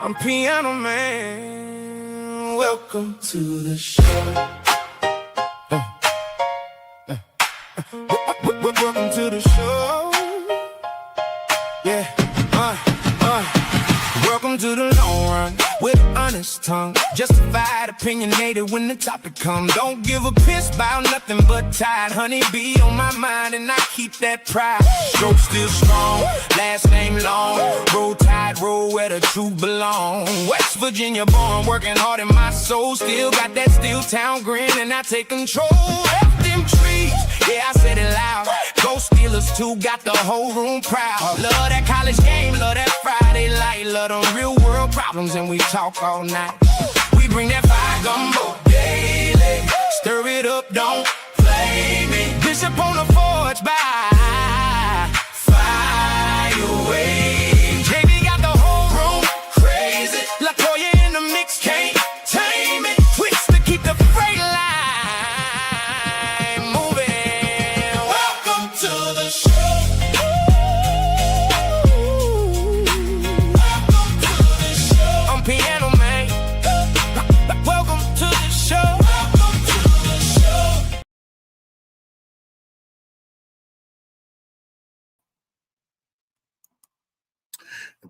I'm Piano Man. Welcome to the show. Welcome to the show. Yeah. Welcome to the long run with an honest tongue. Justified, opinionated when the topic comes. Don't give a piss about nothing but tide. Honey bee on my mind and I keep that pride. Stroke still strong, last name long. Roll tide, roll where the truth belong. West Virginia born, working hard in my soul. Still got that steel town grin and I take control. F them trees, yeah, I said it loud. Go Steelers too, got the whole room proud. Love that college game, love that Friday light. Love them real world problems and we talk all night. We bring that fire gumbo daily. Stir it up, don't play me. Bishop on the forge by fire away. JB got the whole room crazy. Latoya in the mix, can't tame it. Twist to keep the freight line moving. Welcome to the show. Welcome to the show. I'm Piano Man. Welcome to the show. Welcome to the show.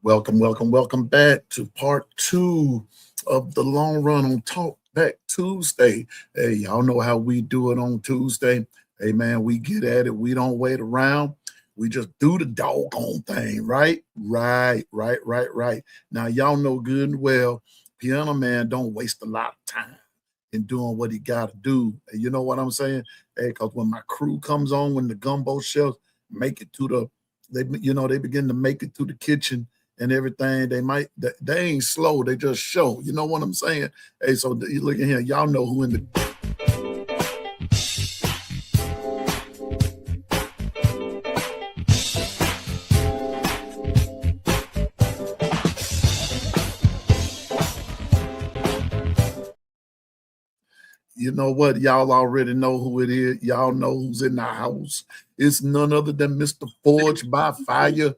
Welcome back to part 2 of the long run on Talk Back Tuesday. Hey, y'all know how we do it on Tuesday. Hey, man, we get at it. We don't wait around. We just do the doggone thing, right? Right. Now, y'all know good and well, Piano Man don't waste a lot of time in doing what he got to do. And you know what I'm saying? Hey, because when my crew comes on, when the gumbo chefs make it to the, they begin to make it to the kitchen and everything, they ain't slow, they just show. You know what I'm saying? Hey, so you look at here, y'all know who in the You know what? Y'all already know who it is. Y'all know who's in the house. It's none other than Mr. Forge by Fire.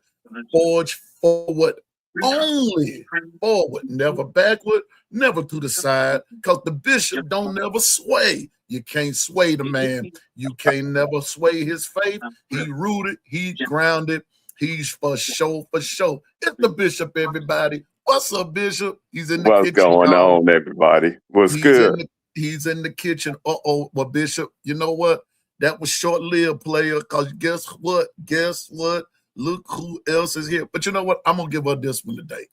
Forge forward, only forward, never backward, never to the side, because the bishop don't never sway. You can't sway the man. You can't never sway his faith. He rooted, he grounded, he's for show. It's the bishop, everybody. What's up, Bishop? He's in the kitchen. What's going on, everybody? What's good? He's in the kitchen. Well, Bishop, you know what? That was short-lived, player, because guess what? Look who else is here. But you know what? I'm going to give her this one today.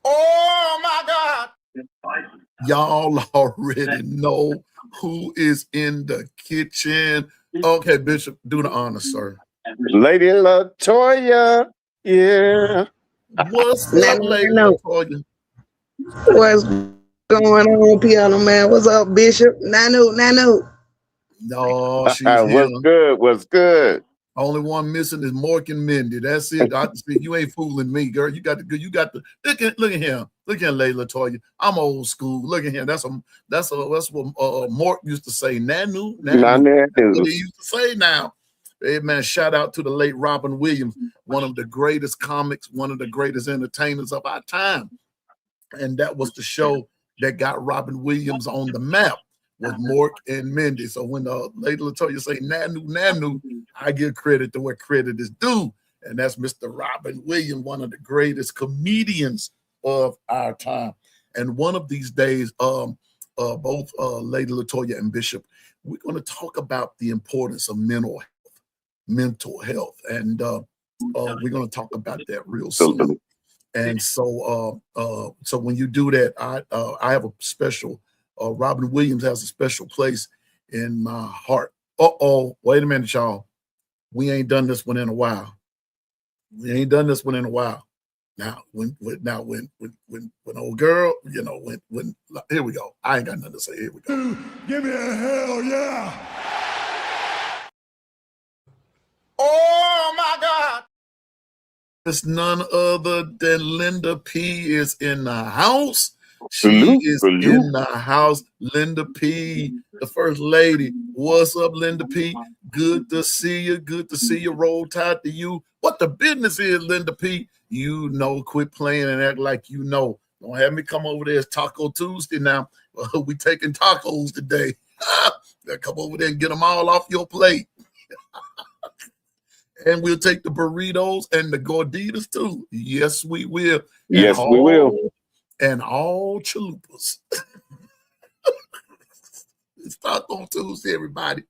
Oh, my God. Y'all already know who is in the kitchen. Okay, Bishop, do the honor, sir. Lady Latoya. Yeah. What's up, Lady Latoya? What's going on, Piano Man? What's up, Bishop? Nanu. No, she's here. What's good? Only one missing is Mork and Mindy. That's it. I see you ain't fooling me, girl. You got the look at him. Look at Lady Latoya. I'm old school. Look at him. That's what Mork used to say. Nanu. That's what he used to say now. Hey man, shout out to the late Robin Williams, one of the greatest comics, one of the greatest entertainers of our time. And that was the show that got Robin Williams on the map with Mork and Mindy. So when Lady Latoya say Nanu, I give credit to where credit is due. And that's Mr. Robin Williams, one of the greatest comedians of our time. And one of these days, both Lady Latoya and Bishop, we're going to talk about the importance of mental health. And we're going to talk about that real soon. And so when you do that, I have a special, Robin Williams has a special place in my heart. Wait a minute, y'all. We ain't done this one in a while. Now, when old girl, when here we go. I ain't got nothing to say. Here we go. Give me a hell yeah. Oh my God. It's none other than Linda P is in the house. She Salute, is salute. in the house. Linda P, the first lady. What's up, Linda P? Good to see you. Good to see you. Roll Tide to you. What the business is, Linda P? You know, quit playing and act like you know. Don't have me come over there. It's Taco Tuesday now. We taking tacos today. Come over there and get them all off your plate. And we'll take the burritos and the gorditas too. Yes, we will. Yes, we will. And all chalupas. It's Taco Tuesday, everybody.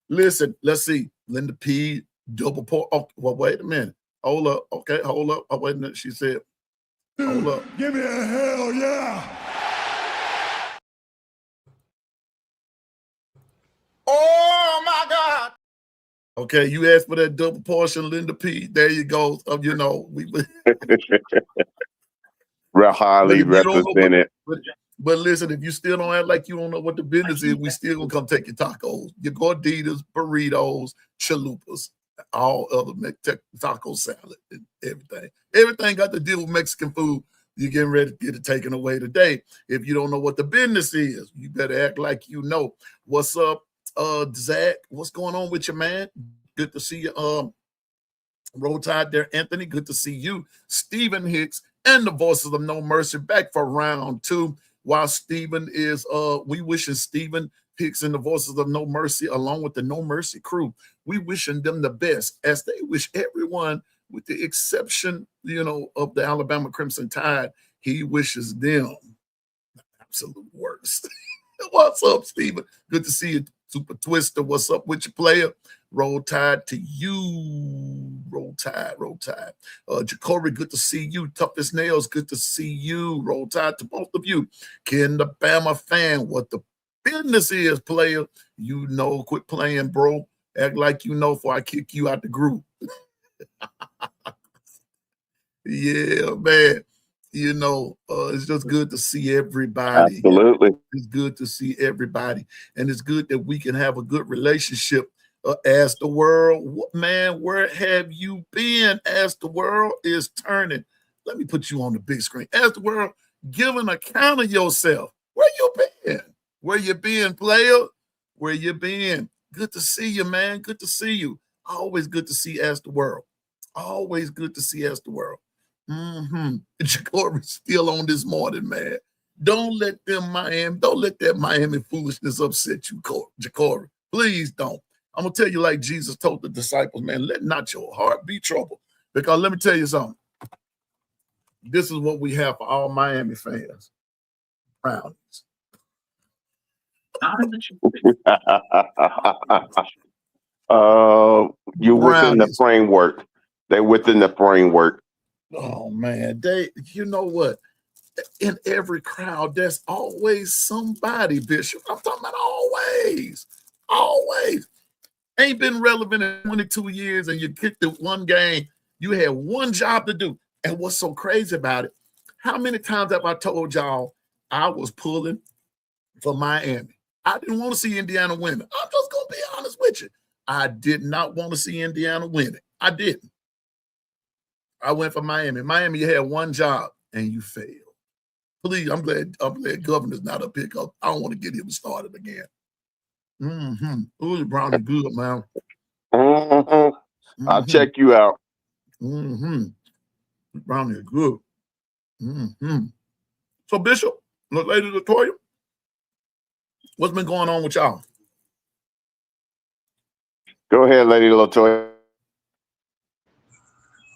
Listen, let's see. Linda P, double pork. Oh, well, wait a minute. Hold up. Okay, hold up. Oh, wait a minute. She said, hold up. Give me a hell yeah. Oh my God. Okay, you asked for that double portion, Linda P. There you go. You know, we Real highly represented. But listen, if you still don't act like you don't know what the business is, we still gonna come take your tacos, your gorditas, burritos, chalupas, all other taco salad, and everything. Everything got to deal with Mexican food. You're getting ready to get it taken away today. If you don't know what the business is, you better act like you know. What's up, Zach? What's going on with you, man? Good to see you. Roll Tide there, Anthony. Good to see you. Stephen Hicks and the Voices of No Mercy back for round 2. While Stephen is, we wishing Stephen Hicks and the Voices of No Mercy, along with the No Mercy crew, we wishing them the best, as they wish everyone, with the exception, you know, of the Alabama Crimson Tide. He wishes them the absolute worst. What's up, Stephen? Good to see you, Super Twister. What's up with your player? Roll Tide to you. Roll Tide, Roll Tide. Jacory, good to see you. Toughest Nails, good to see you. Roll Tide to both of you. Ken the Bama fan, what the business is, player. You know, quit playing, bro. Act like you know before I kick you out the group. Yeah, man. You know, it's just good to see everybody. Absolutely. It's good to see everybody. And it's good that we can have a good relationship. As the world, man, where have you been? As the world is turning. Let me put you on the big screen. As the world, give an account of yourself. Where you been? Where you been, player? Where you been? Good to see you, man. Good to see you. Always good to see As the World. Always good to see As the World. Jacory's still on this morning, man. Don't let that Miami foolishness upset you, Jacory. Please don't. I'm going to tell you like Jesus told the disciples, man, let not your heart be troubled. Because let me tell you something. This is what we have for all Miami fans. Brownies. You're within the framework. They're within the framework. Oh, man. You know what? In every crowd, there's always somebody, Bishop. I'm talking about always. Always. Ain't been relevant in 22 years and you kicked it one game. You had one job to do. And what's so crazy about it, how many times have I told y'all I was pulling for Miami? I didn't want to see Indiana win it. I'm just going to be honest with you. I did not want to see Indiana win it. I didn't. I went for Miami. Miami, you had one job and you failed. Please, I'm glad Governor's not up here because I don't want to get him started again. Ooh, the brownie good, man. I'll check you out. Brownie is good. So, Bishop, look, Lady Latoya, what's been going on with y'all? Go ahead, Lady Latoya.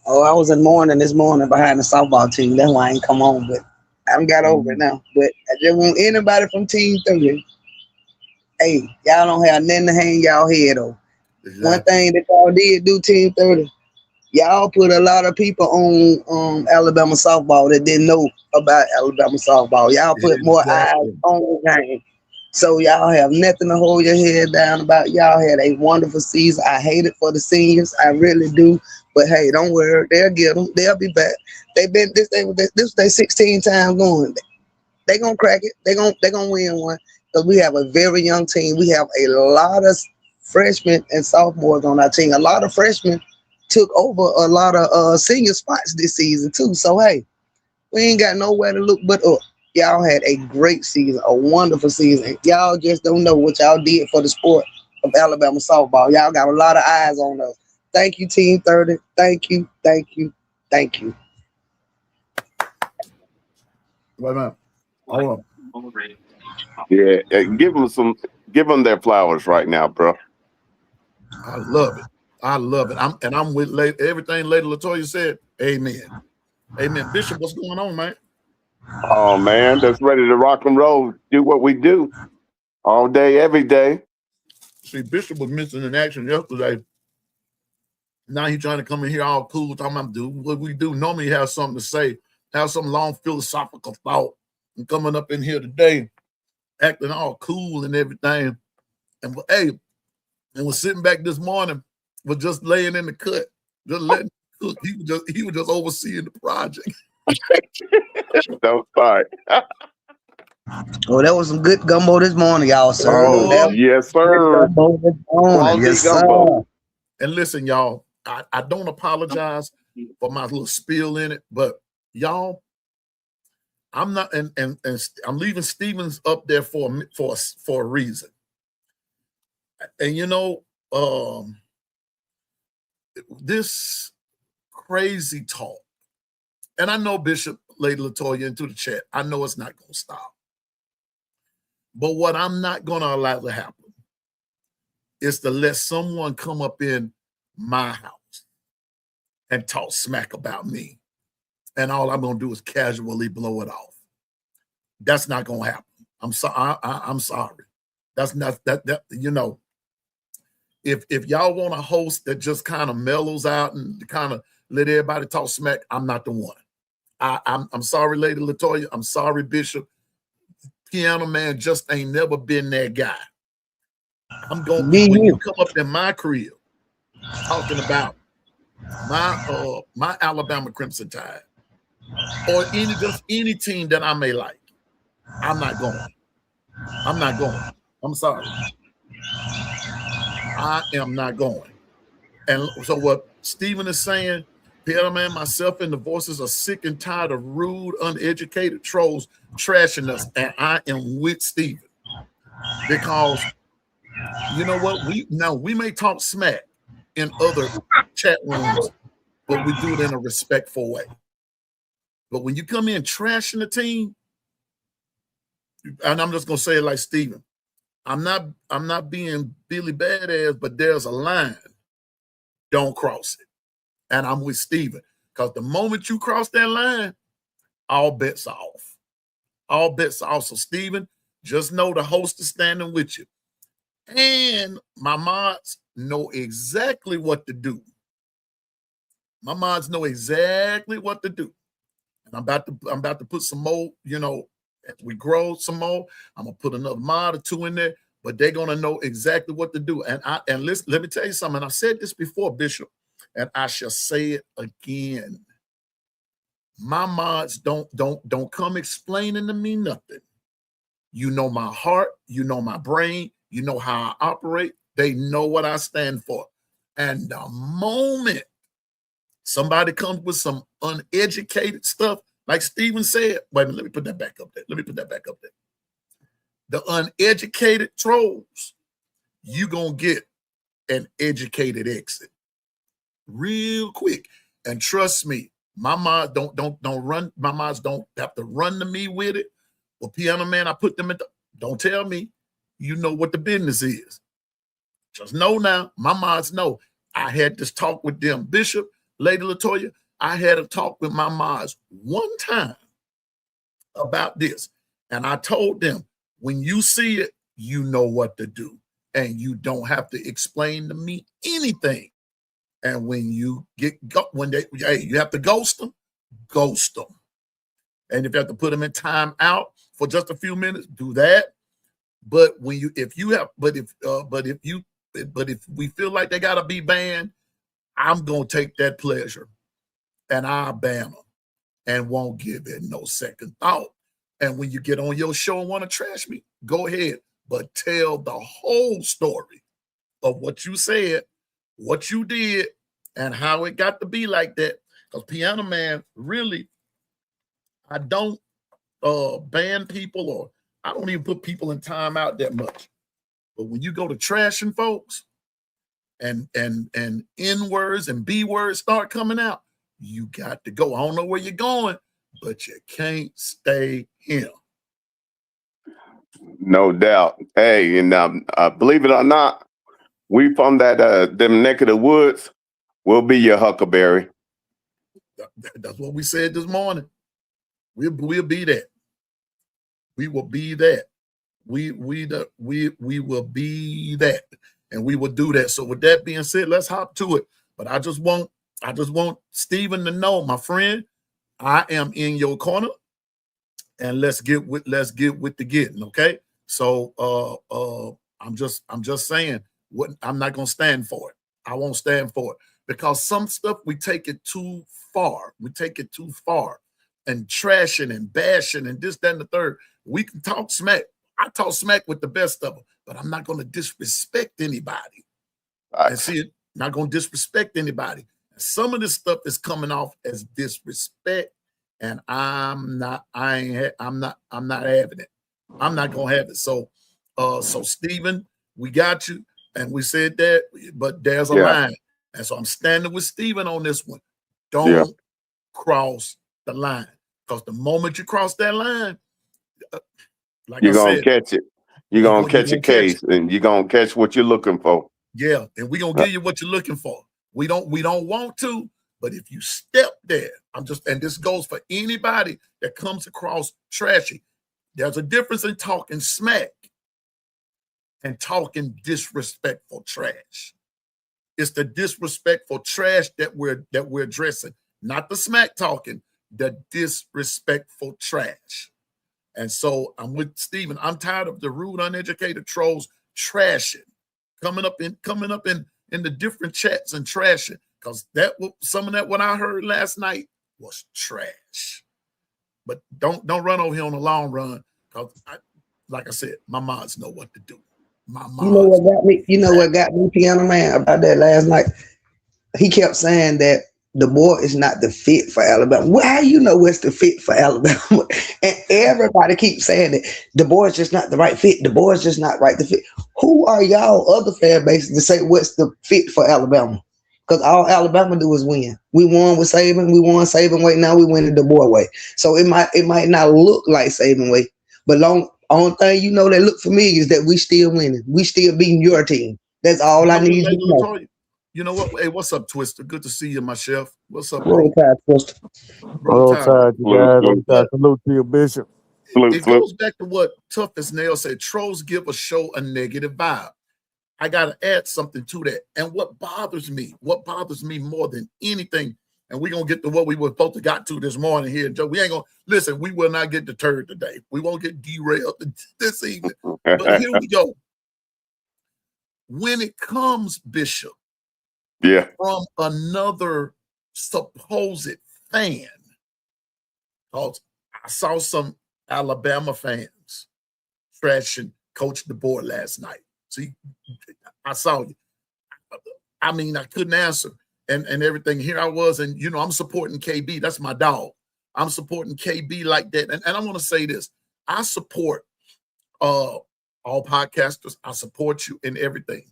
Oh, I was in mourning this morning behind the softball team. That's why I ain't come on, but I haven't got over it now. But I just want anybody from Team 30. Hey, y'all don't have nothing to hang y'all head on. Exactly. One thing that y'all did do, Team 30, y'all put a lot of people on Alabama softball that didn't know about Alabama softball. Y'all put more eyes on the game. So y'all have nothing to hold your head down about. Y'all had a wonderful season. I hate it for the seniors. I really do. But hey, don't worry. They'll get them. They'll be back. They've been this they 16 times going. They gonna crack it. They gonna win one. Because we have a very young team. We have a lot of freshmen and sophomores on our team. A lot of freshmen took over a lot of senior spots this season too. So hey, we ain't got nowhere to look but up. Y'all had a great season, a wonderful season. Y'all just don't know what y'all did for the sport of Alabama softball. Y'all got a lot of eyes on us. Thank you, Team 30. Thank you, thank you, thank you. Wait a minute. Hold on. Yeah, give them their flowers right now, bro. I love it. I love it. I'm with everything Lady Latoya said. Amen. Amen. Bishop, what's going on, man? Oh man, that's ready to rock and roll. Do what we do all day, every day. See, Bishop was missing in action yesterday. Now he's trying to come in here all cool, talking about do what we do. Normally he has something to say, have some long philosophical thought, and coming up in here today, acting all cool and everything. And hey, and was sitting back this morning, was just laying in the cut, just letting it cook. He was just overseeing the project. Don't start. Oh, that was some good gumbo this morning, y'all, sir. Oh, yes, sir. Gumbo this morning. Quality Yes, gumbo. sir. And listen, y'all, I don't apologize for my little spill in it, but y'all, I'm not, and I'm leaving Stevens up there for a reason. And you know, this crazy talk, and I know Bishop, Lady Latoya, into the chat, I know it's not going to stop. But what I'm not going to allow to happen is to let someone come up in my house and talk smack about me, and all I'm going to do is casually blow it off. That's not going to happen. I'm sorry. I'm sorry. That's not that. You know, if y'all want a host that just kind of mellows out and kind of let everybody talk smack, I'm not the one. I'm sorry, Lady Latoya. I'm sorry, Bishop. Piano Man just ain't never been that guy. I'm going to, when you come up in my crib talking about my Alabama Crimson Tide or any team that I may like, I'm not going. I'm not going. I'm sorry. I am not going. And so what Stephen is saying, Piano Man, myself, and the voices are sick and tired of rude, uneducated trolls trashing us. And I am with Stephen. Because you know what? We may talk smack in other chat rooms, but we do it in a respectful way. But when you come in trashing the team, and I'm just gonna say it like Stephen, I'm not being Billy Badass, but there's a line. Don't cross it. And I'm with Stephen. Because the moment you cross that line, all bets are off. All bets are off. So Stephen, just know the host is standing with you. And my mods know exactly what to do. My mods know exactly what to do. And I'm about to put some more, you know, as we grow some more, I'm gonna put another mod or two in there, but they're gonna know exactly what to do. And listen, let me tell you something. I said this before, Bishop, and I shall say it again. My mods don't come explaining to me nothing. You know my heart, you know my brain, you know how I operate. They know what I stand for. And the moment somebody comes with some uneducated stuff, like Stephen said, wait a minute, let me put that back up there. The uneducated trolls, you gonna get an educated exit real quick. And trust me, my mods don't run. My mods don't have to run to me with it. Well, Piano Man, I put them don't tell me. You know what the business is. Just know now, my mods know. I had this talk with them. Bishop, Lady Latoya, I had a talk with my mods one time about this. And I told them, when you see it, you know what to do. And you don't have to explain to me anything. And when you you have to ghost them. And if you have to put them in time out for just a few minutes, do that. But if we feel like they gotta be banned, I'm gonna take that pleasure and I'll ban them and won't give it no second thought. And when you get on your show and want to trash me, go ahead, but tell the whole story of what you said, what you did, and how it got to be like that. Because Piano Man, really, I don't ban people, or I don't even put people in timeout that much. But when you go to trashing folks and N words and B words start coming out, you got to go. I don't know where you're going, but you can't stay here. No doubt. Hey, and believe it or not, we from that them neck of the woods. We'll be your Huckleberry. That's what we said this morning. We'll be that. We will be that. We will be that, and we will do that. So with that being said, let's hop to it. But I just want Stephen to know, my friend, I am in your corner, and let's get with the getting. Okay. So I'm just saying, what I'm not gonna stand for it. I won't stand for it, because some stuff we take it too far. We take it too far, and trashing and bashing and this, that, and the third. We can talk smack. I talk smack with the best of them, but I'm not going to disrespect anybody. And see it, not going to disrespect anybody. And some of this stuff is coming off as disrespect, and I'm not having it. I'm not going to have it. So Stephen, we got you, and we said that, but there's a line, and so I'm standing with Stephen on this one. Don't cross the line, because the moment you cross that line, like you're going to catch it. You're going to catch a case, and you're going to catch what you're looking for. Yeah, and we're going to give you what you're looking for. We don't want to, but if you step there, and this goes for anybody that comes across trashy. There's a difference in talking smack and talking disrespectful trash. It's the disrespectful trash that we're addressing, not the smack talking, the disrespectful trash. And so I'm with Stephen. I'm tired of the rude, uneducated trolls trashing, coming up in the different chats and trashing, because some of that what I heard last night was trash. But don't run over here on the long run, because like I said, my mods know what to do. My mods. You know what got me, Piano Man, about that last night? He kept saying that the boy is not the fit for Alabama. Well, how you know what's the fit for Alabama? And everybody keeps saying that the boy is just not the right fit. The boy is just not right to fit. Who are y'all other fan bases to say what's the fit for Alabama? Because all Alabama do is win. We won with Saban. We won Saban way. Now we win the boy way. So it might not look like Saban way, but only thing you know that look for me is that we still winning. We still beating your team. That's all I need to know. You know what? Hey, what's up, Twister? Good to see you, my chef. What's up, bro? Twister. Roll Tide, you guys. Salute to your bishop. It goes back to what Tough as Nail said. Trolls give a show a negative vibe. I got to add something to that. And what bothers me more than anything, and we're going to get to what we were supposed to got to this morning here. Joe, we ain't going to, listen, we will not get deterred today. We won't get derailed this evening. But here we go. When it comes, Bishop, from another supposed fan, because I saw some Alabama fans trashing Coach DeBoer last night. See, I saw you. I mean, I couldn't answer and everything. Here I was, and I'm supporting KB. That's my dog. I'm supporting KB like that. And I want to say this. I support all podcasters. I support you in everything.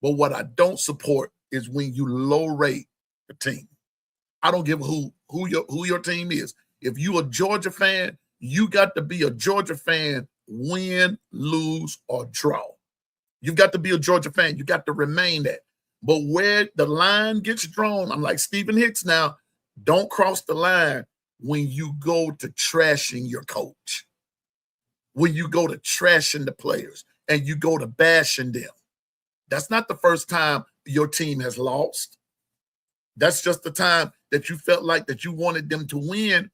But what I don't support is when you low rate the team. I don't give a who your team is. If you a Georgia fan, you got to be a Georgia fan, win, lose, or draw. You've got to be a Georgia fan. You got to remain that. But where the line gets drawn, I'm like Stephen Hicks now, don't cross the line when you go to trashing your coach, when you go to trashing the players, and you go to bashing them. That's not the first time your team has lost. That's just the time that you felt like that you wanted them to win,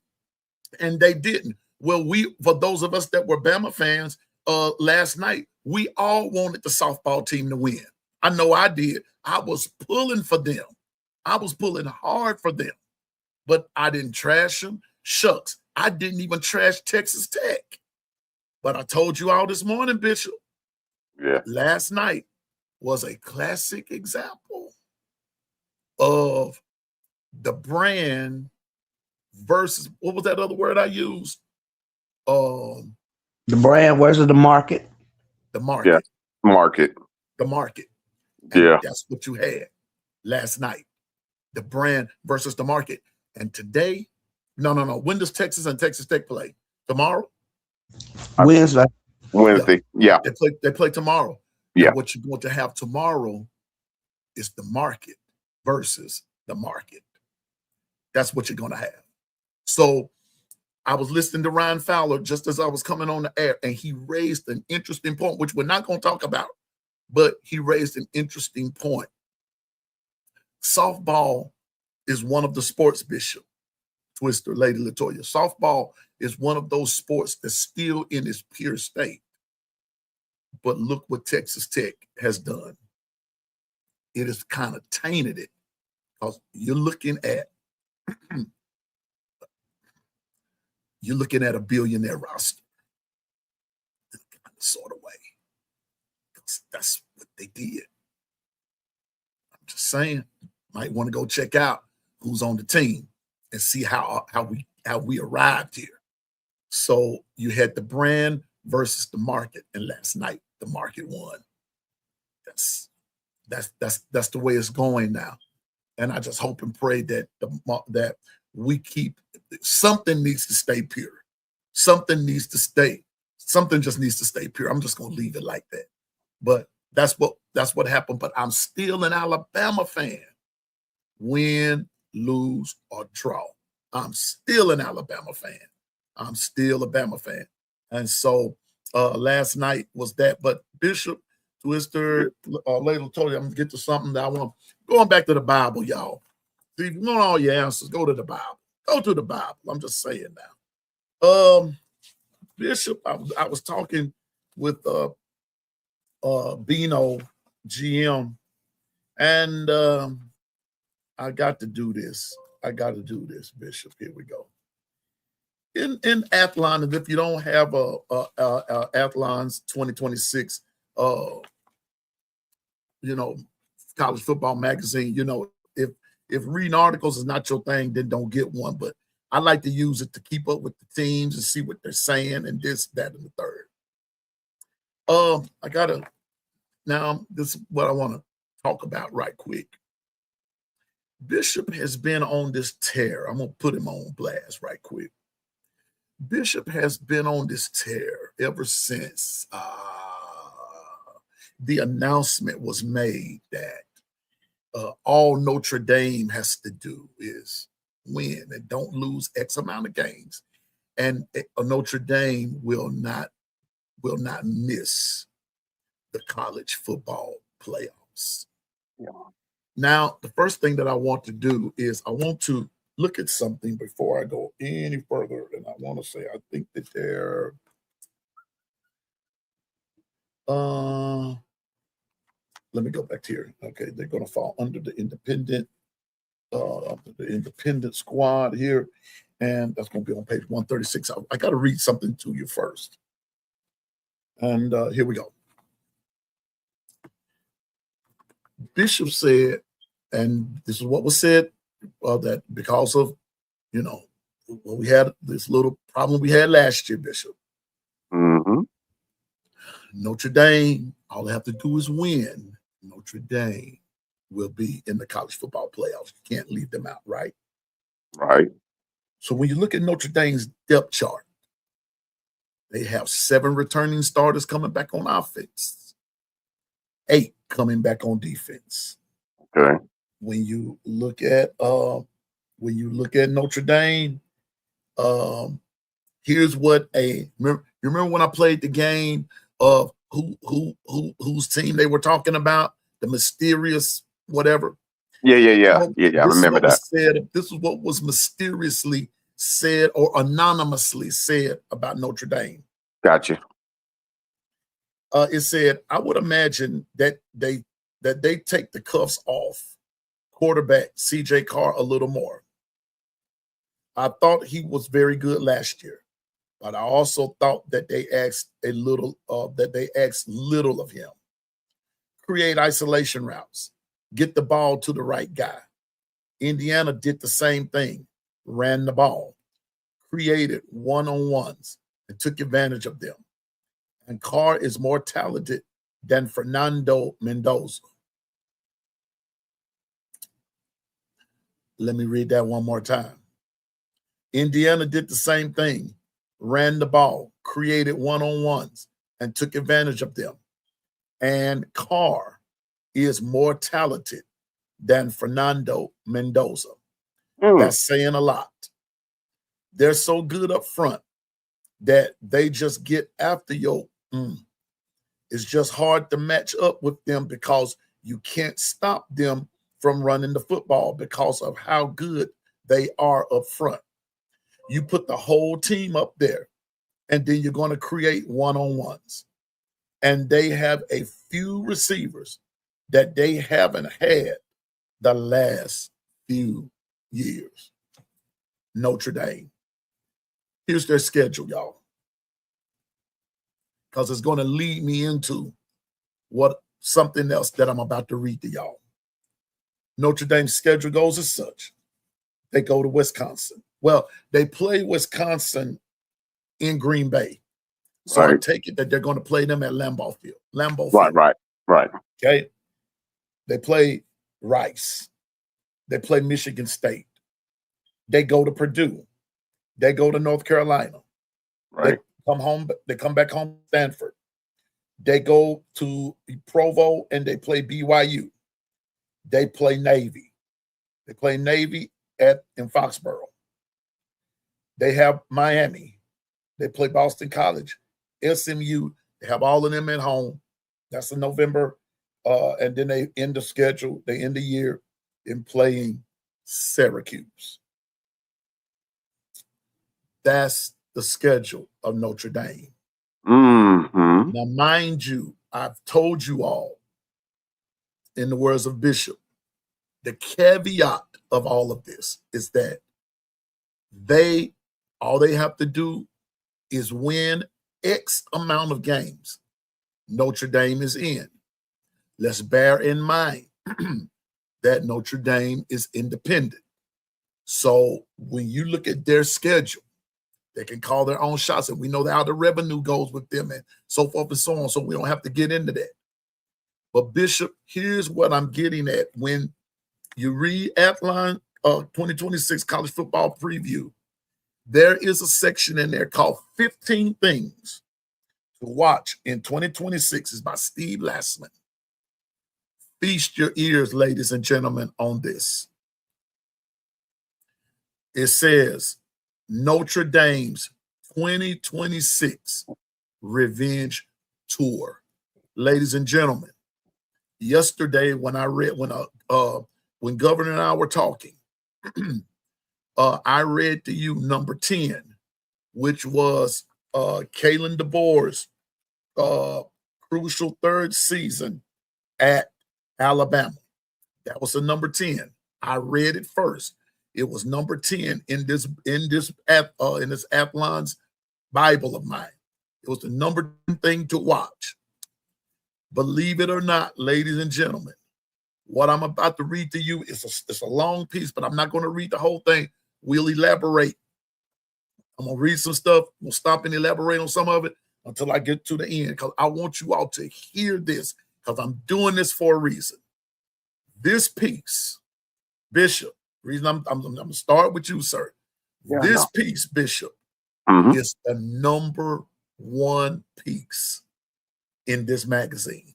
and they didn't. Well, for those of us that were Bama fans last night, we all wanted the softball team to win. I know I did. I was pulling for them. I was pulling hard for them, but I didn't trash them. Shucks, I didn't even trash Texas Tech. But I told you all this morning, Bishop, last night was a classic example of the brand versus what was that other word I used? The brand versus the market. The market. Yeah. Market. The market. And Yeah. that's what you had last night. The brand versus the market. And today, no. When does Texas and Texas Tech play? Tomorrow? Wednesday. Wednesday. Yeah. They play tomorrow. Yeah. And what you're going to have tomorrow is the market versus the market. That's what you're going to have. So I was listening to Ryan Fowler just as I was coming on the air, and he raised an interesting point, which we're not going to talk about, but he raised an interesting point. Softball is one of the sports, Bishop, Twister, Lady Latoya. Softball is one of those sports that's still in its pure state. But look what Texas Tech has done. It has kind of tainted it because you're looking at a billionaire roster in a kind of sort of way. That's what they did. I'm just saying, might want to go check out who's on the team and see how we arrived here. So you had the brand versus the market, and last night the market won. That's the way it's going now. And I just hope and pray that that we keep something needs to stay pure. Something just needs to stay pure. I'm just gonna leave it like that. But that's what happened. But I'm still an Alabama fan. Win, lose, or draw. I'm still an Alabama fan. I'm still a Bama fan. And so last night was that. But Bishop, Twister, Lady Latoya, I'm gonna get to something that I want. Going back to the Bible, y'all. See, if you want all your answers, go to the Bible. Go to the Bible. I'm just saying now. Bishop, I was talking with Bino GM, and I got to do this. Bishop. Here we go. In Athlon, and if you don't have Athlon's 2026, college football magazine, if reading articles is not your thing, then don't get one. But I like to use it to keep up with the teams and see what they're saying and this, that, and the third. This is what I want to talk about right quick. Bishop has been on this tear. I'm going to put him on blast right quick. Bishop has been on this tear ever since the announcement was made that all Notre Dame has to do is win and don't lose X amount of games, and Notre Dame will not miss the college football playoffs. Yeah. Now, the first thing that I want to do is I want to look at something before I go any further, and I want to say I think that they're let me go back here. Okay, they're going to fall under the independent squad here, and that's going to be on page 136. I got to read something to you first, and here we go. Bishop said, and this is what was said, that because of we had this little problem we had last year, Bishop. Mm-hmm. Notre Dame, all they have to do is win. Notre Dame will be in the college football playoffs. You can't leave them out, right? Right. So when you look at Notre Dame's depth chart, they have 7 returning starters coming back on offense, 8 coming back on defense. Okay. When you look at Notre Dame, here's what remember when I played the game of whose team they were talking about, the mysterious whatever. Yeah. I remember that. This is what was mysteriously said or anonymously said about Notre Dame. Gotcha. It said, I would imagine that they take the cuffs off quarterback CJ Carr a little more. I thought he was very good last year, but I also thought that they asked little of him. Create isolation routes, get the ball to the right guy, Indiana did the same thing, ran the ball, created one-on-ones, and took advantage of them. And Carr is more talented than Fernando Mendoza. Let me read that one more time. Indiana did the same thing, ran the ball, created one-on-ones, and took advantage of them. And Carr is more talented than Fernando Mendoza. That's saying a lot. They're so good up front that they just get after your. It's just hard to match up with them because you can't stop them from running the football because of how good they are up front. You put the whole team up there, and then you're going to create one-on-ones. And they have a few receivers that they haven't had the last few years. Notre Dame. Here's their schedule, y'all. Because it's going to lead me into something else that I'm about to read to y'all. Notre Dame's schedule goes as such. They go to Wisconsin. Well, they play Wisconsin in Green Bay. So I take it that they're going to play them at Lambeau Field. Right. Okay. They play Rice. They play Michigan State. They go to Purdue. They go to North Carolina. Right. They come back home to Stanford. They go to Provo and they play BYU. They play Navy. They play Navy in Foxborough. They have Miami. They play Boston College, SMU. They have all of them at home. That's in November. And then they end the schedule. They end the year in playing Syracuse. That's the schedule of Notre Dame. Now, mind you, I've told you all, in the words of Bishop, the caveat of all of this is that all they have to do is win X amount of games. Notre Dame is in. Let's bear in mind that Notre Dame is independent. So when you look at their schedule, they can call their own shots, and we know how the revenue goes with them and so forth and so on, so we don't have to get into that. But Bishop, here's what I'm getting at. When you read Athlon 2026 College Football Preview, there is a section in there called 15 Things to Watch in 2026. It's by Steve Lassman. Feast your ears, ladies and gentlemen, on this. It says, Notre Dame's 2026 Revenge Tour. Ladies and gentlemen, yesterday when Governor and I were talking, I read to you number 10, which was Kalen DeBoer's crucial third season at Alabama. That was the number 10. I read it first. It was number 10 in this Athlon's Bible of mine. It was the number 10 thing to watch. Believe it or not, ladies and gentlemen, what I'm about to read to you is it's a long piece, but I'm not going to read the whole thing. We'll elaborate. I'm going to read some stuff. We'll stop and elaborate on some of it until I get to the end, because I want you all to hear this, because I'm doing this for a reason. This piece, Bishop, reason I'm going to start with you, sir. Yeah, this piece, Bishop, is the number one piece in this magazine.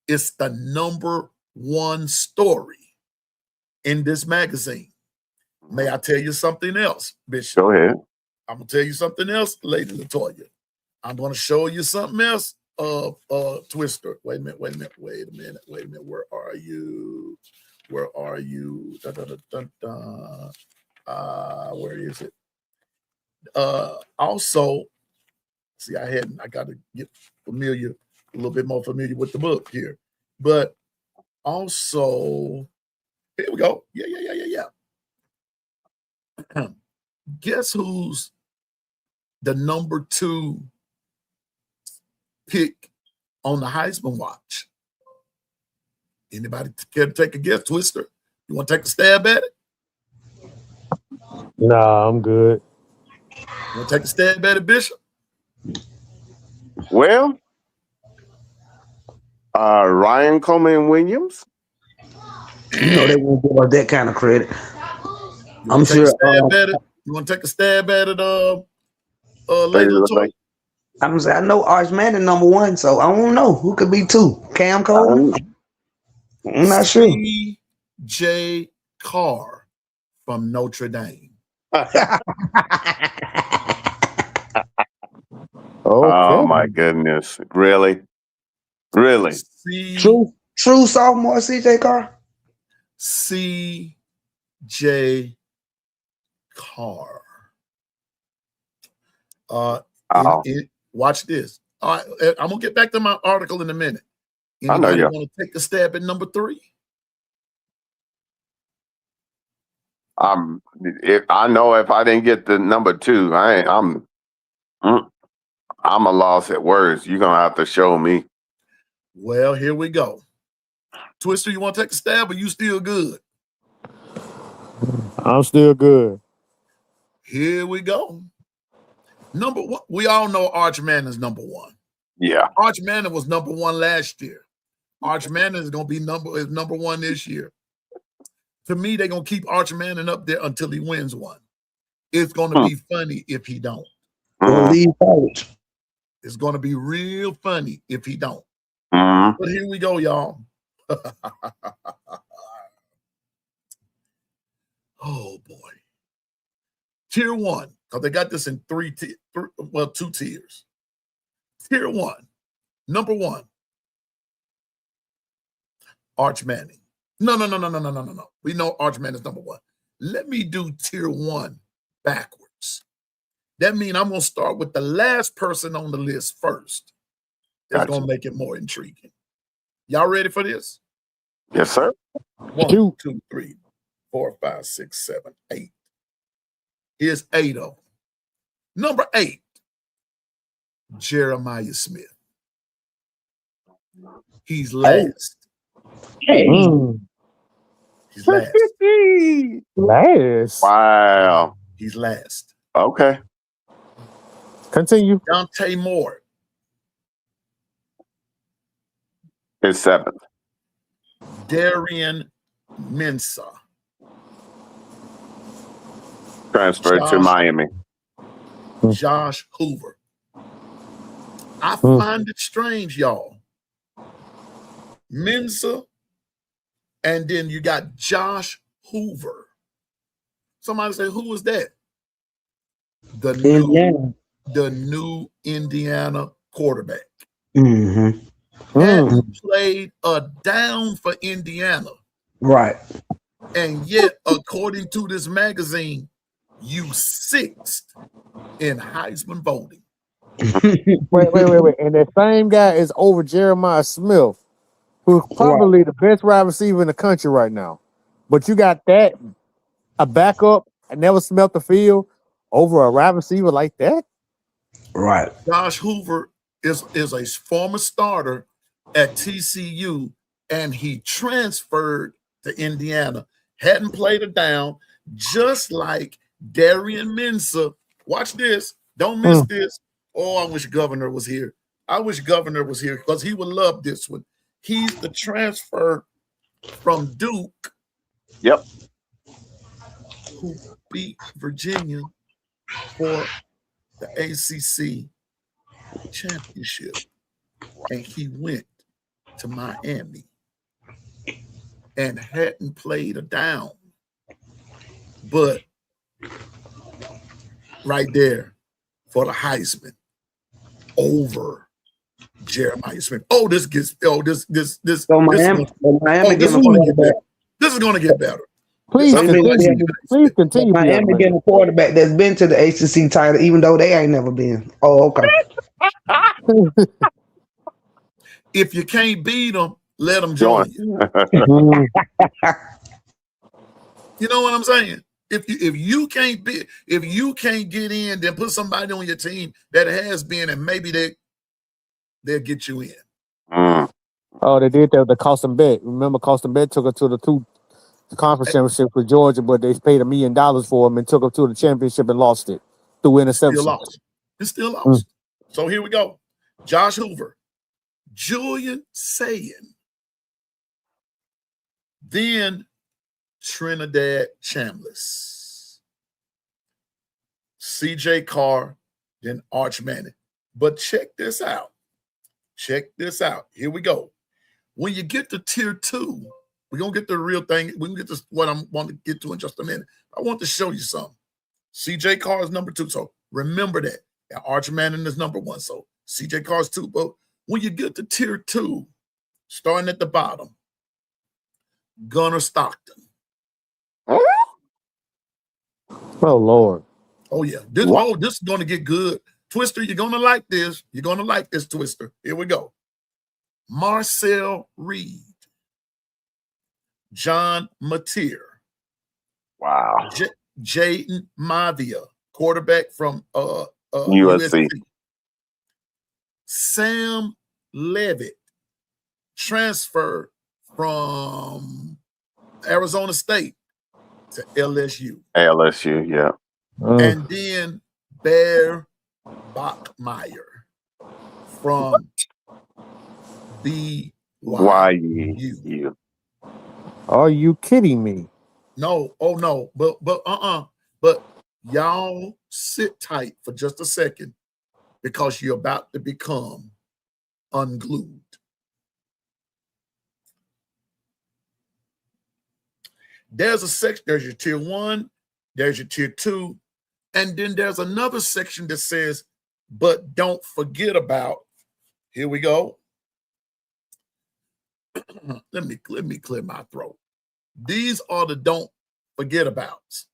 It's the number one story in this magazine. May I tell you something else, Bishop? Go ahead. I'm going to tell you something else, Lady LaToya. I'm going to show you something else, Twister. Wait a minute. Where are you? Where is it? Also, see, I got to get a little bit more familiar with the book here. But also, here we go. Yeah. Guess who's the number 2 pick on the Heisman watch? Anybody care to take a guess, Twister? You want to take a stab at it? Nah, I'm good. You want to take a stab at it, Bishop? Well, Ryan Coleman Williams. You know they won't give us that kind of credit. You I'm want to take sure. a stab at it? You want to take a stab at it, Layla Latoya? I'm saying I know Arch Manning #1, so I don't know who could be 2. Cam Coleman? I'm not sure. C.J. Carr from Notre Dame. Oh my goodness. Really? True sophomore CJ Carr? C.J. Carr. Watch this. All right, I'm gonna get back to my article in a minute. Anybody want to take a stab at number 3? If I didn't get the number 2, I'm a loss at words. You're gonna have to show me. Well, here we go. Twister, you want to take a stab, or you still good? I'm still good. Here we go. Number 1. We all know Arch Manning is number 1. Yeah. Arch Manning was number 1 last year. Arch Manning is gonna be number 1 this year. To me, they're gonna keep Arch Manning up there until he wins one. It's gonna be funny if he don't. It's gonna be real funny if he don't. But here we go, y'all. Oh boy. Tier 1, because they got this in 2 tiers. Tier 1, number 1, Arch Manning. No. We know Arch Manning is number 1. Let me do tier 1 backwards. That means I'm going to start with the last person on the list first. That's going to make it more intriguing. Y'all ready for this? Yes, sir. 1, 2, 3, 4, 5, 6, 7, 8. Here's 8 of them. Number 8, Jeremiah Smith. He's last. He's last. Last. Wow. He's last. Okay. Continue. Dante Moore is 7th. Darian Mensah transferred to Miami. Josh Hoover. I find it strange, y'all. Mensah, and then you got Josh Hoover. Somebody say, who was that? The new Indiana quarterback. And played a down for Indiana. Right. And yet, according to this magazine, you 6th in Heisman voting. Wait. And that same guy is over Jeremiah Smith, who's probably the best wide receiver in the country right now. But you got that, a backup, and never smelt the field over a wide receiver like that? Right. Josh Hoover is a former starter at TCU, and he transferred to Indiana. Hadn't played it down, just like Darian Mensah. Watch this. Don't miss this. Oh, I wish Governor was here. I wish Governor was here because he would love this one. He's the transfer from Duke. Yep. Who beat Virginia for the ACC championship. And he went to Miami and hadn't played a down. But right there for the Heisman over Jeremiah Smith. This is going to get better. Please continue. Miami getting a quarterback that's been to the ACC title, even though they ain't never been. Oh, okay. If you can't beat them, let them join you. You know what I'm saying? If you can't get in, then put somebody on your team that has been, and maybe they'll get you in. Oh, they did that with the Costin Bet. Remember, Costin Bet took her to the the conference championship for Georgia, but they paid $1 million for him and took him to the championship and lost it through Still interception. lost. It's still Mm. lost. So here we go. Josh Hoover, Julian Sayin, then Trinidad Chambliss, CJ Carr, then Arch Manning. But check this out. Check this out. Here we go. When you get to tier 2, we're going to get the real thing. We can get to what I want to get to in just a minute. I want to show you something. CJ Carr is number 2. So remember that. And Arch Manning is number 1. So CJ Carr is 2. But when you get to tier 2, starting at the bottom, Gunnar Stockton. Oh Lord. Oh, yeah. This is going to get good. Twister, you're going to like this. You're going to like this, Twister. Here we go. Marcel Reed. John Mateer. Wow. Jaden Mavia, quarterback from USC. Sam Levitt, transferred from Arizona State to LSU. LSU, yeah. And then Bear Bachmeyer from BYU. Are you kidding me? No, but y'all sit tight for just a second because you're about to become unglued. There's a section, there's your tier 1, there's your tier 2, and then there's another section that says, but don't forget about, here we go. Let me clear my throat. These are the don't forget abouts.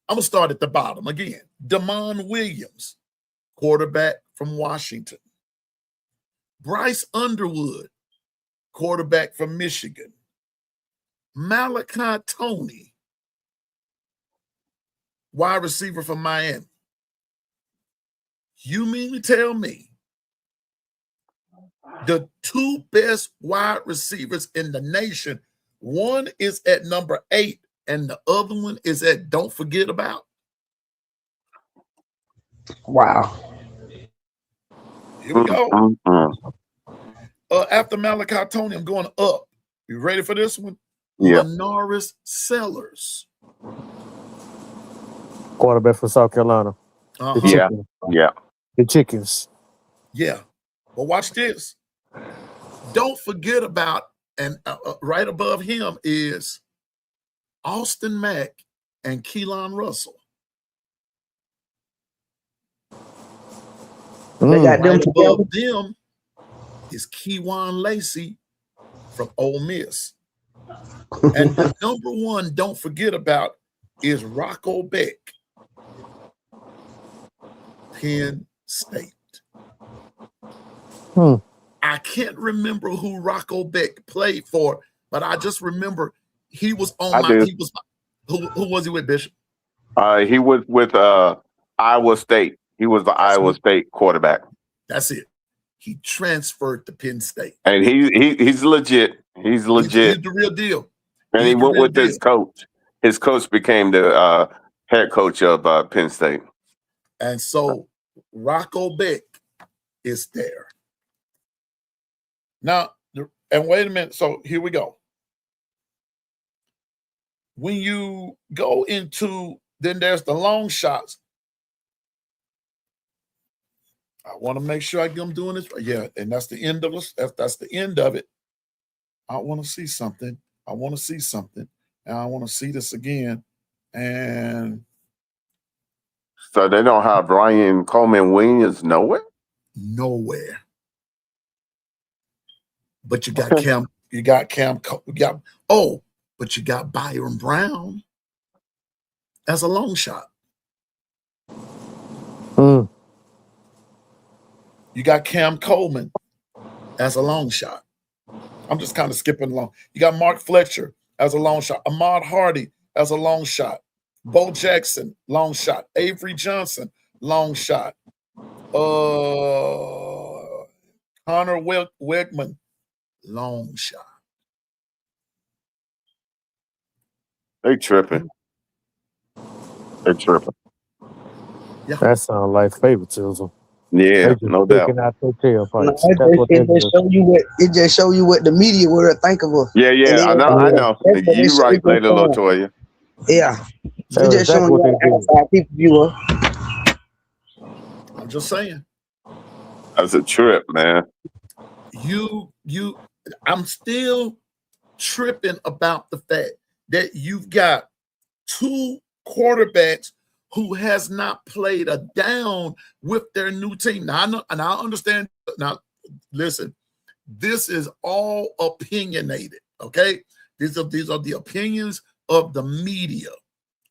I'm going to start at the bottom again. Damon Williams, quarterback from Washington. Bryce Underwood, quarterback from Michigan. Malachi Tony, wide receiver from Miami. You mean to tell me the 2 best wide receivers in the nation, one is at number 8 and the other one is at don't forget about? Wow. Here we go. After Malachi Tony, I'm going up. You ready for this one? Yeah. Lanaris Sellers. Quarterback from South Carolina. Uh-huh. Yeah. The Chickens. Yeah. But watch this. Don't forget about, and right above him is Austin Mack and Keelan Russell. They got them Right together. above them is Keywan Lacey from Ole Miss. And the number 1 don't forget about is Rocco Beck, Penn State. I can't remember who Rocco Beck played for, but I just remember he was on who was he with, Bishop? He was with Iowa State. He was the Iowa State quarterback. That's it. He transferred to Penn State. And he's legit. He's legit. He's the real deal. And he went with his coach. His coach became the head coach of Penn State. And so Rocco Beck is there. Now, and wait a minute. So here we go. When you go into, then there's the long shots. I want to make sure I'm doing this. Yeah, and that's the end of this. That's the end of it. I want to see something. And I want to see this again. And so they don't have Ryan Coleman Williams nowhere? Nowhere. But you got but you got Byron Brown as a long shot. You got Cam Coleman as a long shot. I'm just kind of skipping along. You got Mark Fletcher as a long shot. Ahmad Hardy as a long shot. Bo Jackson, long shot. Avery Johnson, long shot. Connor Wegman, long shot. They tripping. They tripping. That sounds like favoritism. Yeah, They just no doubt. sticking out their No, tailpipes. That's what they it just do. show you what the media would think of us. Yeah, And yeah. then I know. I know. that's what You right, it's just Lady showing. Latoya. Yeah. It's That's just exactly showing what you they how do. outside people view us. I'm just saying. That's a trip, man. I'm still tripping about the fact that you've got two quarterbacks who has not played a down with their new team. Now I know, and I understand. Now, listen, this is all opinionated. Okay, these are the opinions of the media.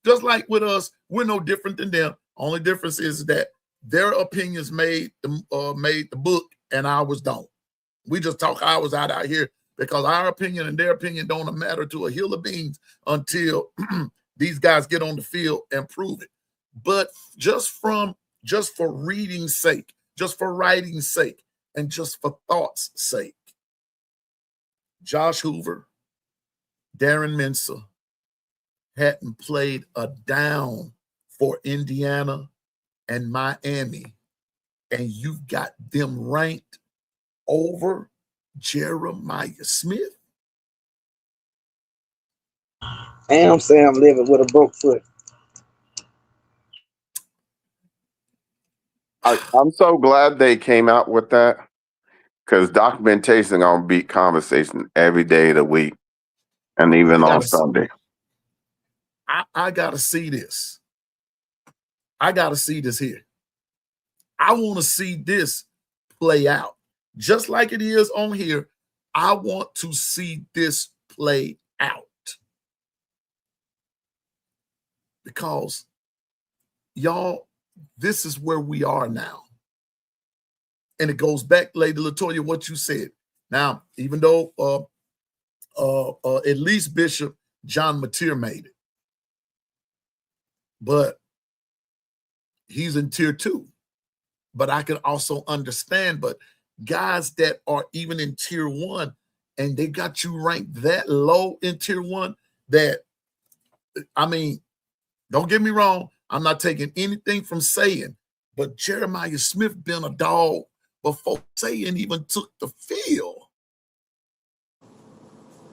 Just like with us, we're no different than them. Only difference is that their opinions made the book, and ours don't. We just talk ours out here because our opinion and their opinion don't matter to a hill of beans until these guys get on the field and prove it. But just for reading's sake, just for writing's sake, and just for thought's sake, Josh Hoover, Darren Mensah hadn't played a down for Indiana and Miami, and you've got them ranked over Jeremiah Smith. And I'm saying I'm living with a broke foot. I'm so glad they came out with that because documentation gonna beat conversation every day of the week and even on Sunday. I gotta see this. I gotta see this here. I want to see this play out. Just like it is on here, I want to see this play out. Because, y'all, this is where we are now. And it goes back, Lady Latoya, what you said. Now, even though at least Bishop John Mateer made it, but he's in tier 2. But I can also understand, but guys that are even in tier 1 and they got you ranked that low in tier 1 that, I mean, don't get me wrong, I'm not taking anything from saying, but Jeremiah Smith been a dog before saying even took the field.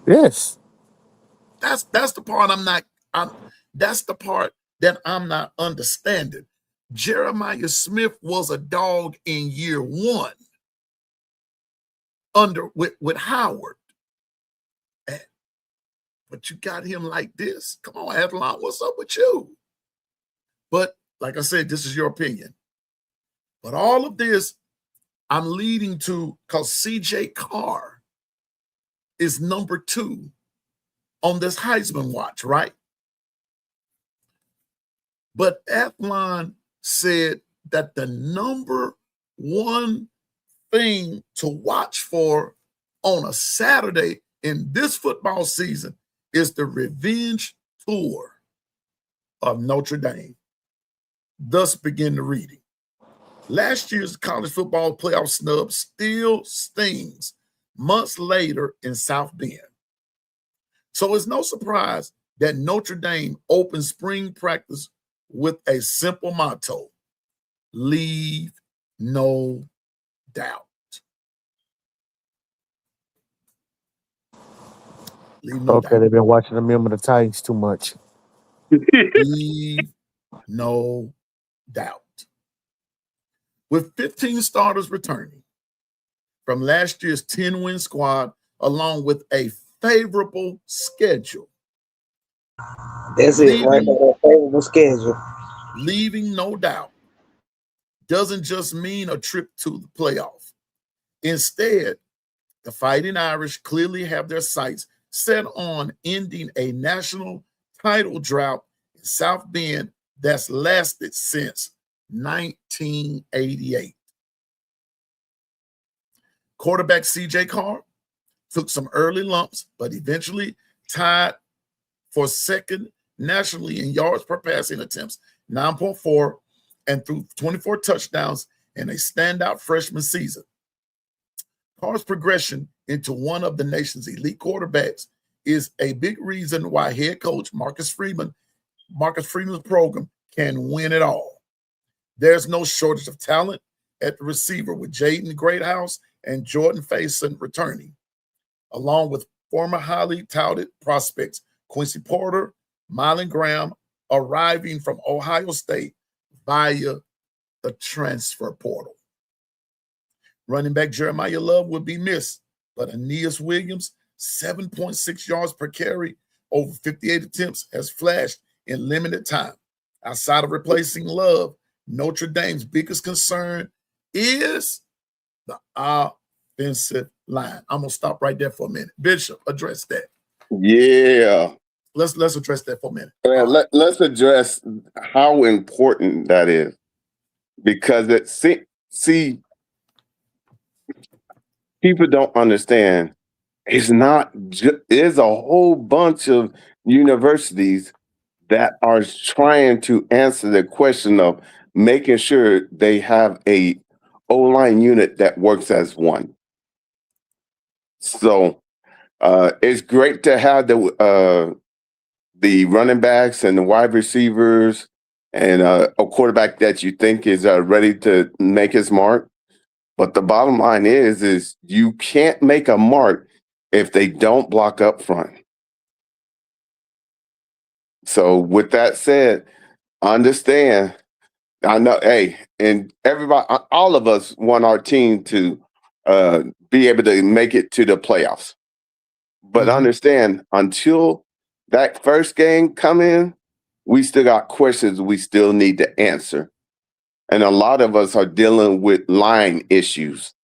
Yes. That's the part that's the part that I'm not understanding. Jeremiah Smith was a dog in year 1 with Howard. But you got him like this. Come on, Athlon, what's up with you? But like I said, this is your opinion. But all of this I'm leading to because CJ Carr is number 2 on this Heisman watch, right? But Athlon said that the number 1 thing to watch for on a Saturday in this football season is the revenge tour of Notre Dame. Thus begin the reading. Last year's college football playoff snub still stings months later in South Bend. So it's no surprise that Notre Dame opened spring practice with a simple motto: leave no doubt. Leave no Okay, doubt. they've been watching the Member of the Titans too much. Leave no doubt. With 15 starters returning from last year's 10-win squad, along with a favorable schedule. That's it, right there, that favorable schedule. Leaving no doubt doesn't just mean a trip to the playoff. Instead, the Fighting Irish clearly have their sights set on ending a national title drought in South Bend that's lasted since 1988. Quarterback CJ Carr took some early lumps, but eventually tied for second nationally in yards per passing attempts, 9.4, and threw 24 touchdowns in a standout freshman season. Carr's progression into one of the nation's elite quarterbacks is a big reason why head coach Marcus Freeman's program can win it all. There's no shortage of talent at the receiver with Jaden Greathouse and Jordan Faison returning, along with former highly touted prospects Quincy Porter, Mylan Graham arriving from Ohio State via the transfer portal. Running back Jeremiah Love will be missed, but Aeneas Williams, 7.6 yards per carry over 58 attempts, has flashed in limited time. Outside of replacing Love, Notre Dame's biggest concern is the offensive line. I'm gonna stop right there for a minute. Bishop, address that. Yeah. Let's address that for a minute. Let's address how important that is, because people don't understand. It's not. There's a whole bunch of universities that are trying to answer the question of making sure they have a O-line unit that works as one. So it's great to have the running backs and the wide receivers and a quarterback that you think is ready to make his mark. But the bottom line is you can't make a mark if they don't block up front. So with that said, understand, I know, hey, and everybody, all of us want our team to be able to make it to the playoffs. But understand, until that first game come in, we still got questions we still need to answer. And a lot of us are dealing with line issues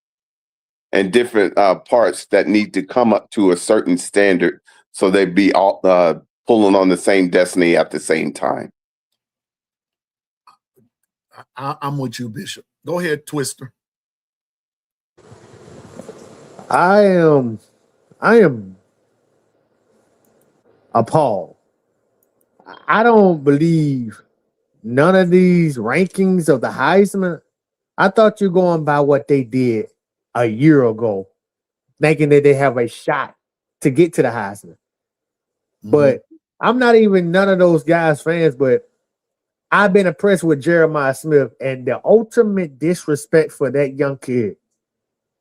and different parts that need to come up to a certain standard so they be all pulling on the same destiny at the same time. I'm with you, Bishop. Go ahead, Twister. I am appalled. I don't believe none of these rankings of the Heisman. I thought you're going by what they did a year ago, thinking that they have a shot to get to the Heisman. But I'm not even none of those guys' fans, but I've been impressed with Jeremiah Smith and the ultimate disrespect for that young kid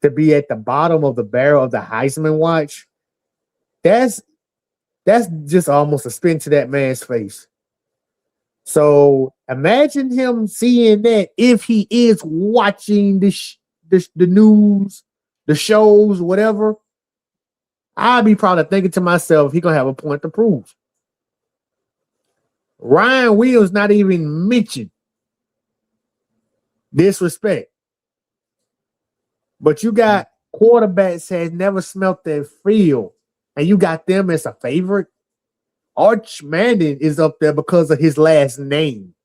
to be at the bottom of the barrel of the Heisman watch. That's just almost a spin to that man's face. So imagine him seeing that if he is watching the news, the shows, whatever. I'd be probably thinking to myself, he's going to have a point to prove. Ryan Williams not even mentioned. Disrespect. But you got quarterbacks that never smelt their field, and you got them as a favorite. Arch Manning is up there because of his last name.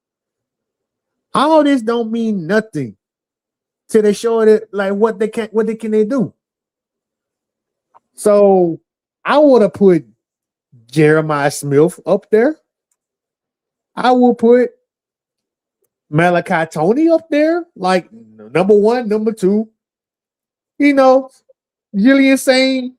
All of this don't mean nothing till they show it like what they can do. So I want to put Jeremiah Smith up there. I will put Malachi Tony up there, like number one, number two. You know, Julian Sain,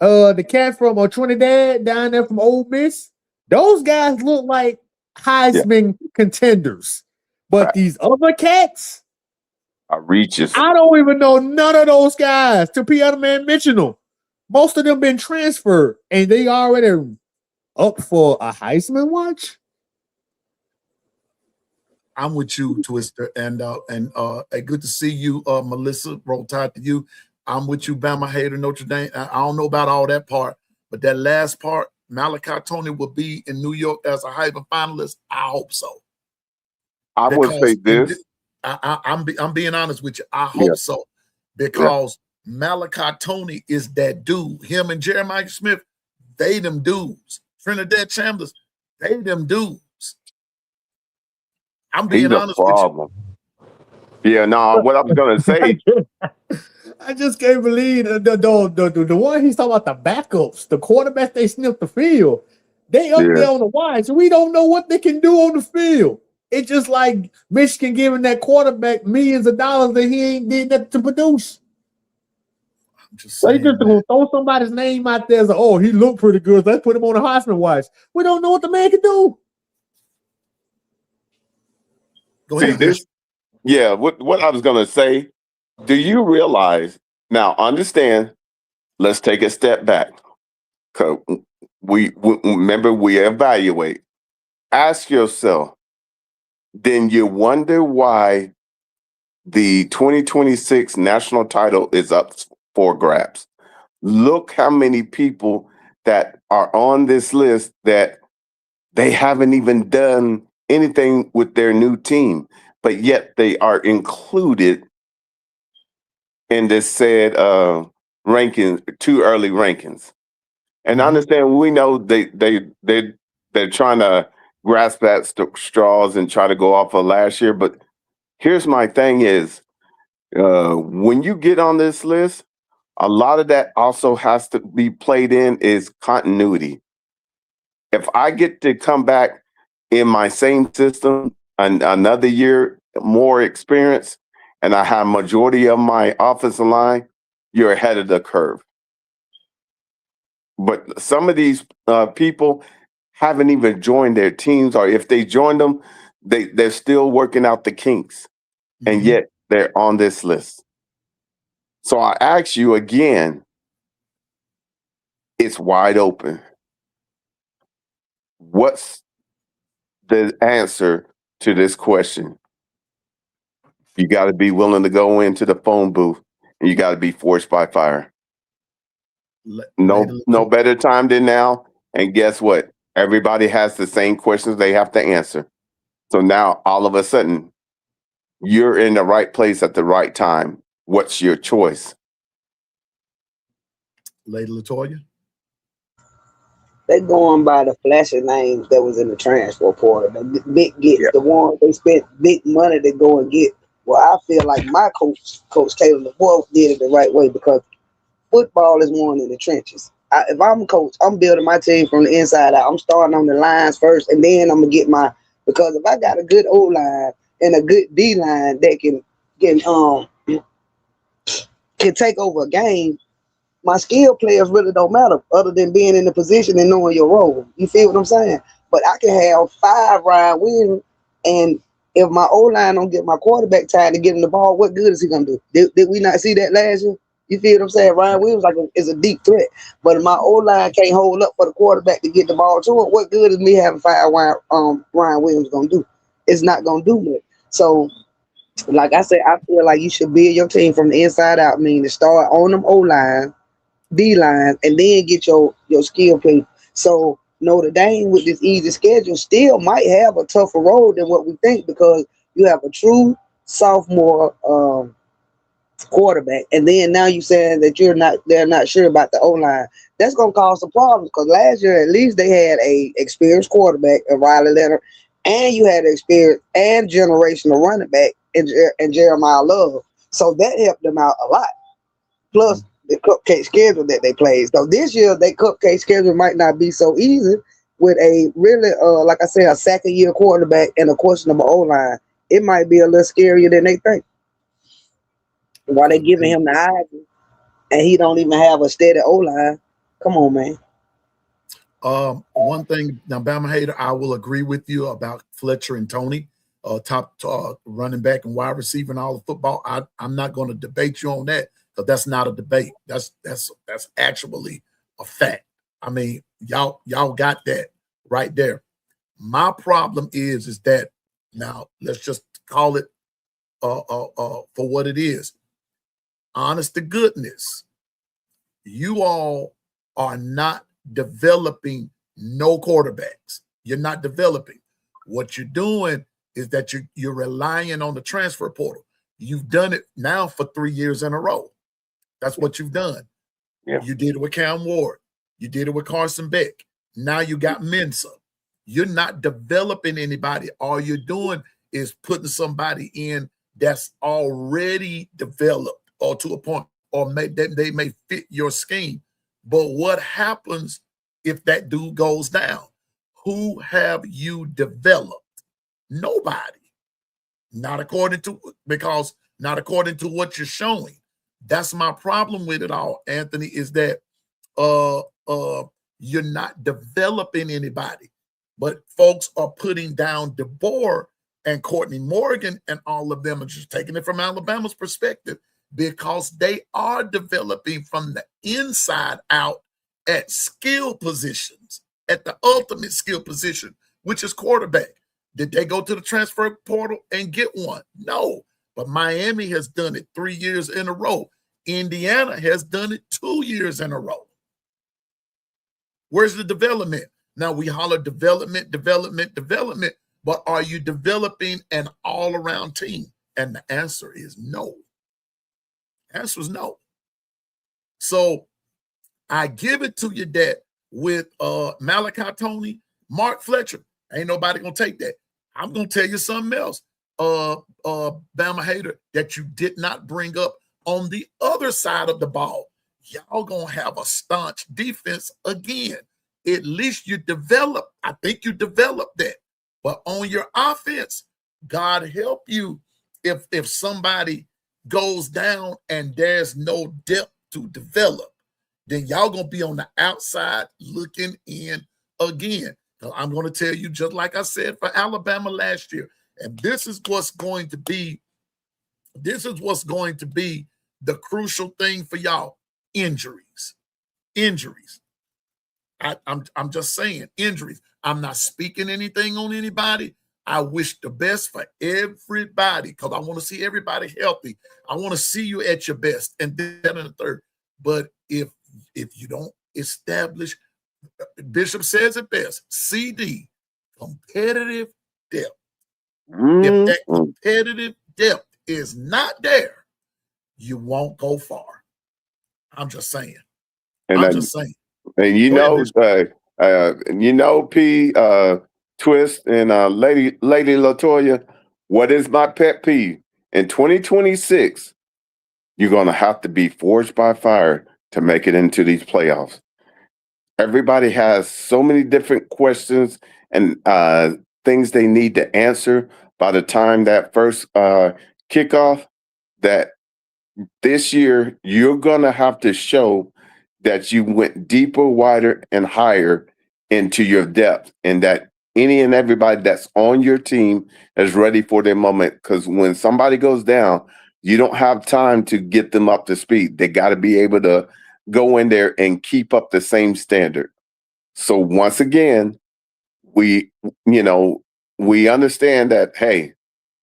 the cat from Trinidad down there from Ole Miss. Those guys look like Heisman contenders. But these other cats, reaches. I don't even know none of those guys to be other man mention them. Most of them been transferred, and they already up for a Heisman watch. I'm with you, Twister, and good to see you, Melissa. Roll Tide to you. I'm with you, Bama hater, Notre Dame. I don't know about all that part, but that last part, Malachi Tony will be in New York as a Heisman finalist. I hope so. I would say this. I'm being honest with you. I hope so, because Malachi Tony is that dude. Him and Jeremiah Smith, they them dudes. Trinidad Chambers, they them dudes. I'm being honest with you. Yeah, no, what I was gonna say. I just can't believe the one he's talking about, the backups, the quarterbacks they sniffed the field. They up there on the wide, so we don't know what they can do on the field. It's just like Michigan giving that quarterback millions of dollars that he ain't did nothing to produce. just So you saying, just gonna throw somebody's name out there as, oh, he looked pretty good. Let's put him on the Heisman watch. We don't know what the man can do. Go See ahead. this? Yeah. What I was gonna say. Do you realize now? Understand. Let's take a step back. 'Cause we remember we evaluate. Ask yourself. Then you wonder why the 2026 national title is up for grabs. Look how many people that are on this list that they haven't even done anything with their new team, but yet they are included in this said ranking, too early rankings. And I understand we know they're trying to grasp at straws and try to go off of last year, but here's my thing is when you get on this list, a lot of that also has to be played in is continuity. If I get to come back in my same system another year, more experience, and I have majority of my offensive line, you're ahead of the curve. But some of these people haven't even joined their teams, or if they joined them, they're still working out the kinks, and yet they're on this list. So I ask you again, it's wide open. What's the answer to this question? You got to be willing to go into the phone booth, and you got to be forced by fire. No better time than now. And guess what? Everybody has the same questions they have to answer. So now all of a sudden, you're in the right place at the right time. What's your choice? Lady Latoya? They going by the flashy names that was in the transfer portal. The big get, the one they spent big money to go and get. Well, I feel like my Coach Taylor DeBoer, did it the right way because football is won in the trenches. If I'm a coach, I'm building my team from the inside out. I'm starting on the lines first, and then I'm gonna get because if I got a good O line and a good D line that can take over a game, my skill players really don't matter other than being in the position and knowing your role. You feel what I'm saying? But I can have 5 Ryan Williams, and if my O-line don't get my quarterback time to get him the ball, what good is he going to do? Did we not see that last year? You feel what I'm saying? Ryan Williams is a deep threat. But if my O-line can't hold up for the quarterback to get the ball to him, what good is me having 5 Ryan Williams going to do? It's not going to do much. So, like I said, I feel like you should build your team from the inside out, meaning to start on them O-line, D-line, and then get your skill play. So Notre Dame with this easy schedule still might have a tougher road than what we think because you have a true sophomore quarterback, and then now you saying that they're not sure about the O-line. That's gonna cause some problems because last year at least they had a experienced quarterback, a Riley Leonard, and you had an experienced and generational running back in Jeremiah Love. So that helped them out a lot. Plus the cupcake schedule that they played. So this year, their cupcake schedule might not be so easy with a really, like I said, a second-year quarterback and a questionable O-line. It might be a little scarier than they think. Why they giving him the Heisman and he don't even have a steady O-line? Come on, man. One thing, now, Bama Hater, I will agree with you about Fletcher and Tony, top running back and wide receiver and all the football. I'm not going to debate you on that. But that's not a debate. That's actually a fact. I mean, y'all got that right there. My problem is that now let's just call it for what it is. Honest to goodness, you all are not developing no quarterbacks. You're not developing. What you're doing is that you're relying on the transfer portal. You've done it now for 3 years in a row. That's what you've done. Yeah. You did it with Cam Ward. You did it with Carson Beck. Now you got Mensa. You're not developing anybody. All you're doing is putting somebody in that's already developed or to a point, or they may fit your scheme. But what happens if that dude goes down? Who have you developed? Nobody. Not according to what you're showing. That's my problem with it all, Anthony, is that you're not developing anybody, but folks are putting down DeBoer and Courtney Morgan, and all of them are just taking it from Alabama's perspective because they are developing from the inside out at skill positions, at the ultimate skill position, which is quarterback. Did they go to the transfer portal and get one? No, but Miami has done it 3 years in a row. Indiana has done it 2 years in a row. Where's the development? Now we holler development, but are you developing an all-around team? And the answer is no. The answer is no. So I give it to you that with Malachi Tony, Mark Fletcher, ain't nobody gonna take that. I'm gonna tell you something else, Bama hater, that you did not bring up on the other side of the ball. Y'all gonna have a staunch defense again. At least you develop. I think you developed that. But on your offense, God help you if somebody goes down and there's no depth to develop, then y'all gonna be on the outside looking in again. Now, I'm gonna tell you, just like I said for Alabama last year, and this is what's going to be the crucial thing for y'all: injuries. I'm just saying, injuries. I'm not speaking anything on anybody. I wish the best for everybody because I want to see everybody healthy. I want to see you at your best, and then and the third. But if you don't establish, Bishop says it best, CD, competitive depth. If that competitive depth is not there, you won't go far. I'm just saying. And P, Twist, and Lady Latoya, what is my pet peeve? In 2026, you're going to have to be forged by fire to make it into these playoffs. Everybody has so many different questions and things they need to answer by the time that first kickoff, that this year you're going to have to show that you went deeper, wider, and higher into your depth, and that any and everybody that's on your team is ready for their moment. Because when somebody goes down, you don't have time to get them up to speed. They got to be able to go in there and keep up the same standard. So once again, we understand that, hey,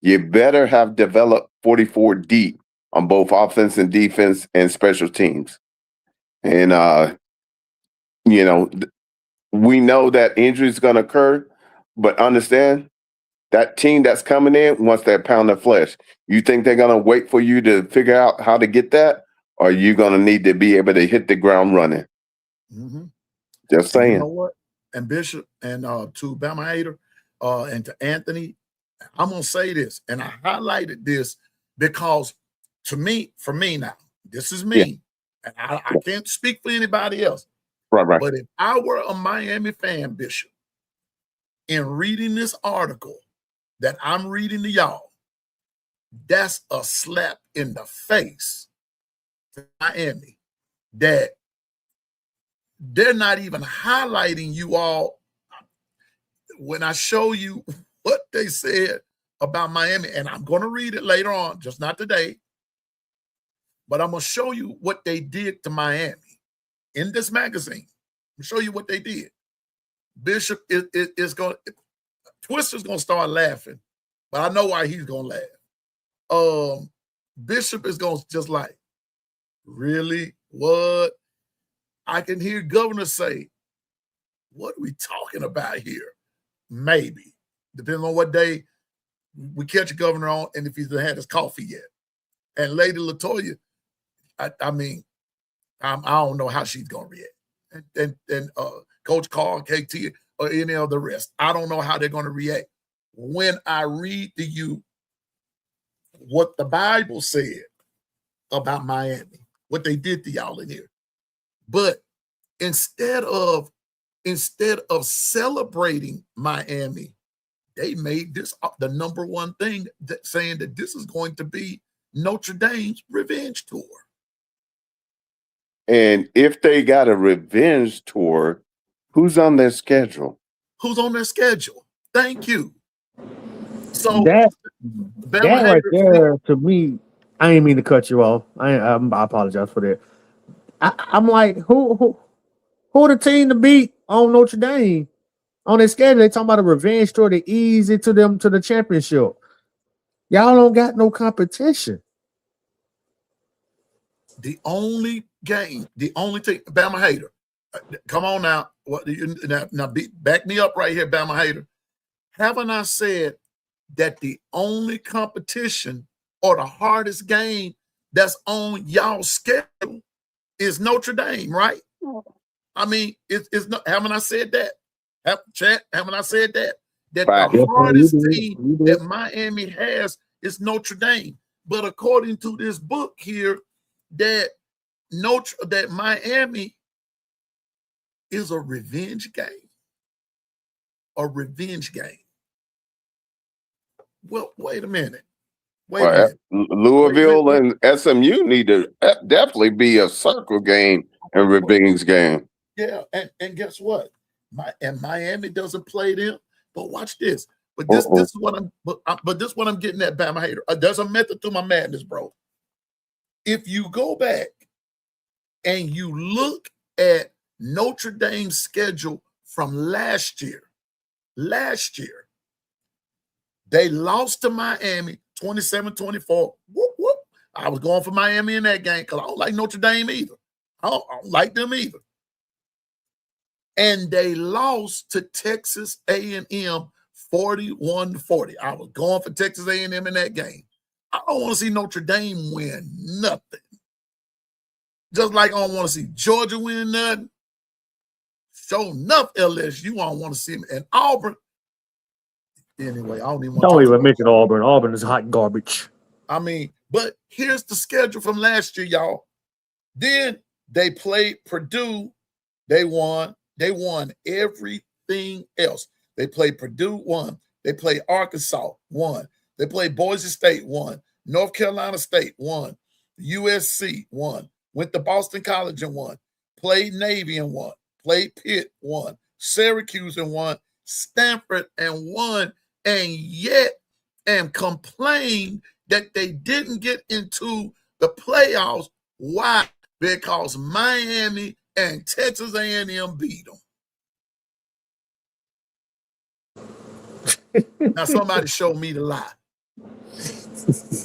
you better have developed 44 deep on both offense and defense and special teams. And, we know that injury is going to occur, but understand that team that's coming in wants that pound of flesh. You think they're going to wait for you to figure out how to get that, or are you going to need to be able to hit the ground running? Mm-hmm. Just saying. You know what? And Bishop, and to Bama Hater, and to Anthony, I'm going to say this, and I highlighted this because for me now, this is me. Yeah. And I can't speak for anybody else. Right. But if I were a Miami fan, Bishop, in reading this article that I'm reading to y'all, that's a slap in the face to Miami that they're not even highlighting you all when I show you what they said about Miami. And I'm going to read it later on, just not today. But I'm going to show you what they did to Miami in this magazine. I'm going to show you what they did. Bishop is going to, Twister's going to start laughing, but I know why he's going to laugh. Bishop is going to just like, really? What? I can hear Governor say, what are we talking about here? Maybe. Depending on what day we catch a governor on and if he's had his coffee yet. And Lady Latoya, I don't know how she's going to react. And Coach Carl, KT, or any of the rest. I don't know how they're going to react. When I read to you what the Bible said about Miami, what they did to y'all in here. But instead of celebrating Miami, they made this the number one thing, that saying that this is going to be Notre Dame's revenge tour. And if they got a revenge tour, who's on their schedule? Who's on their schedule? Thank you. So That Bama right haters, there to me, I ain't mean to cut you off. I apologize for that. I'm like, who the team to beat on Notre Dame on their schedule? They talking about a revenge tour to ease it to them to the championship. Y'all don't got no competition. the only game, the only thing, Bama hater. Come on now. What do you now back me up right here, Bama hater. Haven't I said that the only competition or the hardest game that's on y'all's schedule is Notre Dame, right? I mean, it's not. Haven't I said that? Haven't I said that? That Right. the Yes, sir, hardest you did. team You did. that Miami has is Notre Dame. But according to this book here, that Miami is a revenge game. A revenge game. Well, wait a minute. Wait a Well, minute. Louisville and SMU need to definitely be a circle game and revenge game. Yeah, and guess what? Miami doesn't play them. But watch this. But this is what this is what I'm getting at, Bama hater. There's a method to my madness, bro. If you go back and you look at Notre Dame's schedule from last year, they lost to Miami 27-24. Whoop, whoop. I was going for Miami in that game because I don't like Notre Dame either. I don't like them either. And they lost to Texas A&M 41-40. I was going for Texas A&M in that game. I don't want to see Notre Dame win nothing. Just like I don't want to see Georgia win nothing. So enough LSU, I don't want to see them. And Auburn. Anyway, I don't even want to Don't even mention Auburn. Auburn is hot garbage. I mean, but here's the schedule from last year, y'all. Then they played Purdue. They won. They won everything else. They played Purdue, won. They played Arkansas, won. They played Boise State, won. North Carolina State, won. USC, won. Went to Boston College and won. Played Navy and won. Played Pitt, won. Syracuse and won. Stanford and won. And yet and complained that they didn't get into the playoffs. Why? Because Miami and Texas A&M beat them. Now somebody show me the lie.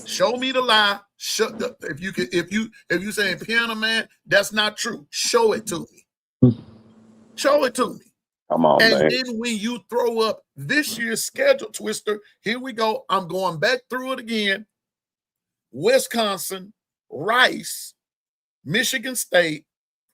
Show me the lie. If you saying Piano Man, that's not true. Show it to me. Show it to me. Come on, And man. then when you throw up this year's schedule, Twister, here we go. I'm going back through it again. Wisconsin, Rice, Michigan State,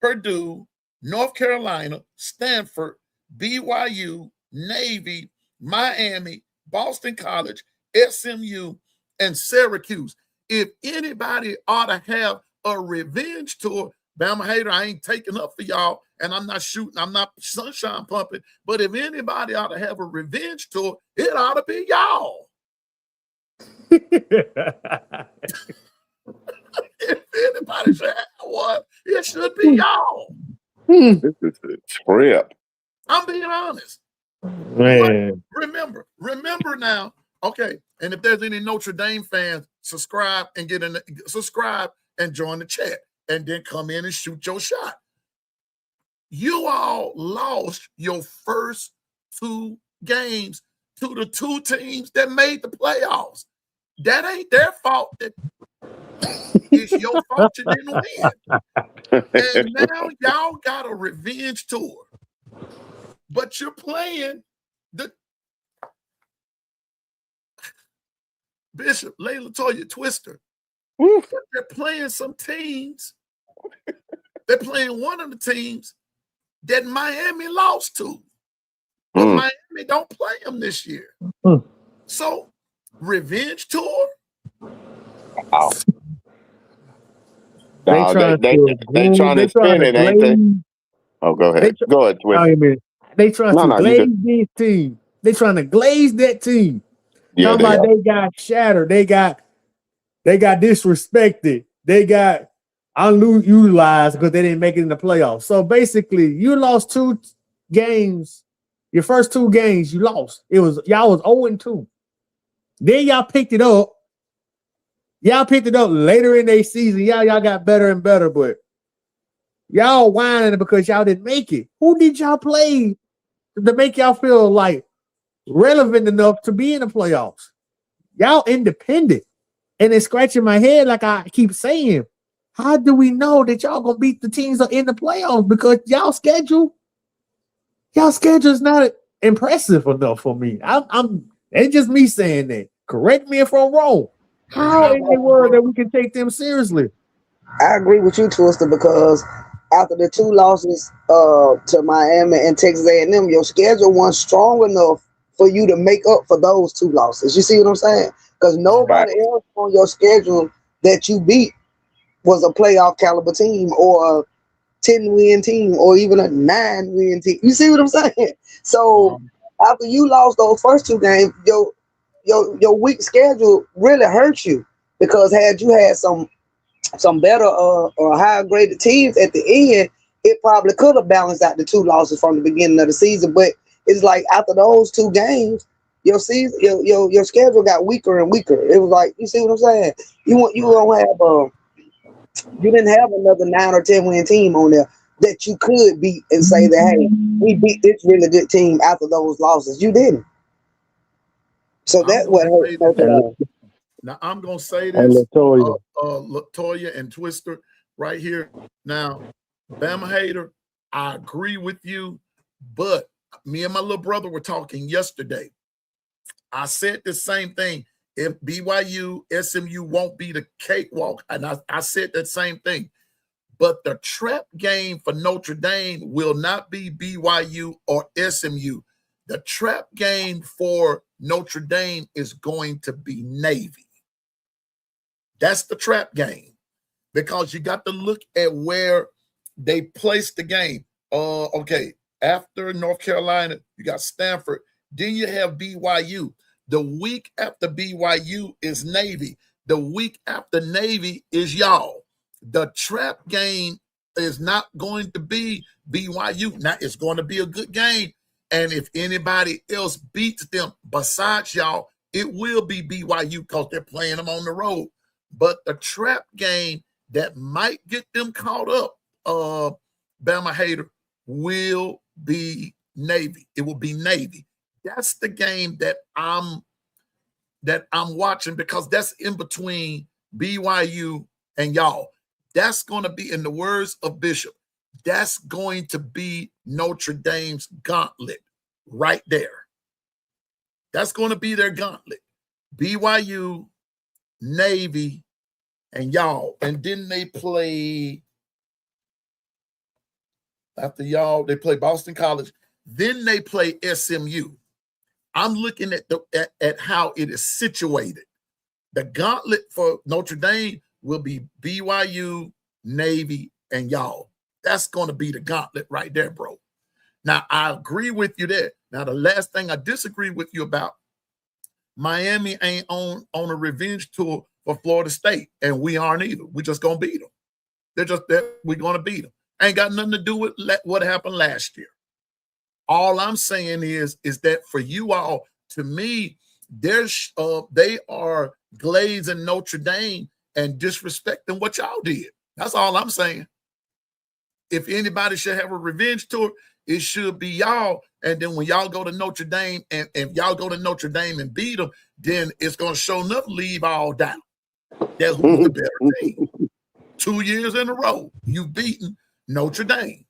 Purdue, North Carolina, Stanford, BYU, Navy, Miami, Boston College, SMU, and Syracuse. If anybody ought to have a revenge tour, Bama hater, I ain't taking up for y'all, and I'm not shooting, I'm not sunshine pumping, but if anybody ought to have a revenge tour, it ought to be y'all. If anybody should have one, it should be y'all. This is a trip. I'm being honest. Man. But remember now. Okay, and if there's any Notre Dame fans, subscribe and join the chat, and then come in and shoot your shot. You all lost your first two games to the two teams that made the playoffs. That ain't their fault. It's your fault you didn't win. And now y'all got a revenge tour. But you're playing the Bishop, Layla Toya Twister. They're playing some teams. They're playing one of the teams that Miami lost to. But Miami don't play them this year. So, revenge tour? Wow. They No, they trying to spin it, ain't they? Oh, go ahead. Go ahead, Twist. They trying to glaze this team. They trying to glaze that team. Yeah, they got shattered. They got disrespected. They got unutilized because they didn't make it in the playoffs. So basically, you lost 2 games. Your first 2 games, you lost. Y'all was 0-2. Then y'all picked it up. Y'all picked it up later in their season. Y'all got better and better, but y'all whining because y'all didn't make it. Who did y'all play to make y'all feel like relevant enough to be in the playoffs? Y'all independent. And it's scratching my head like I keep saying. How do we know that y'all gonna beat the teams that are in the playoffs? Because y'all schedule is not impressive enough for me. It's just me saying that. Correct me if I'm wrong. How in the world that we can take them seriously? I agree with you, Twister, because after the 2 losses to Miami and Texas A&M, your schedule wasn't strong enough for you to make up for those 2 losses. You see what I'm saying? Because nobody else on your schedule that you beat was a playoff caliber team or a 10-win team or even a 9-win team. You see what I'm saying? So after you lost those first 2 games, your weak schedule really hurt you, because had you had some better or higher graded teams at the end, it probably could have balanced out the 2 losses from the beginning of the season. But it's like after those 2 games, your season, your schedule got weaker and weaker. It was like, you see what I'm saying? You didn't have another 9 or 10-win team on there that you could beat and say that, hey, we beat this really good team after those losses. You didn't. So that's what hurt. Now I'm gonna say this, Latoya. Latoya and Twister right here. Now, Bama hater, I agree with you, but me and my little brother were talking yesterday. I said the same thing. If BYU, SMU won't be the cakewalk, and I said that same thing. But the trap game for Notre Dame will not be BYU or SMU. The trap game for Notre Dame is going to be Navy. That's the trap game, because you got to look at where they placed the game. Okay, after North Carolina, you got Stanford. Then you have BYU. The week after BYU is Navy. The week after Navy is y'all. The trap game is not going to be BYU. Now, it's going to be a good game. And if anybody else beats them besides y'all, it will be BYU, because they're playing them on the road. But the trap game that might get them caught up, Bama hater, will be Navy. It will be Navy. That's the game that I'm watching, because that's in between BYU and y'all. That's going to be, in the words of Bishop, that's going to be Notre Dame's gauntlet right there. That's going to be their gauntlet. BYU, Navy, and y'all. And then they play, after y'all, they play Boston College. Then they play SMU. I'm looking at how it is situated. The gauntlet for Notre Dame will be BYU, Navy, and y'all. That's going to be the gauntlet right there, bro. Now, I agree with you there. Now, the last thing I disagree with you about, Miami ain't on a revenge tour for Florida State, and we aren't either. We're just going to beat them. We're going to beat them. Ain't got nothing to do with what happened last year. All I'm saying is that for you all, to me, they are glazing Notre Dame and disrespecting what y'all did. That's all I'm saying. If anybody should have a revenge tour, it should be y'all. And then when y'all go to Notre Dame, and if y'all go to Notre Dame and beat them, then it's going to show enough leave all down. That's who's the better team. 2 years in a row, you've beaten Notre Dame.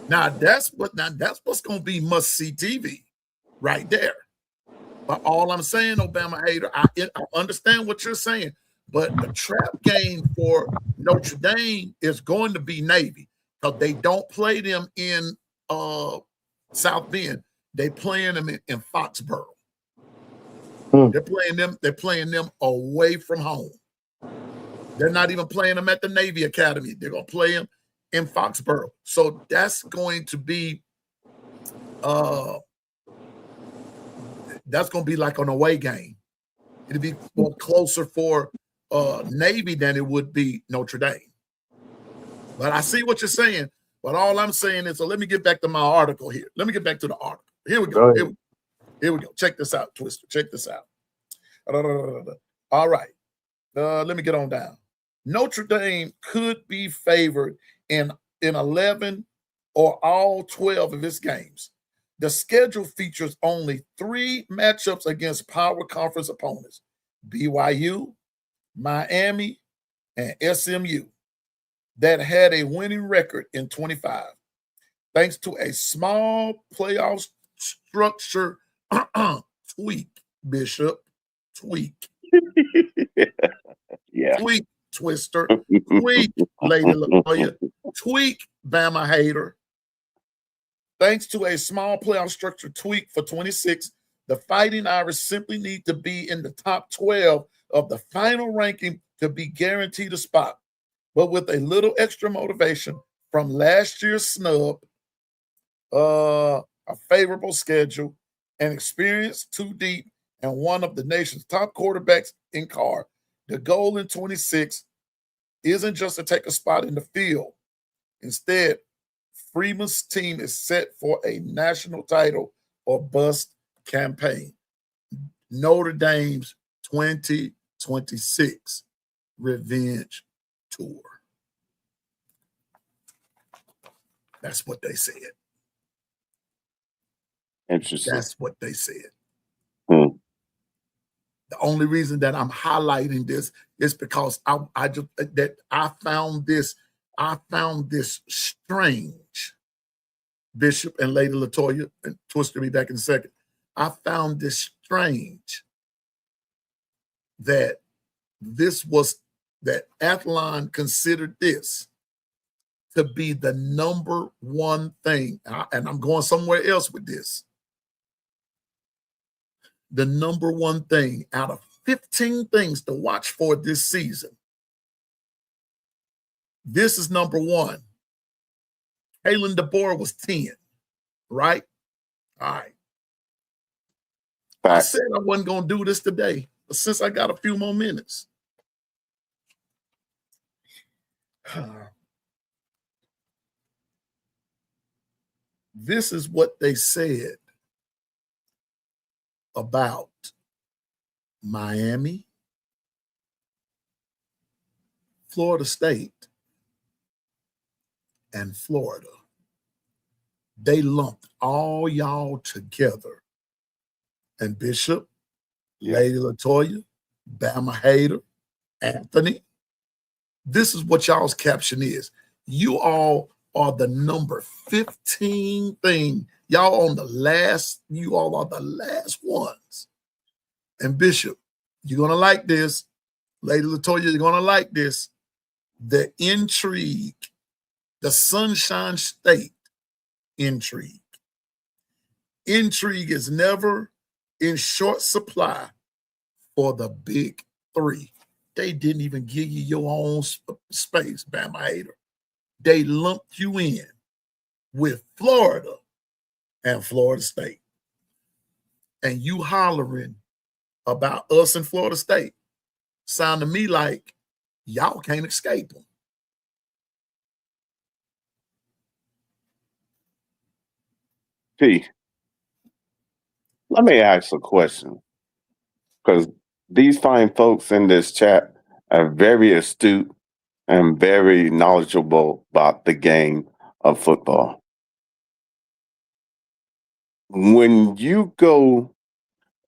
Now that's what's going to be must-see TV right there. But all I'm saying, Obama hater, I understand what you're saying, but the trap game for Notre Dame is going to be Navy, because they don't play them in South Bend. They playing them in Foxborough. They're playing them away from home. They're not even playing them at the Navy Academy. They're going to play them in Foxborough. So that's going to be like an away game. It'll be more closer for Navy than it would be Notre Dame. But I see what you're saying. But all I'm saying is, so let me get back to my article here. Let me get back to the article. Here we go. Here we go. Check this out, Twister. Check this out. All right. Let me get on down. Notre Dame could be favored in 11 or all 12 of its games. The schedule features only 3 matchups against power conference opponents: BYU, Miami, and SMU, that had a winning record in 25. Thanks to a small playoff structure tweak, Bishop, tweak. Yeah. Tweak, Twister, tweak, Lady Latoya, tweak, Bama hater. Thanks to a small playoff structure tweak for 26, the Fighting Irish simply need to be in the top 12 of the final ranking to be guaranteed a spot. But with a little extra motivation from last year's snub, a favorable schedule, and experience too deep, and one of the nation's top quarterbacks in Carr, the goal in 26 isn't just to take a spot in the field. Instead, Freeman's team is set for a national title or bust campaign. Notre Dame's 2026 Revenge Tour. That's what they said. Interesting. That's what they said. Hmm. The only reason that I'm highlighting this is because I found this strange. Bishop and Lady Latoya, and Twister will be back in a second. I found this strange that Athlon considered this to be the number one thing, and I'm going somewhere else with this. The number one thing out of 15 things to watch for this season. This is number one. Kalen DeBoer was 10, right? All right. I said I wasn't going to do this today, but since I got a few more minutes. This is what they said about Miami, Florida State, and Florida. They lumped all y'all together. And Bishop, Lady Latoya, Bama hater, Anthony, this is what y'all's caption is. You all are the number 15 thing. You all are the last ones. And Bishop, you're going to like this. Lady Latoya, you're going to like this. The intrigue, the Sunshine State intrigue. Intrigue is never in short supply for the big three. They didn't even give you your own space, Bama hater. They lumped you in with Florida and Florida State. And you hollering about us in Florida State sound to me like y'all can't escape them. P, let me ask a question, because these fine folks in this chat are very astute and very knowledgeable about the game of football. When you go,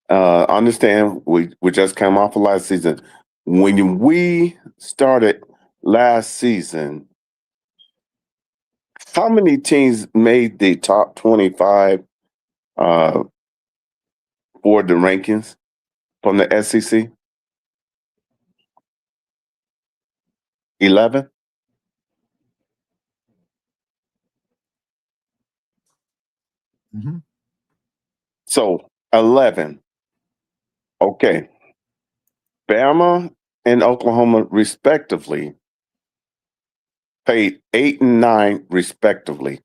understand, we just came off of last season. When we started last season, how many teams made the top 25 for the rankings from the SEC? 11? Mm-hmm. So 11. Okay. Bama and Oklahoma, respectively, paid 8 and 9, respectively.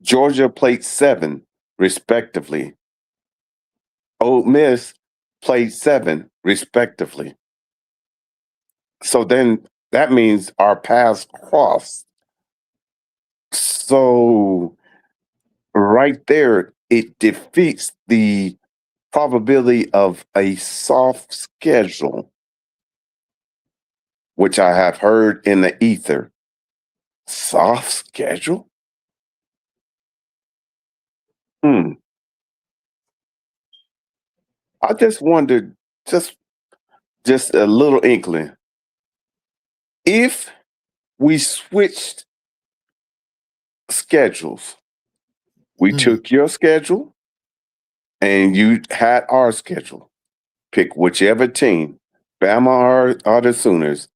Georgia played 7, respectively. Ole Miss played 7, respectively. So then that means our paths crossed. So right there, it defeats the probability of a soft schedule, which I have heard in the ether. Soft schedule? I just wondered, just a little inkling. If we switched schedules, we took your schedule and you had our schedule. Pick whichever team, Bama or the Sooners,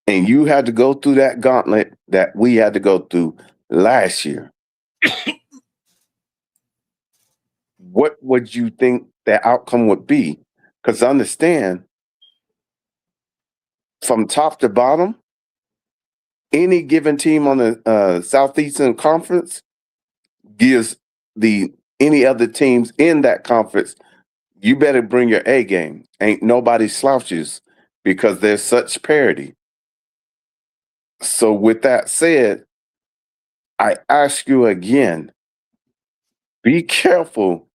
and you had to go through that gauntlet that we had to go through last year. What would you think the outcome would be? Because understand, from top to bottom, any given team on the Southeastern Conference gives any other teams in that conference, you better bring your A game. Ain't nobody slouches because there's such parity. So with that said, I ask you again, be careful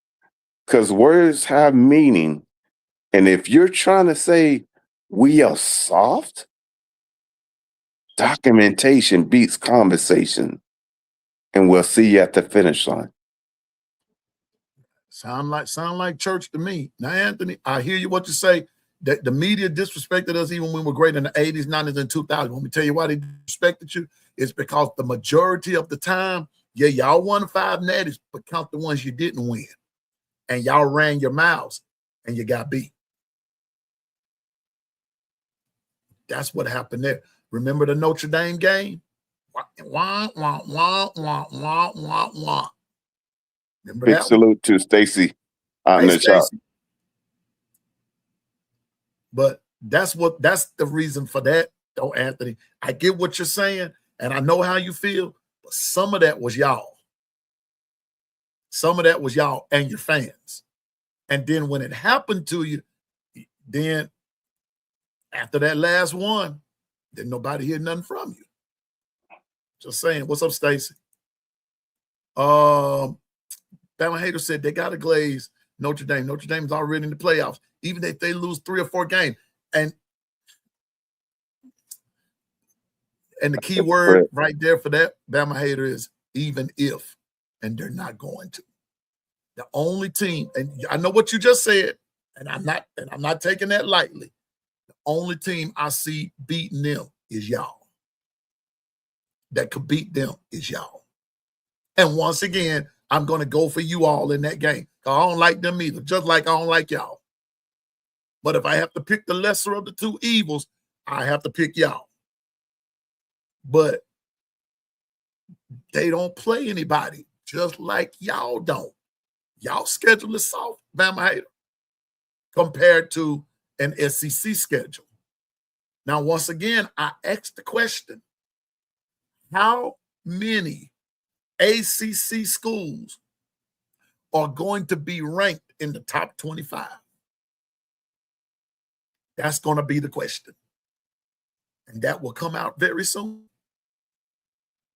because words have meaning. And if you're trying to say we are soft, documentation beats conversation. And we'll see you at the finish line. Sound like church to me. Now, Anthony, I hear you what you say. That the media disrespected us even when we were great in the 80s, 90s, and 2000s. Let me tell you why they disrespected you. It's because the majority of the time, yeah, y'all won 5 natties, but count the ones you didn't win. And y'all ran your mouths and you got beat. That's what happened there. Remember the Notre Dame game? Wah, wah, wah, wah, wah, wah, wah. Remember Big that salute to Stacy out in the shop. But that's the reason for that, though, Anthony. I get what you're saying, and I know how you feel, but some of that was y'all. Some of that was y'all and your fans. And then when it happened to you, then after that last one, then nobody hear nothing from you. Just saying. What's up, Stacy? Bama Hater said they got to glaze Notre Dame. Notre Dame's already in the playoffs, even if they lose 3 or 4 games. And the key word right there for that Bama Hater is even if, and they're not going to. The only team, and I know what you just said, and I'm not taking that lightly. The only team I see beating them is y'all. That could beat them is y'all. And once again, I'm going to go for you all in that game. I don't like them either, just like I don't like y'all. But if I have to pick the lesser of the 2 evils, I have to pick y'all. But they don't play anybody, just like y'all don't. Y'all schedule is soft, Bama Hater, compared to an SEC schedule. Now, once again, I asked the question, how many ACC schools are going to be ranked in the top 25? That's going to be the question. And that will come out very soon.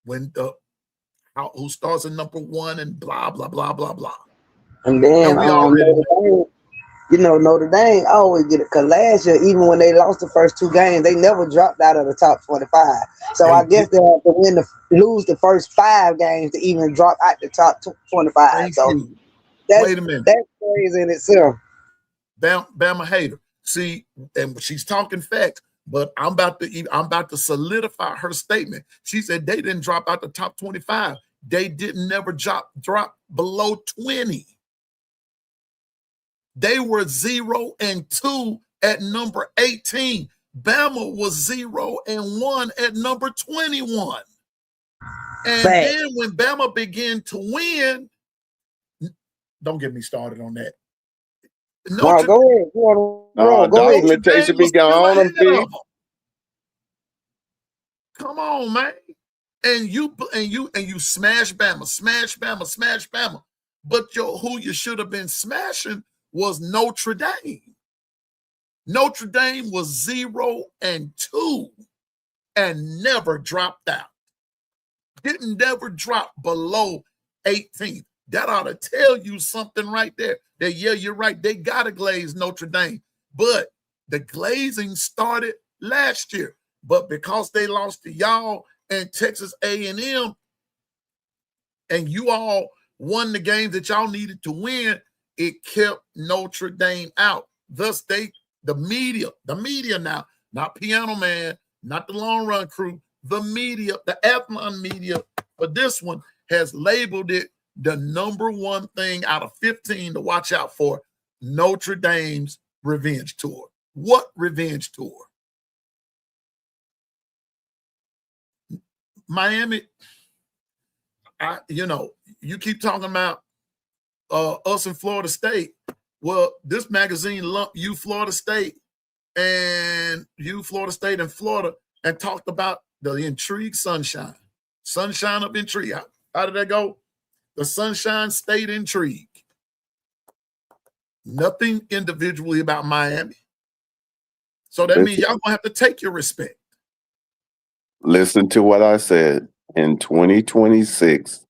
When who starts at number 1 and blah, blah, blah, blah, blah. And then Notre Dame always get it. Because last year, even when they lost the first 2 games, they never dropped out of the top 25. So I guess they have to lose the first 5 games to even drop out the top 25. So wait a minute. That's crazy in itself. Bama Hater. See, and she's talking facts, but I'm about to solidify her statement. She said they didn't drop out the top 25. They didn't never drop below 20. They were 0-2 at number 18. Bama was 0-1 at number 21. And then when Bama began to win, don't get me started on that. Go ahead. Documentation be gone on them. Come on, man. And you smash Bama. But who you should have been smashing was Notre Dame. Notre Dame was 0-2. and never dropped out. Didn't never drop below 18th. That ought to tell you something right there. That, yeah, you're right. They got to glaze Notre Dame. But the glazing started last year. But because they lost to y'all and Texas A&M, and you all won the games that y'all needed to win, it kept Notre Dame out. Thus, the media now, not Piano Man, not the Long Run Crew, the media, the Athlon media for this one has labeled it the number one thing out of 15 to watch out for, Notre Dame's revenge tour. What revenge tour? Miami, you keep talking about us in Florida State. Well, this magazine lumped you Florida State and Florida and talked about the Intrigue Sunshine. Sunshine of Intrigue. How did that go? The Sunshine State Intrigue. Nothing individually about Miami. So that means y'all gonna have to take your respect. Listen to what I said. In 2026,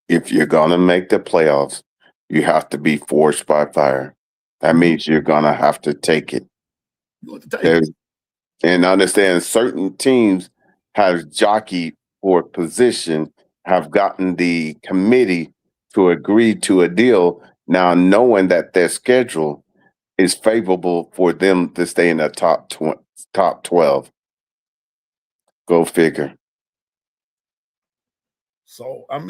if you're gonna make the playoffs, you have to be forced by fire. That means you're gonna have to take it. You want to take it. And understand certain teams have jockeyed for position, have gotten the committee to agree to a deal now, knowing that their schedule is favorable for them to stay in the top 12. Go figure. So I'll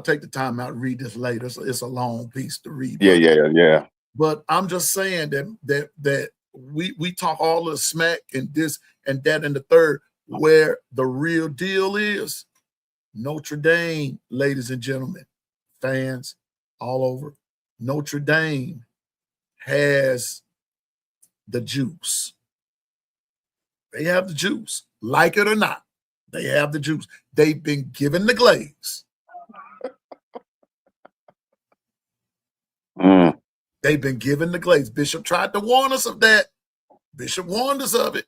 take the time out and read this later. It's a long piece to read. Yeah. But I'm just saying that we talk all the smack and this and that and the third, where the real deal is. Notre Dame, ladies and gentlemen, fans all over, Notre Dame has the juice. They have the juice. Like it or not, they have the juice. They've been given the glaze. They've been given the glaze. Bishop tried to warn us of that. Bishop warned us of it.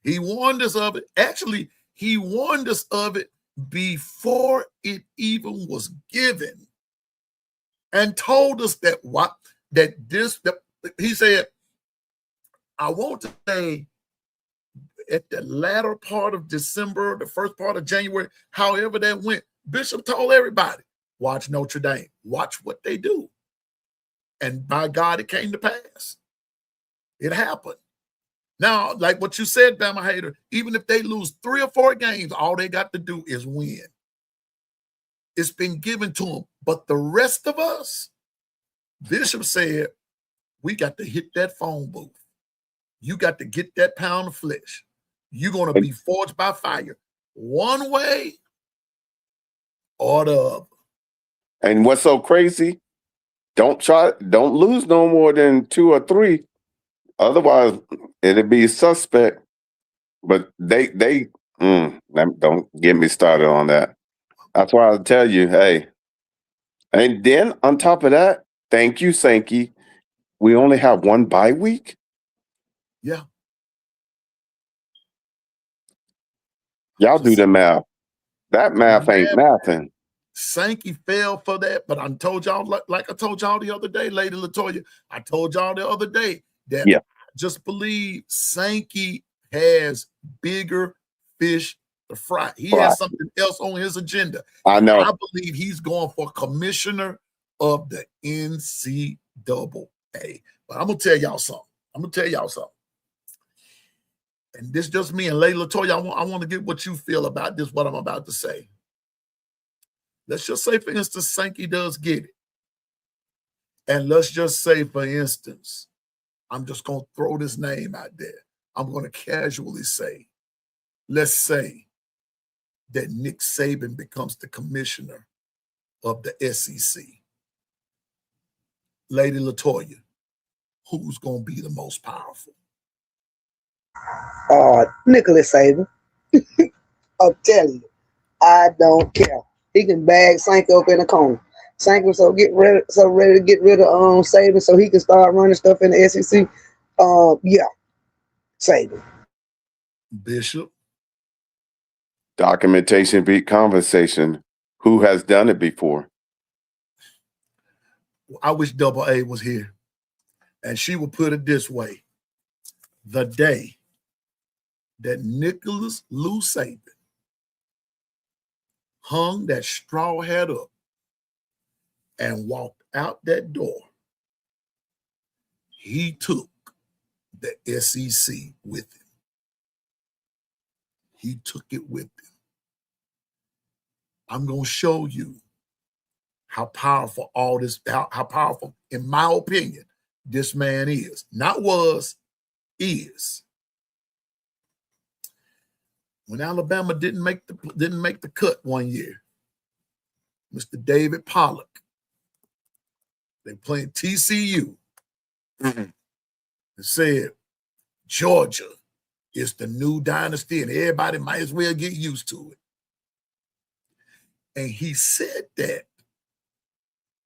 He warned us of it. Actually, he warned us of it before it even was given, and told us he said, I want to say at the latter part of December, the first part of January, however that went, Bishop told everybody, watch Notre Dame, watch what they do. And by God, it came to pass. It happened. Now, like what you said, Bama Hater, even if they lose 3 or 4 games, all they got to do is win. It's been given to them. But the rest of us, Bishop said, we got to hit that phone booth. You got to get that pound of flesh. You're going to be forged by fire one way or the other. And what's so crazy? Don't lose no more than 2 or 3. Otherwise, it'd be suspect. But don't get me started on that. That's why I tell you, hey. And then on top of that, thank you, Sankey. We only have 1 bye week. Yeah. Y'all do the math. That math ain't mathing. Sankey fell for that, but I told y'all, like I told y'all the other day, Lady Latoya, I told y'all the other day that I just believe Sankey has bigger fish to fry. He has something else on his agenda. I know. I believe he's going for commissioner of the NCAA. But I'm going to tell y'all something. And this just me and Lady Latoya, I want to get what you feel about this, what I'm about to say. Let's just say, for instance, Sankey does get it. And let's just say, for instance, I'm just going to throw this name out there. I'm going to casually say, let's say that Nick Saban becomes the commissioner of the SEC. Lady Latoya, who's going to be the most powerful? Nicholas Saban. I'm telling you, I don't care. He can bag Sankey up in a corner. Sankey so ready to get rid of Saban so he can start running stuff in the SEC. Yeah, Saban. Bishop. Documentation beat conversation. Who has done it before? I wish Double A was here. And she would put it this way. The day that Nicholas Lou Saban hung that straw hat up and walked out that door, he took the SEC with him. He took it with him. I'm going to show you how powerful all this, how powerful, in my opinion, this man is. Not was, is. When Alabama didn't make the cut one year, Mr. David Pollock, they playing TCU, and said Georgia is the new dynasty and everybody might as well get used to it. And he said that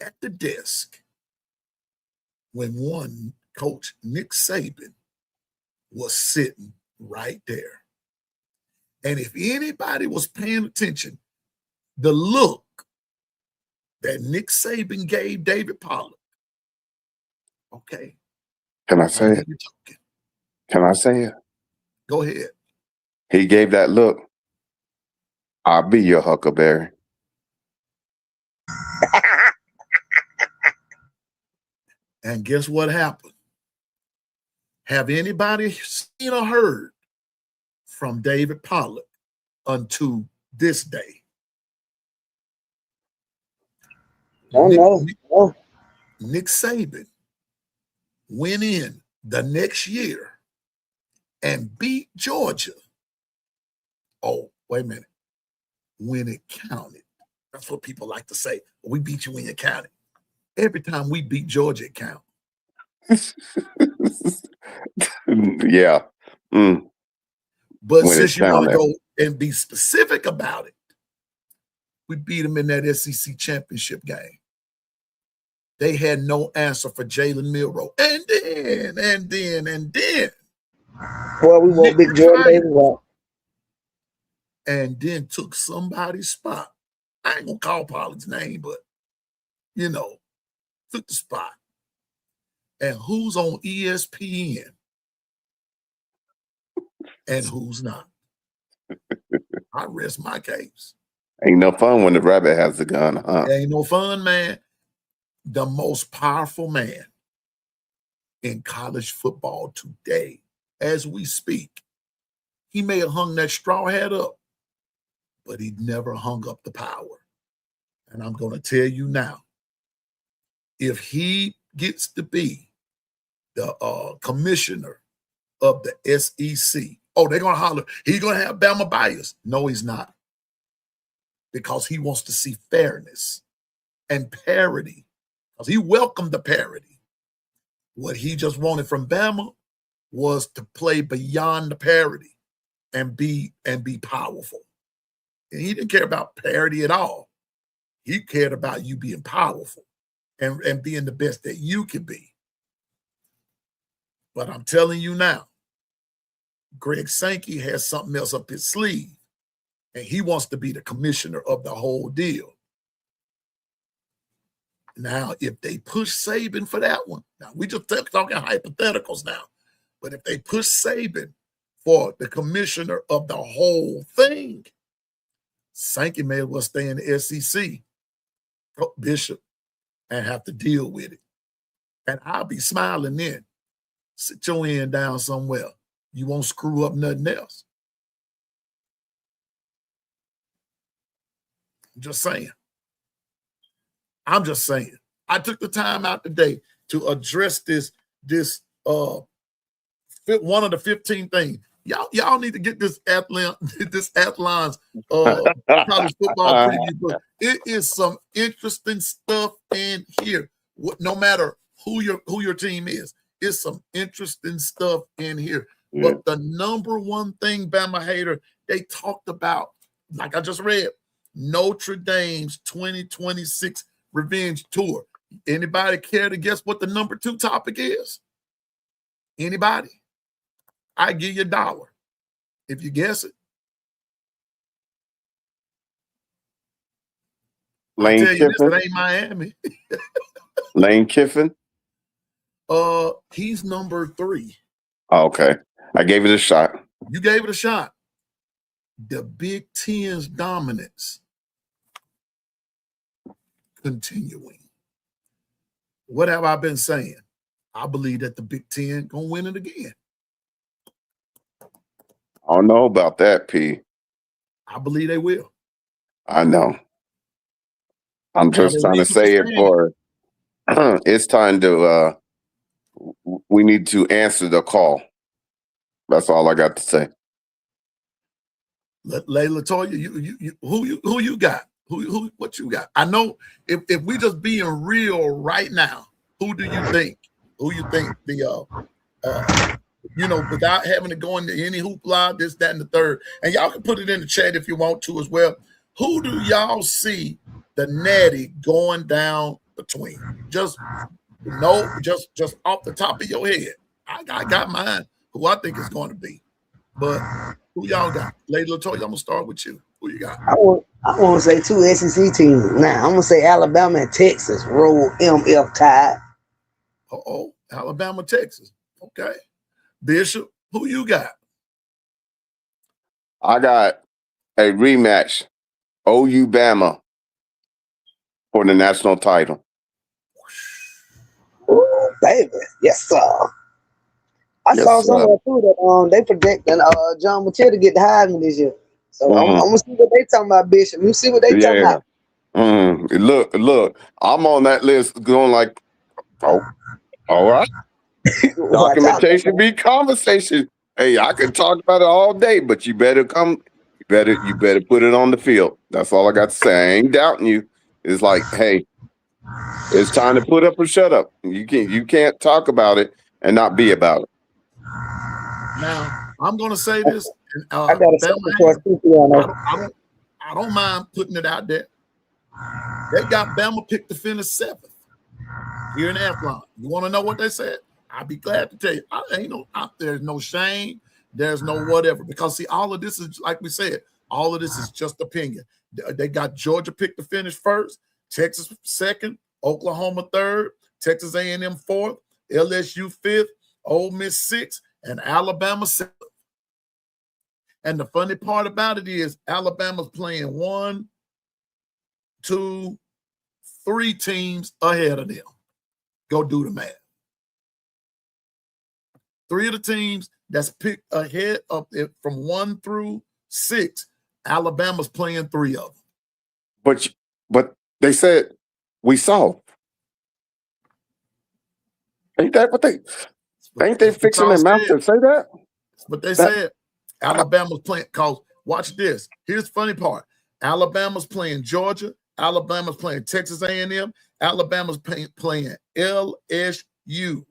at the desk when one coach, Nick Saban, was sitting right there. And if anybody was paying attention, the look that Nick Saban gave David Pollock, okay. Can I say it? Can I say it? Go ahead. He gave that look. I'll be your Huckleberry. And guess what happened? Have anybody seen or heard from David Pollock unto this day? Oh, no. Nick Saban went in the next year and beat Georgia. Oh, wait a minute. When it counted. That's what people like to say. We beat you when it counted. Every time we beat Georgia, it counted. Yeah. Mm. But When since it you want to counted. go and be specific about it, we beat them in that SEC championship game. They had no answer for Jalen Milroe. And then. Well, we want Big Jordan Davis out. And then took somebody's spot. I ain't going to call Pollard's name, but, you know, took the spot. And who's on ESPN and who's not? I rest my case. Ain't no fun when the rabbit has the gun, huh? Ain't no fun, man. The most powerful man in college football today, as we speak. He may have hung that straw hat up, but he never hung up the power. And I'm going to tell you now, if he gets to be the commissioner of the SEC, oh, they're going to holler, he's going to have Bama bias. No, he's not. Because he wants to see fairness and parity. Because he welcomed the parity. What he just wanted from Bama was to play beyond the parity and be powerful. And he didn't care about parity at all. He cared about you being powerful and being the best that you can be. But I'm telling you now, Greg Sankey has something else up his sleeve, and he wants to be the commissioner of the whole deal. Now, if they push Saban for that one, now we just talking hypotheticals now, but if they push Saban for the commissioner of the whole thing, Sankey may as well stay in the SEC, Bishop, and have to deal with it. And I'll be smiling then. Sit your hand down somewhere. You won't screw up nothing else. I'm just saying. I took the time out today to address this one of the 15 things. Y'all need to get this Athlon's college football preview book. It is some interesting stuff in here. No matter who your team is, it's some interesting stuff in here. Yeah. But the number one thing, Bama Hater, they talked about, like I just read, Notre Dame's 2026 Revenge Tour. Anybody care to guess what the number 2 topic is? Anybody? I give you $1 if you guess it. I Lane tell you this, Kiffin. it ain't Miami. Lane Kiffin. He's number 3. Oh, okay, I gave it a shot. You gave it a shot. The Big Ten's dominance continuing. What have I been saying? I believe that the Big Ten gonna win it again. I don't know about that, P. I believe they will. I know. I'm Now, just the trying to reason say for it saying for it's time to we need to answer the call. That's all I got to say. Layla Toya, who you got? Who what you got? I know if we just being real right now, who do you think? Who you think the without having to go into any hoopla, this, that, and the third, and y'all can put it in the chat if you want to as well. Who do y'all see the Natty going down between? Just off the top of your head. I got mine. Who I think is going to be, but who y'all got? Lady Latoya, I'm gonna start with you. Who you got? I want to say 2 SEC teams. Now I'm gonna say Alabama and Texas roll MF Tide. Alabama, Texas. Okay. Bishop, who you got? I got a rematch, OU Bama for the national title. Ooh, baby, yes sir. I Yes, saw sir. somewhere too that they projecting John Mathieu to get the Heisman this year. So I'm Mhm. gonna see what they talking about, Bishop. You see what they talking Yeah. about. Look, I'm on that list going like, oh, all right. Watch out. Documentation be conversation. Hey, I can talk about it all day, but you better come. You better put it on the field. That's all I got to say. I ain't doubting you. It's like, hey, it's time to put up or shut up. You can't talk about it and not be about it. Now, I'm gonna say this. I got a second choice too on that. I don't mind putting it out there. They got Bama picked to finish 7th here in Athlon. You want to know what they said? I'll be glad to tell you. There's no shame. There's no whatever. Because see, all of this is like we said. All of this is just opinion. They got Georgia picked to finish 1st, Texas 2nd, Oklahoma 3rd, Texas A&M 4th, LSU 5th, Ole Miss 6th, and Alabama 7th. And the funny part about it is Alabama's playing 1, 2, 3 teams ahead of them. Go do the math. 3 of the teams that's picked ahead of it from 1 through 6, Alabama's playing 3 of them. But they said we saw. Ain't that what they? Ain't they fixing their mouth to say that? But they said Alabama's playing. Cause watch this. Here's the funny part. Alabama's playing Georgia. Alabama's playing Texas A&M. Alabama's playing LSU.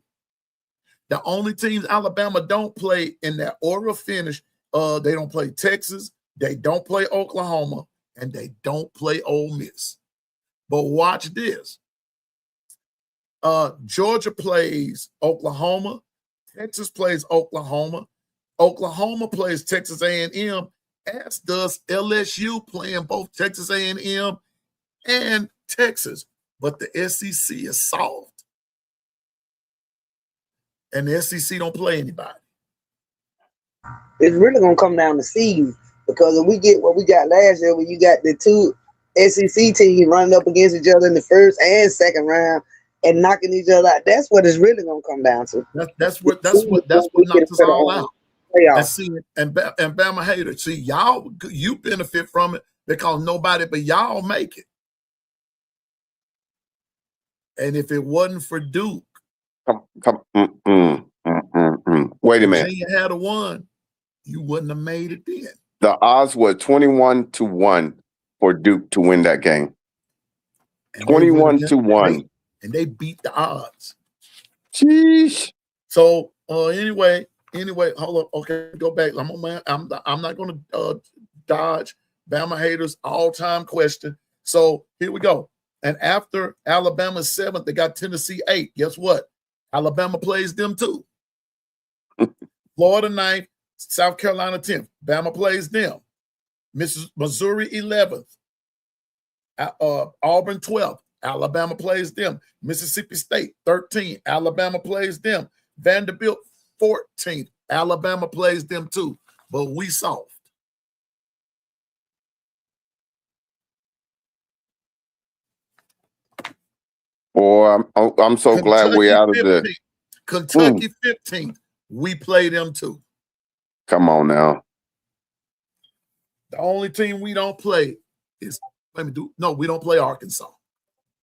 The only teams Alabama don't play in that order of finish, they don't play Texas, they don't play Oklahoma, and they don't play Ole Miss. But watch this. Georgia plays Oklahoma. Texas plays Oklahoma. Oklahoma plays Texas A&M, as does LSU, playing both Texas A&M and Texas. But the SEC is soft. And the SEC don't play anybody. It's really gonna come down to seeds, because if we get what we got last year, where you got the 2 SEC teams running up against each other in the 1st and 2nd round and knocking each other out, that's what it's really gonna come down to. That's what knocks us all out. And see, and Bama haters, see, you benefit from it because nobody but y'all make it. And if it wasn't for Duke, Wait a minute. Virginia had won, you wouldn't have made it then. The odds were 21-1 for Duke to win that game. 21-1. And they beat the odds. Sheesh. So anyway, hold up. Okay, go back. I'm not going to dodge Bama haters all-time question. So here we go. And after Alabama's 7th, they got Tennessee 8. Guess what? Alabama plays them too. Florida 9th, South Carolina 10th. Bama plays them. Missouri 11th. Auburn 12th. Alabama plays them. Mississippi State 13th. Alabama plays them. Vanderbilt 14th. Alabama plays them too. But we soft. Boy, I'm so glad we're out of the. Kentucky 15th. We play them too. Come on now. The only team we don't play is we don't play Arkansas.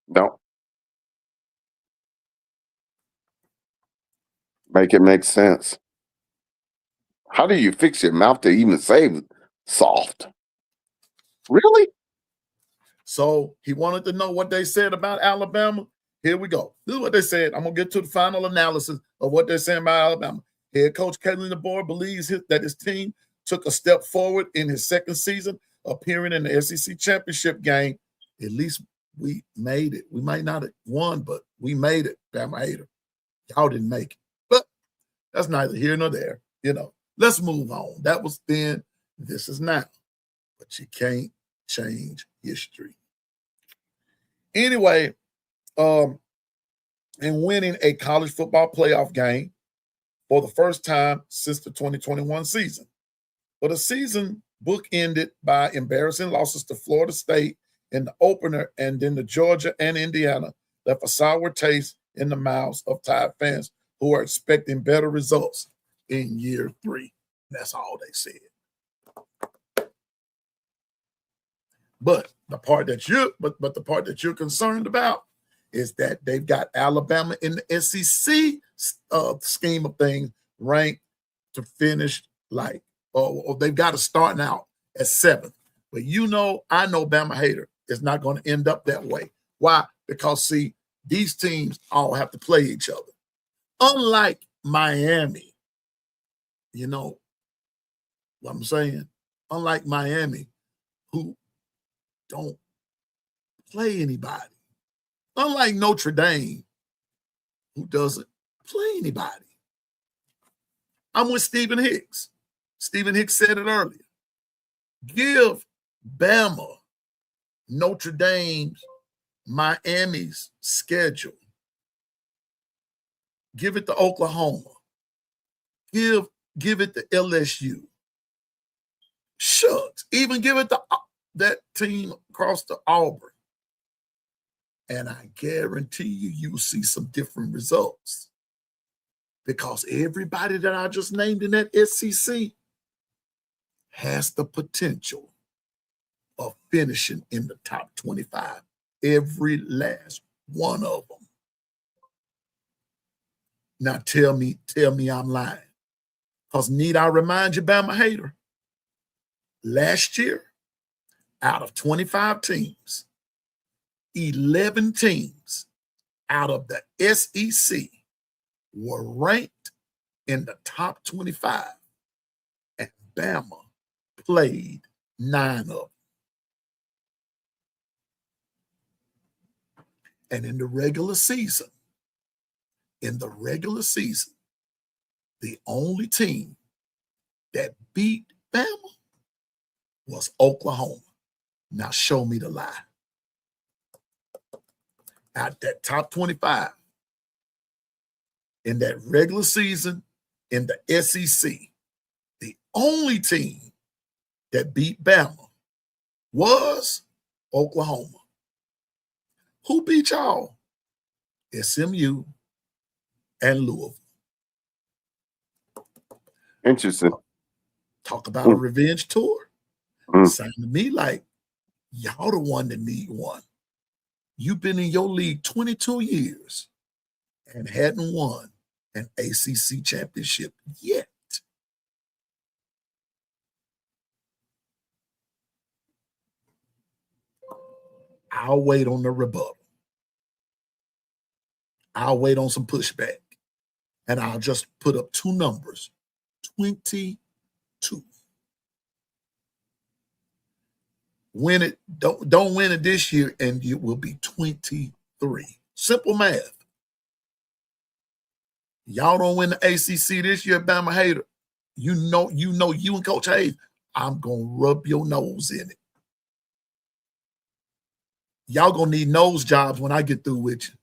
No. Make it make sense. How do you fix your mouth to even say soft? Really? So he wanted to know what they said about Alabama. Here we go. This is what they said. I'm going to get to the final analysis of what they're saying about Alabama. Head coach Kalen DeBoer believes that his team took a step forward in his second season, appearing in the SEC championship game. At least we made it. We might not have won, but we made it. Bama hater. Y'all didn't make it. But that's neither here nor there. Let's move on. That was then. This is now. But you can't change history. Anyway, in winning a college football playoff game for the first time since the 2021 season. But the season bookended by embarrassing losses to Florida State in the opener, and then to Georgia and Indiana left a sour taste in the mouths of Tide fans who are expecting better results in year 3. That's all they said. But the part that you're concerned about is that they've got Alabama in the SEC scheme of things ranked to finish or they've got to start now at 7th. But I know Bama hater is not going to end up that way. Why? Because see, these teams all have to play each other. Unlike Miami, what I'm saying? Unlike Miami, who don't play anybody. Unlike Notre Dame, who doesn't play anybody. I'm with Stephen Hicks. Stephen Hicks said it earlier. Give Bama, Notre Dame's, Miami's schedule. Give it to Oklahoma. Give it to LSU. Shucks. Even give it to that team across to Auburn. And I guarantee you'll see some different results. Because everybody that I just named in that SEC has the potential of finishing in the top 25. Every last one of them. Now tell me I'm lying. Because need I remind you, Bama hater, last year, out of 25 teams, 11 teams out of the SEC were ranked in the top 25, and Bama played 9 of them. And in the regular season, the only team that beat Bama was Oklahoma. Now show me the lie. Out that top 25, in that regular season, in the SEC, the only team that beat Bama was Oklahoma. Who beat y'all? SMU and Louisville. Interesting. Talk about a revenge tour. Sound to me like y'all the one that need one. You've been in your league 22 years and hadn't won an ACC championship yet. I'll wait on the rebuttal. I'll wait on some pushback. And I'll just put up 2 numbers. 22. Win it, don't win it this year, and it will be 23. Simple math. Y'all don't win the ACC this year, Bama hater. you and Coach Hayes, I'm gonna rub your nose in it. Y'all gonna need nose jobs when I get through with you.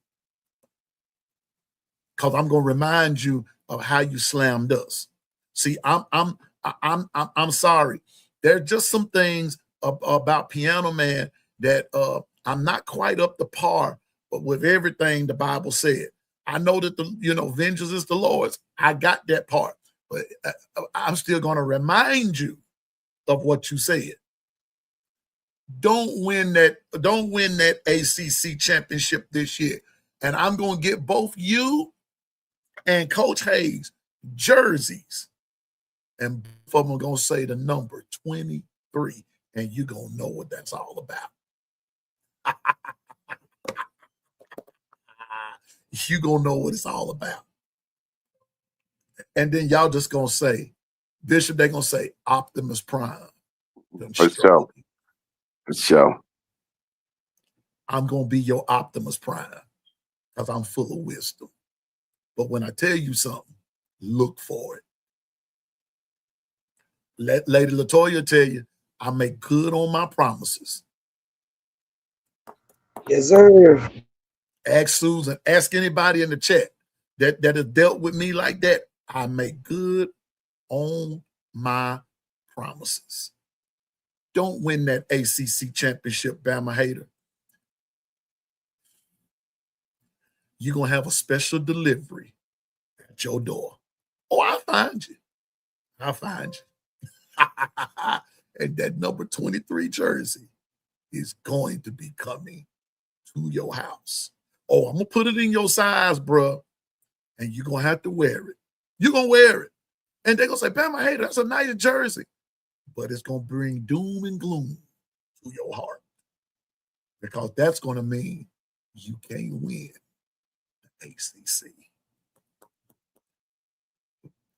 Because I'm gonna remind you of how you slammed us. See, I'm sorry. There's just some things about Piano Man that I'm not quite up to par, but with everything the Bible said. I know that vengeance is the Lord's. I got that part, but I'm still gonna remind you of what you said. Don't win that ACC championship this year. And I'm gonna get both you and Coach Hayes jerseys. And both of them are gonna say the number 23, and you're gonna know what that's all about. You're gonna know what it's all about. And then y'all just gonna say, Bishop, they're gonna say Optimus Prime. For sure. For sure. I'm gonna be your Optimus Prime because I'm full of wisdom. But when I tell you something, look for it. Let Lady Latoya tell you, I make good on my promises. Yes, sir. Ask Susan, ask anybody in the chat that has dealt with me like that. I make good on my promises. Don't win that ACC championship, Bama hater. You're going to have a special delivery at your door. Oh, I'll find you. I'll find you. And that number 23 jersey is going to be coming to your house. Oh, I'm going to put it in your size, bro. And you're going to have to wear it. You're going to wear it. And they're going to say, Bama hater, that's a nice jersey. But it's going to bring doom and gloom to your heart. Because that's going to mean you can't win the ACC.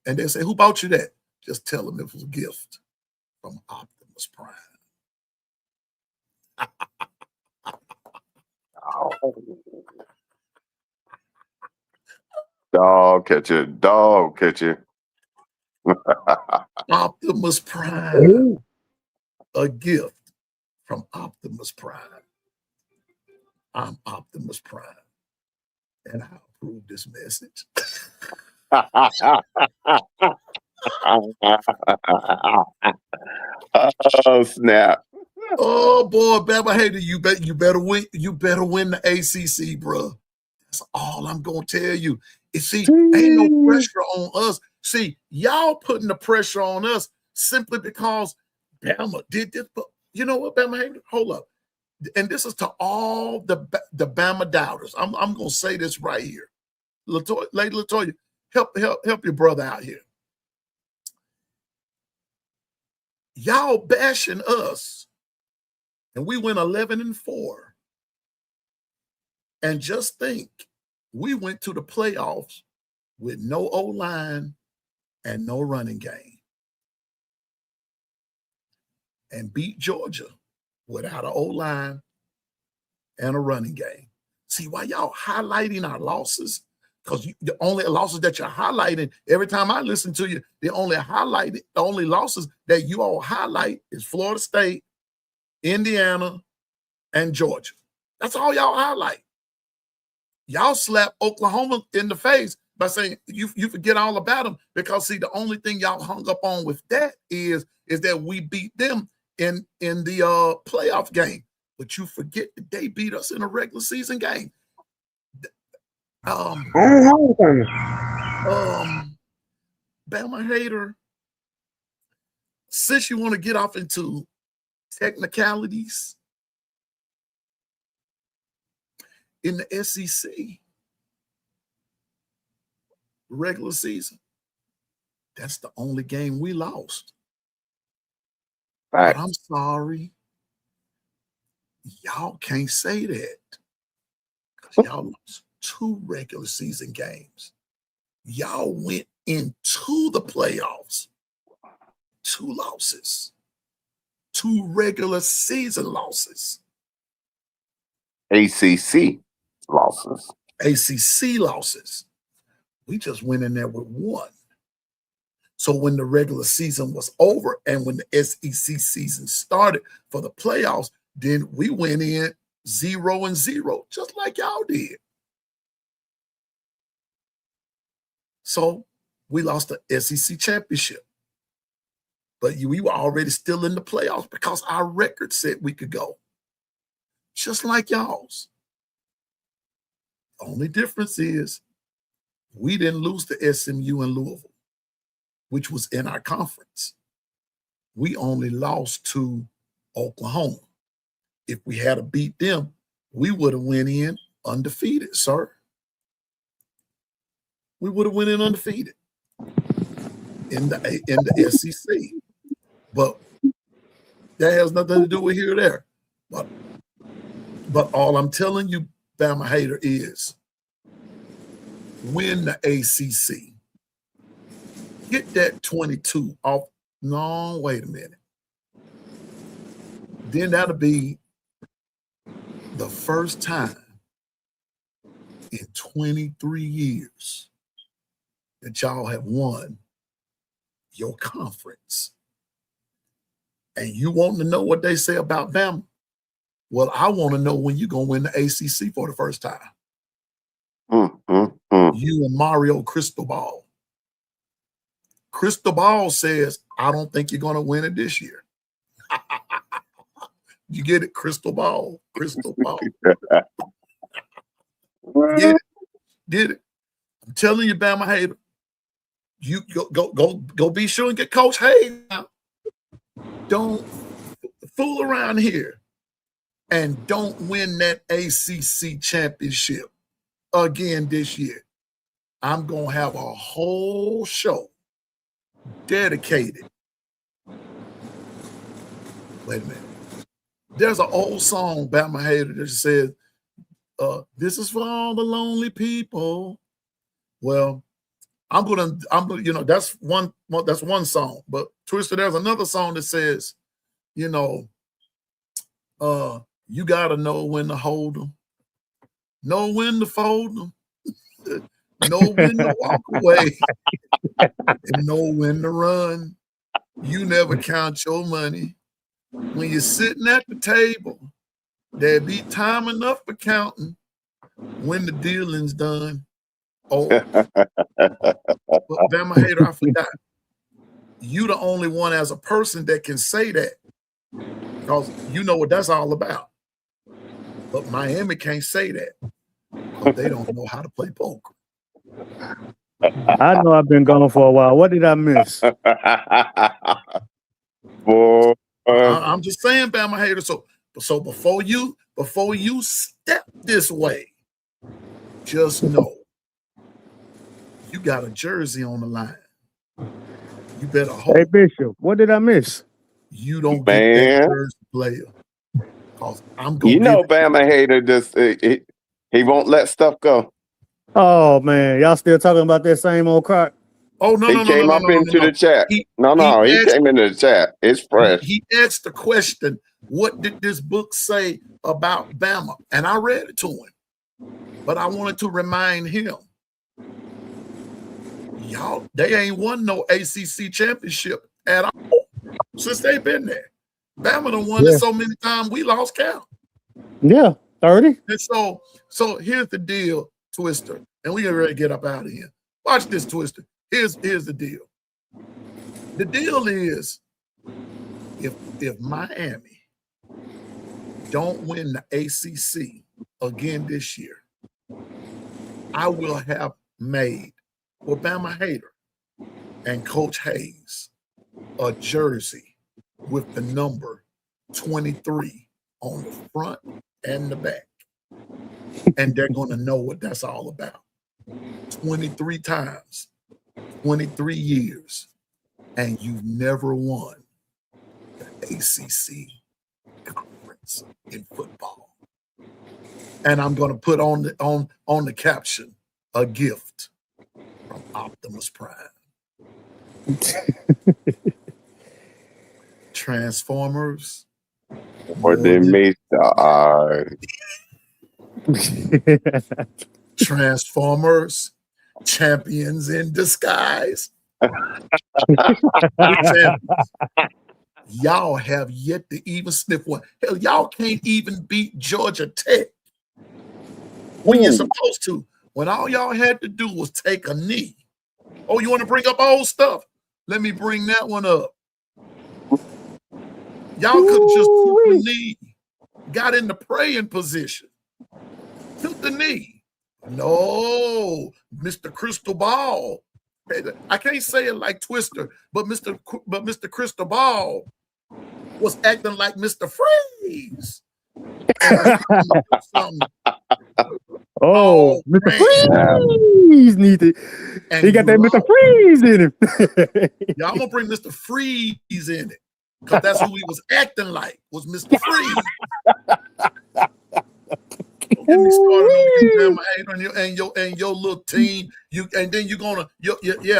And they say, who bought you that? Just tell them it was a gift from Optimus Prime. Dog catcher. Optimus Prime. A gift from Optimus Prime. I'm Optimus Prime. And I approve this message. Oh, snap. Oh boy, Bama hater, you better win. You better win the ACC, bro. That's all I'm gonna tell you. See, ain't no pressure on us. See, y'all putting the pressure on us simply because Bama did this. But you know what, Bama hater? Hold up. And this is to all the Bama doubters. I'm gonna say this right here. Lady Latoya, help your brother out here. Y'all bashing us. And we went 11-4. And just think, we went to the playoffs with no O-line and no running game. And beat Georgia without an O-line and a running game. See, why y'all highlighting our losses? Because the only losses that you're highlighting, every time I listen to you, the only losses that you all highlight is Florida State, Indiana, and Georgia. That's all y'all highlight. Y'all slap Oklahoma in the face by saying you forget all about them because, see, the only thing y'all hung up on with that is that we beat them in the playoff game. But you forget that they beat us in a regular season game. Bama hater, since you want to get off into technicalities in the SEC regular season, that's the only game we lost. Right. But I'm sorry, y'all can't say that because y'all lost 2 regular season games. Y'all went into the playoffs, 2 losses, 2 regular season losses. ACC losses. ACC losses. We just went in there with 1. So when the regular season was over and when the SEC season started for the playoffs, then we went in 0-0, just like y'all did. So we lost the SEC championship. But we were already still in the playoffs because our record said we could go. Just like y'all's. The only difference is we didn't lose to SMU and Louisville, which was in our conference. We only lost to Oklahoma. If we had to beat them, we would have went in undefeated, sir. We would have went in undefeated in the SEC. But that has nothing to do with here or there. But all I'm telling you, Bama hater, is win the ACC. Get that 22 off. No, wait a minute. Then that'll be the first time in 23 years that y'all have won your conference. And you want to know what they say about Bama? Well, I want to know when you're going to win the ACC for the first time. You and Mario Cristobal. Cristobal says, I don't think you're going to win it this year. You get it, Cristobal? Cristobal. Get it. I'm telling you, Bama hater, you go be sure and get Coach Hayes now. Don't fool around here and don't win that ACC championship again this year. I'm going to have a whole show dedicated. Wait a minute. There's an old song, Bama hater, that says, this is for all the lonely people. Well, I'm gonna, that's one song. But Twister, there's another song that says, you gotta know when to hold them, know when to fold them, know when to walk away, and know when to run. You never count your money. When you're sitting at the table, there'll be time enough for counting when the dealing's done. Oh, but Bama hater, I forgot. You the only one as a person that can say that, because you know what that's all about. But Miami can't say that because they don't know how to play poker. I know I've been gone for a while. What did I miss? Boy. I'm just saying, Bama hater. So before you step this way, just know you got a jersey on the line. You better hope. Hey Bishop, what did I miss? You don't get that jersey player. Cause I'm gonna Bama hater just he won't let stuff go. Oh man, y'all still talking about that same old crock? Oh no, he came up into the chat. He came into the chat. It's fresh. He asked the question, what did this book say about Bama? And I read it to him. But I wanted to remind him, y'all, they ain't won no ACC championship at all since they've been there. Bama done won it so many times we lost count. Yeah, 30. And so here's the deal, Twister, and we ready to get up out of here. Watch this, Twister. Here's the deal. The deal is, if Miami don't win the ACC again this year, I will have made for Bama hater and Coach Hayes a jersey with the number 23 on the front and the back. And they're going to know what that's all about. 23 times, 23 years, and you've never won the ACC conference in football. And I'm going to put on the caption, a gift from Optimus Prime. Transformers. Or they made Transformers, champions in disguise. Y'all have yet to even sniff one. Hell, y'all can't even beat Georgia Tech when you're supposed to. When all y'all had to do was take a knee. Oh, you want to bring up old stuff? Let me bring that one up. Y'all could have just took the knee, got in the praying position, took the knee. No, Mr. Crystal Ball. I can't say it like Twister, but Mr. Crystal Ball was acting like Mr. Freeze. Oh, Mr. Freeze need to. He got that Mr. Freeze in him. Yeah, I'm gonna bring Mr. Freeze in it because that's who he was acting like was Mr. Freeze. Don't get me started on you, and your little team. And then you're gonna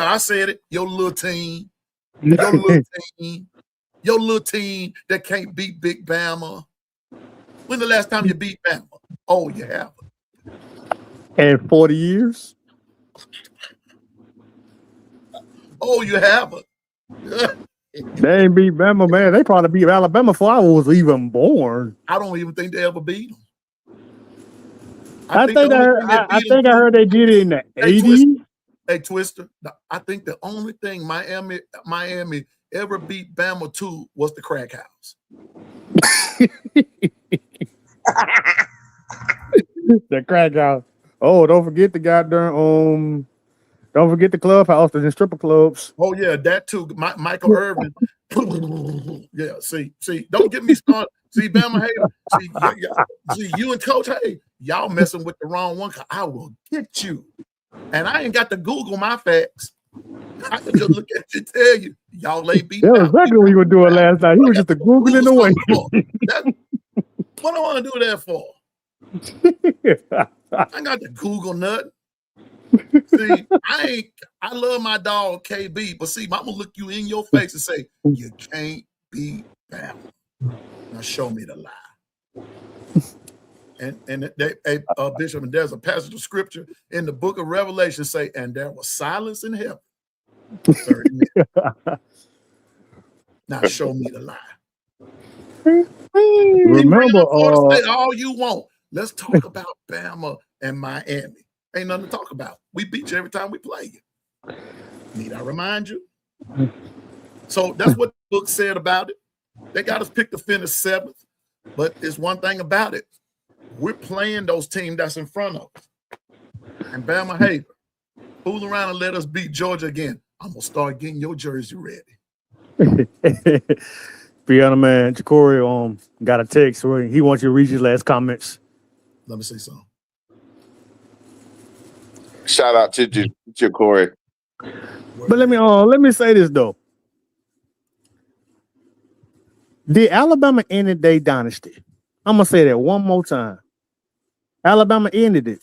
I said it. Your little team that can't beat Big Bama. When the last time you beat Bama? Oh, you haven't. And 40 years. Oh, you haven't. They ain't beat Bama, man. They probably beat Alabama before I was even born. I don't even think they ever beat them. I think I heard they did it in the 80s. Hey, Twister, I think the only thing Miami ever beat Bama to was the crack house. The crack house. Oh, don't forget the goddamn don't forget the clubhouse and the stripper clubs. Oh yeah, that too. Michael Irvin. Yeah, see, don't get me started. See, Bama hater. See, you and Coach Hay, y'all messing with the wrong one. Cause I will get you. And I ain't got to Google my facts. I can just look at you and tell you, y'all ain't beat. That was exactly what you were doing last night. You were just Googling the way. What do I want to do that for? I ain't got to Google nothing. See, I love my dog KB, but see, I'm gonna look you in your face and say, you can't beat Bama. Now show me the lie. And Bishop, and there's a passage of scripture in the book of Revelation say, and there was silence in heaven for 30 minutes. Now show me the lie. Remember, all you want. Let's talk about Bama and Miami. Ain't nothing to talk about. We beat you every time we play you. Need I remind you? So that's what the book said about it. They got us picked to finish 7th, but there's one thing about it. We're playing those teams that's in front of us. And Bama Haver, fool around and let us beat Georgia again. I'm going to start getting your jersey ready. Piano man, Jacory got a text where he wants you to read your last comments. Let me say something. Shout out to Jacory. But let me say this though. Did Alabama end their dynasty? I'm gonna say that one more time. Alabama ended it.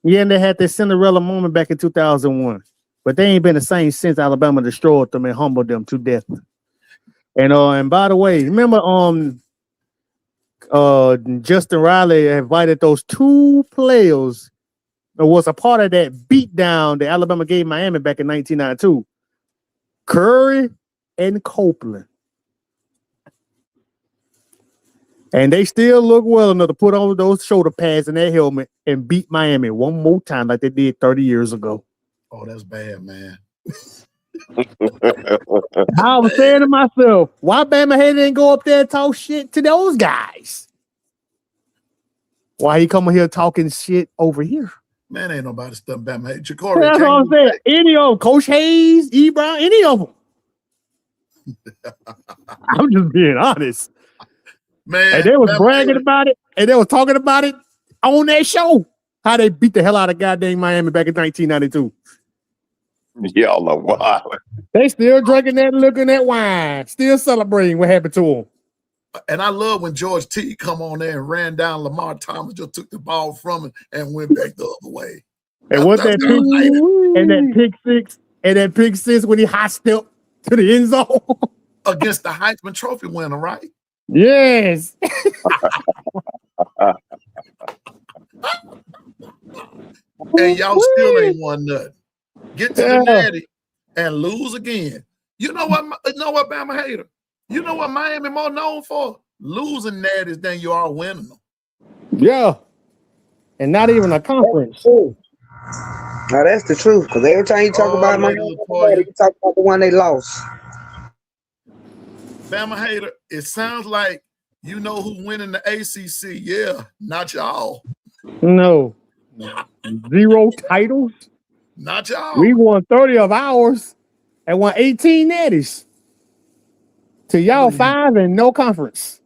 Yeah, and they had their Cinderella moment back in 2001, but they ain't been the same since Alabama destroyed them and humbled them to death. And by the way, remember Justin Riley invited those 2 players that was a part of that beatdown that Alabama gave Miami back in 1992. Curry and Copeland. And they still look well enough to put on those shoulder pads and that helmet and beat Miami one more time like they did 30 years ago. Oh, that's bad, man. I was saying to myself, why Bama Hater didn't go up there and talk shit to those guys? Why he coming here talking shit over here? Man, ain't nobody stumping Bama Hater. Jacory, that's what I'm saying. Any of them, Coach Hayes, E. Brown, any of them. I'm just being honest. Man, and they was bragging about it, and they was talking about it on that show. How they beat the hell out of goddamn Miami back in 1992. Y'all are wild. They still drinking that, looking at wine, still celebrating what happened to them. And I love when George T come on there and ran down Lamar Thomas, just took the ball from him and went back the other way. And what that pick six when he high stepped to the end zone against the Heisman Trophy winner, right? Yes. And y'all still ain't won nothing. Get to the natty. and lose again. You know what, Bama hater? You know what Miami more known for? Losing natties than you are winning them. Yeah. And not even a conference. True. Now that's the truth. Because every time you talk about Miami, you talk about the one they lost. Bama hater, it sounds like you know who winning the ACC. Yeah, not y'all. No. 0 titles. Not y'all. We won 30 of ours and won 18 natties. To y'all 5 and no conference.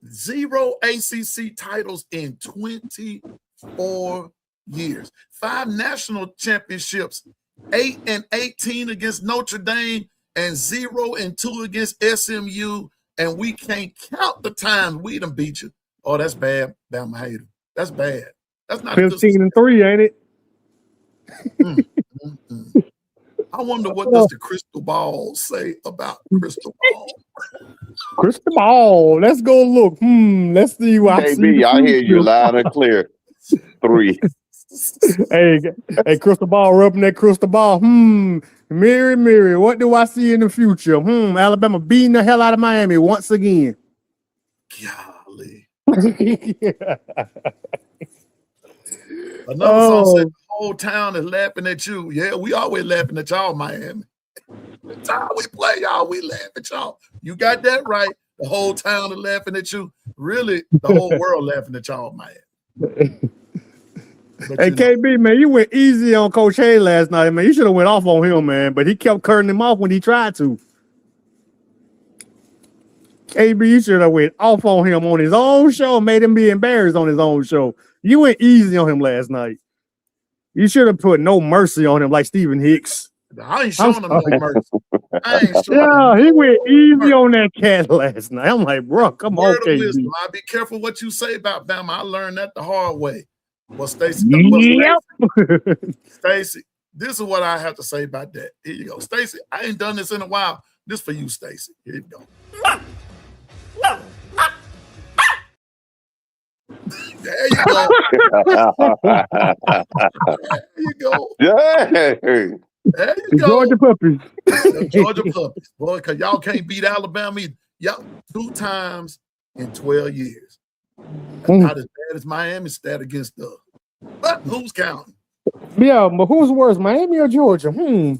0 ACC titles in 24 years. 5 national championships, 8 and 18 against Notre Dame, and 0 and 2 against SMU. And we can't count the times we done beat you. Oh, that's bad, Bama hater. That's bad. That's not 15 and 3, ain't it? I wonder what does the crystal ball say about crystal ball. Crystal ball. Let's go look. Let's see what I see. KB, I hear you loud and clear. 3. Hey, crystal ball, rubbing that crystal ball. Mirror, what do I see in the future? Alabama beating the hell out of Miami once again. Golly. Yeah. Another song said the whole town is laughing at you. Yeah, we always laughing at y'all, Miami. The time we play y'all, we laugh at y'all. You got that right. The whole town is laughing at you. Really, the whole world laughing at y'all, Miami. Hey, KB, man, you went easy on Coach Hay last night, man. You should have went off on him, man, but he kept cutting him off when he tried to. KB, you should have went off on him on his own show, made him be embarrassed on his own show. You went easy on him last night. You should have put no mercy on him like Stephen Hicks. I ain't showing him no mercy. He went easy on that cat last night. I'm like, bro, come on, KB. I be careful what you say about Bama. I learned that the hard way. Well, Stacey, Stacey, this is what I have to say about that. Here you go. Stacey, I ain't done this in a while. This for you, Stacey. Here you go. There you go. There you go. Yeah. There you go. Georgia puppies. The Georgia puppies. Boy, because y'all can't beat Alabama either. Y'all 2 times in 12 years. That's not as bad as Miami's stat against us. But who's counting? Yeah, but who's worse, Miami or Georgia? Oh,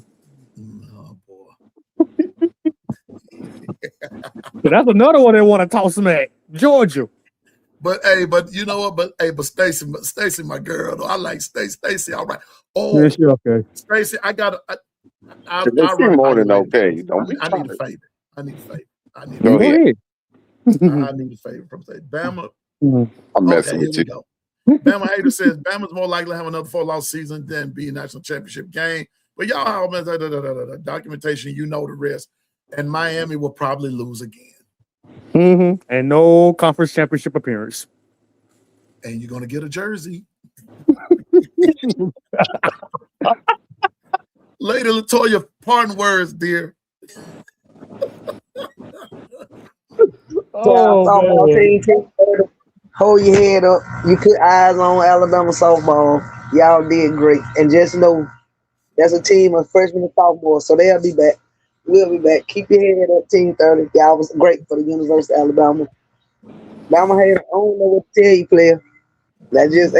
boy. That's another one they want to talk smack. Georgia. But you know what? But Stacey, my girl, though. I like Stacey. Stacey, all right. Oh, yeah, sure, okay. Stacey, I got to. I more than okay. I need a favor. I need a Go ahead. I need a favor from Stacey. Bama. I'm messing with you. Go. Bama hater says Bama's more likely to have another 4-loss season than be a national championship game. But y'all have documentation, you know the rest. And Miami will probably lose again. And no conference championship appearance. And you're going to get a jersey. Lady Latoya, pardon words, dear. Hold your head up. You put eyes on Alabama softball. Y'all did great. And just know that's a team of freshmen and sophomores, so they'll be back. We'll be back. Keep your head up, Team 30. Y'all was great for the University of Alabama. Bama hater, I don't know what to tell you, player. That's just,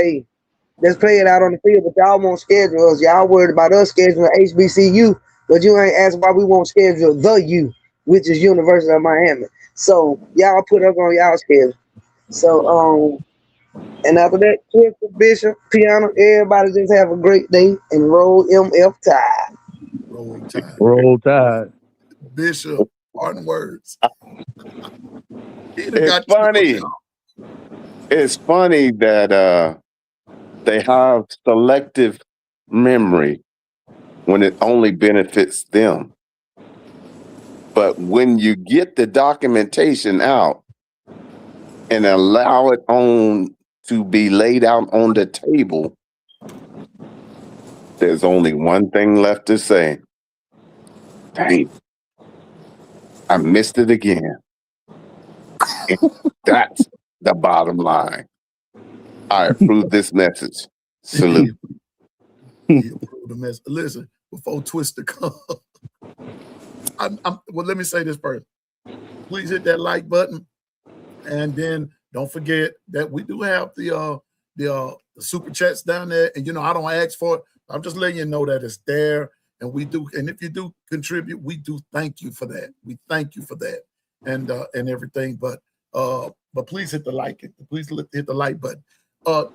let's play it out on the field, but y'all won't schedule us. Y'all worried about us scheduling HBCU, but you ain't asked why we won't schedule the U, which is University of Miami. So y'all put us on y'all schedule. So, and after that, Clifford, Bishop, Piano, everybody just have a great day and roll MF Tide. Roll Tide. Roll Tide. Bishop, pardon words. It's funny. It's funny that they have selective memory when it only benefits them. But when you get the documentation out and allow it on to be laid out on the table, there's only one thing left to say. Dang, I missed it again. That's the bottom line. I approve this message. Salute. You approve the message. Listen, before Twister comes, well, let me say this first. Please hit that like button, and then don't forget that we do have the super chats down there. And I don't ask for it. I'm just letting you know that it's there, and we do. And if you do contribute, we do thank you for that. We thank you for that, and everything. But please hit the like. Please hit the like button.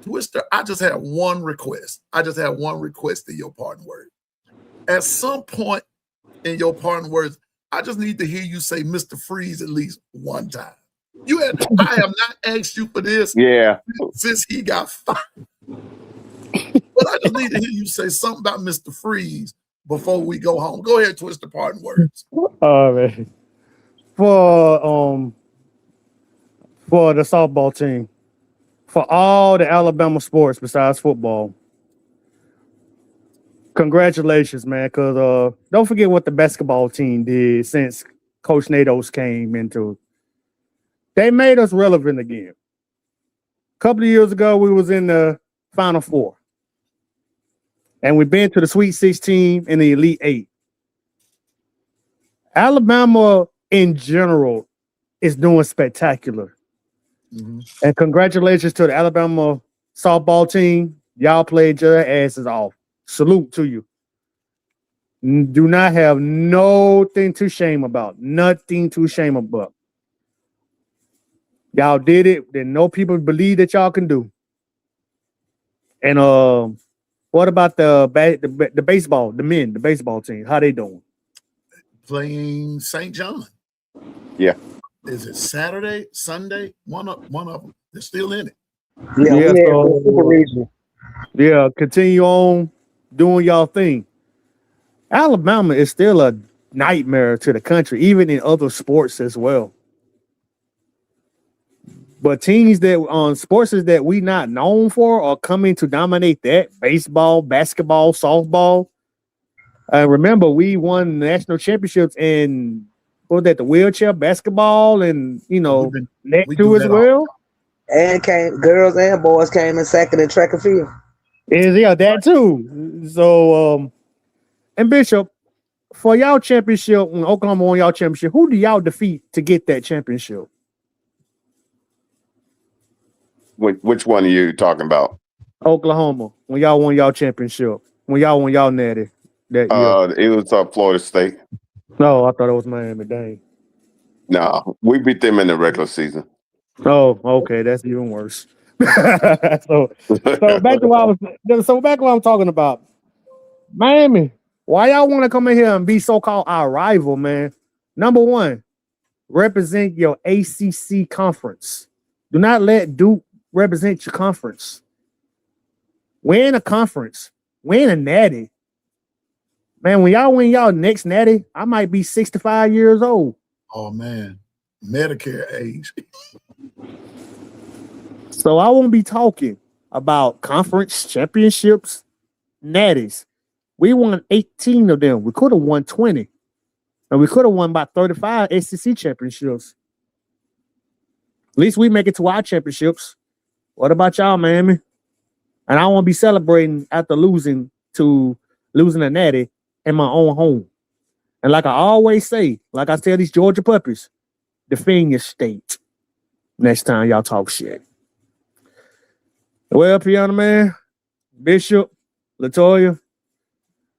Twister, I just have one request. In your parting words. At some point in your parting words, I just need to hear you say Mr. Freeze at least one time. I have not asked you for this since he got fired. But I just need to hear you say something about Mr. Freeze before we go home. Go ahead, Twister, parting words. Man. For the softball team, for all the Alabama sports besides football, congratulations, man. Because don't forget what the basketball team did since Coach Nados came into. They made us relevant again. A couple of years ago, we was in the Final Four. And we've been to the Sweet 16 and the Elite 8. Alabama, in general, is doing spectacular. Mm-hmm. And congratulations to the Alabama softball team. Y'all played your asses off. Salute to you. Do not have nothing to shame about. Nothing to shame about. Y'all did it. Then no people believe that y'all can do. And what about the baseball, the baseball team? How they doing? Playing St. John. Yeah. Is it Saturday, Sunday? One of them. They're still in it. Yeah, continue on doing y'all thing. Alabama is still a nightmare to the country, even in other sports as well. But teams that on sports that we not known for are coming to dominate that. Baseball, basketball, softball. Remember, we won national championships in the wheelchair basketball and next to as well. And girls and boys came in second in track and field. Yeah, that too. So and Bishop, for y'all championship, when Oklahoma won y'all championship, who do y'all defeat to get that championship? Which one are you talking about? Oklahoma, when y'all won y'all championship, when y'all won y'all natty that year. It was Florida State. No, I thought it was Miami. Dang. No, we beat them in the regular season. Oh, okay, that's even worse. so back to what I'm talking about. Miami, why y'all want to come in here and be so-called our rival, man? Number one, represent your ACC conference. Do not let Duke represent your conference. We're in a conference. We're in a natty. Man, when y'all win y'all next natty, I might be 65 years old. Oh, man. Medicare age. So I won't be talking about conference championships, natties. We won 18 of them. We could have won 20. And we could have won about 35 SEC championships. At least we make it to our championships. What about y'all, Miami? And I won't be celebrating after losing a natty in my own home. And like I always say, like I tell these Georgia puppies, defend your state next time y'all talk shit. Well, Piano Man, Bishop, Latoya,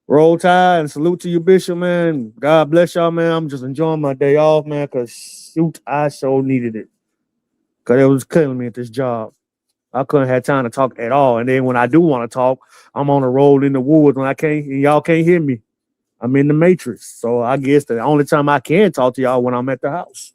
roll tide and salute to you, Bishop, man. God bless y'all, man. I'm just enjoying my day off, man, because shoot, I so needed it. Because it was killing me at this job. I couldn't have time to talk at all. And then when I do want to talk, I'm on a roll in the woods when y'all can't hear me. I'm in the matrix. So I guess the only time I can talk to y'all when I'm at the house.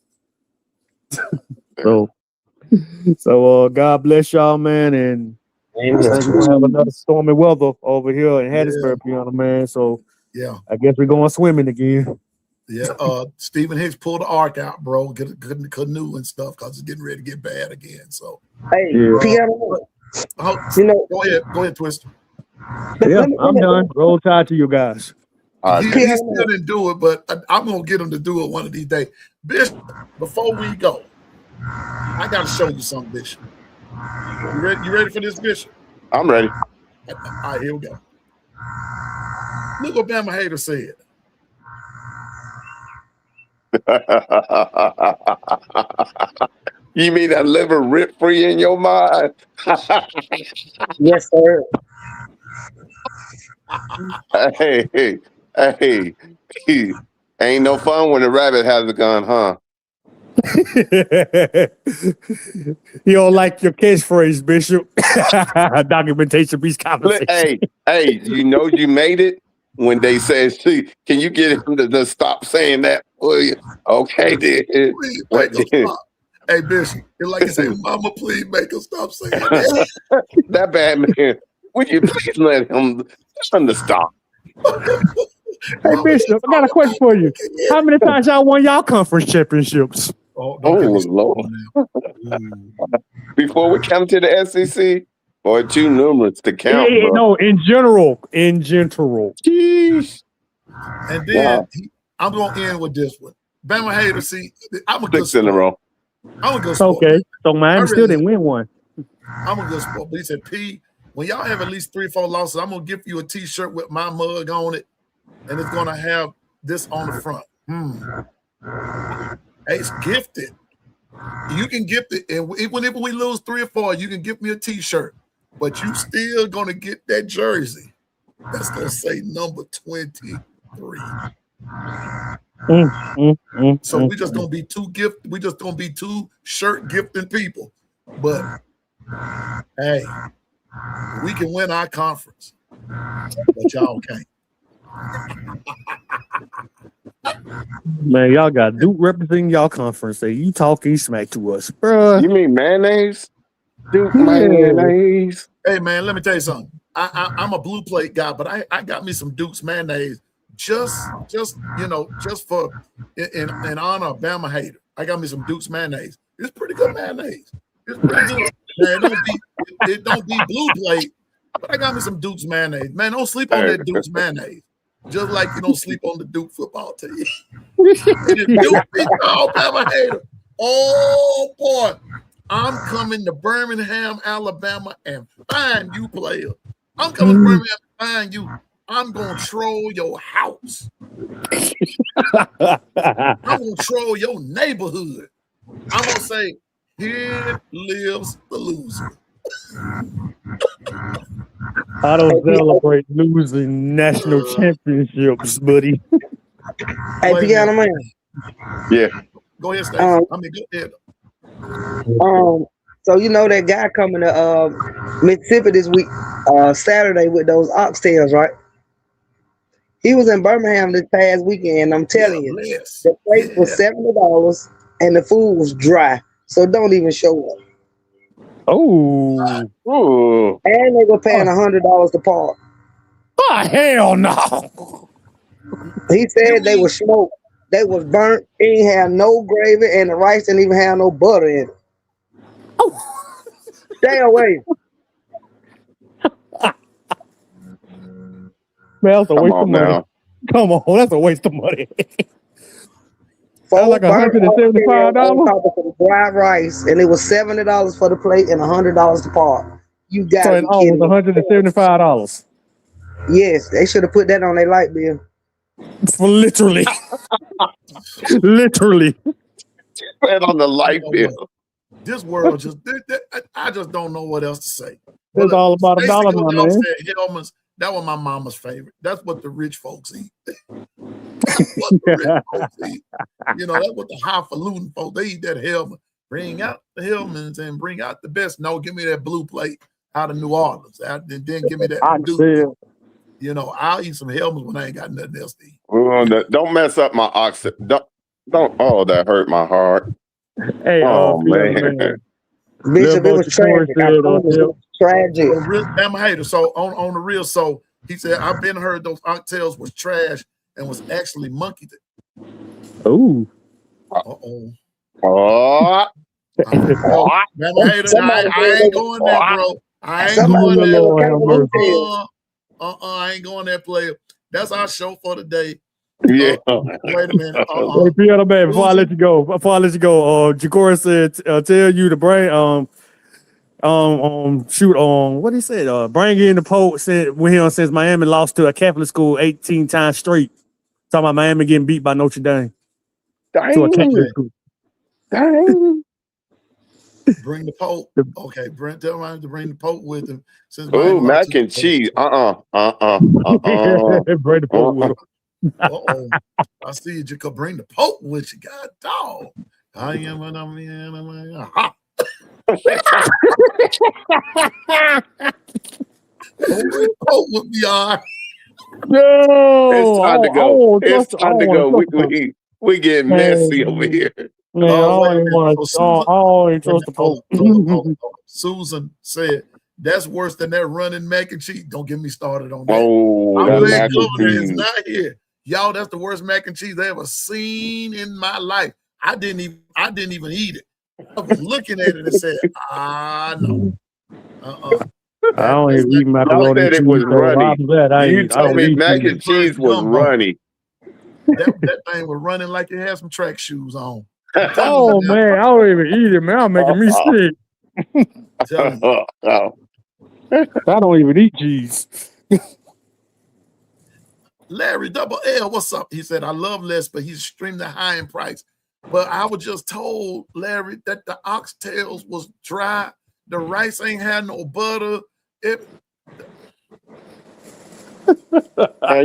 So God bless y'all, man. And I think we're gonna have another stormy weather over here in Hattiesburg, Piano Man. So yeah, I guess we're going swimming again. Yeah, Stephen Hicks pulled the ark out, bro. Get a canoe and stuff because it's getting ready to get bad again. So hey, Piano, go ahead, Twister. Yeah, I'm done. Roll tide to you guys. He still didn't do it, but I'm gonna get him to do it one of these days. Bishop, before we go, I gotta show you something, Bishop. You ready for this, Bishop? I'm ready. All right, here we go. Look what Bama Hater said. You mean that liver rip free in your mind? Yes, sir. Hey, hey, ain't no fun when the rabbit has a gun, huh? You don't like your catchphrase, Bishop. Documentation beats conversation. Hey, you know you made it when they said, "See, can you get him to stop saying that?" Will you? Okay, then. Please What make us then? stop. Hey, Bishop, it's like you say, Mama, please make us stop saying that. That bad man, will you please let him to stop? Hey, Bishop, I got a question for you. How many times y'all won y'all conference championships? Oh, don't get me started Lord. now. Before we come to the SEC, or too numerous to count, bro. No, in general. Jeez. And then I'm going to end with this one. Bama hater, see, I'm a good 6 in a sport. row. I'm a good sport. Okay, so Miami I still really- didn't win one. I'm a good sport. But he said, P, when y'all have at least 3 or 4 losses, I'm going to give you a T-shirt with my mug on it, and it's going to have this on the front. Hey, it's gifted. You can gift it. And even if we lose 3 or 4, you can give me a T-shirt. But you still going to get that jersey. That's going to say number 23. So we just going to be we just going to be 2 shirt gifting people. But hey, we can win our conference, but y'all can't. Man, y'all got Duke representing y'all conference. Say you talking smack to us, bro. You mean mayonnaise? Duke mayonnaise. Hey man, let me tell you something. I'm a blue plate guy, but I got me some Duke's mayonnaise just for in honor of Bama hater. I got me some Duke's mayonnaise. It's pretty good mayonnaise. It's pretty good. Man, it don't be blue plate, but I got me some Duke's mayonnaise. Man, don't sleep on that Duke's mayonnaise. Just like you don't sleep on the Duke football team. And if Duke beats Alabama hater, oh boy, I'm coming to Birmingham, Alabama, and find you, player. I'm coming to Birmingham to find you. I'm gonna troll your house. I'm gonna troll your neighborhood. I'm gonna say, here lives the loser. I don't celebrate losing national championships, buddy. Hey, Piano Man. Yeah. Go ahead, Stacey. Go ahead. So you know that guy coming to Mississippi this week, Saturday with those oxtails, right? He was in Birmingham this past weekend. I'm telling you, the plate was $70 and the food was dry. So don't even show up. Oh. And they were paying $100 to park. Oh, hell no. He said they were smoked. They was burnt. It ain't have no gravy, and the rice didn't even have no butter in it. Oh. Stay away. Man, that's a waste of money. Now. Come on, that's a waste of money. That's like $175. On top of some dry rice, and it was $70 for the plate and $100 to park. You got so it was $175. Yes, they should have put that on their light bill. For literally. Literally. Put on the light bill. This world just, I just don't know what else to say. It's all about a dollar, my man. Hellman's, that was my mama's favorite. That's what the rich folks eat. That's what the rich folks eat. You know, that's what the highfalutin folks, they eat that Hellman. Bring out the Hellmans and bring out the best. No, give me that blue plate out of New Orleans. And then give me that Duke. You know, I'll eat some Hellmans when I ain't got nothing else to eat. Don't mess up my oxygen. Don't. Oh, that hurt my heart. Hey, oh man. Bishop, it was tragic. Tragic. I'm a hater. So on the real, so he said, I've been heard those oxtails was trash and was actually monkeyed. Oh. Uh-oh. Oh. I'm a hater. I ain't going there, bro. I ain't going there. I ain't going there, player. That's our show for today. Yeah. Wait a minute. Hey, Piano Man, before I let you go, Ja'Cory said, tell you to bring what he said, bring in the Pope said when he says Miami lost to a Catholic school 18 times straight. Talking about Miami getting beat by Notre Dame. to a kangaroo coop. Dang. Bring the Pope. Okay, tell him to bring the Pope with him. Oh, mac and cheese. Bring the Pope with him. Uh-oh. I see you could bring the Pope with you. God dog. I am an aha. Pope would be all right. No, It's time to go. It's time to go. We get messy over here. Man, I don't trust the Pope. Susan said, that's worse than that running mac and cheese. Don't get me started on that. Oh, I'm that glad mac and Governor is cheese. not here. Y'all, that's the worst mac and cheese I ever seen in my life. I didn't even eat it. I was looking at it and said, no. I don't even eat macaroni. Said it was runny. You told me mac and eat cheese was gumbo. runny. That thing was running like it had some track shoes on. Oh man, I don't even eat it, man. I'm making me sick. Oh. I don't even eat cheese. Larry Double L, what's up? He said, I love Les, but he's extremely high in price. But I was just told, Larry, that the oxtails was dry. The rice ain't had no butter. Man,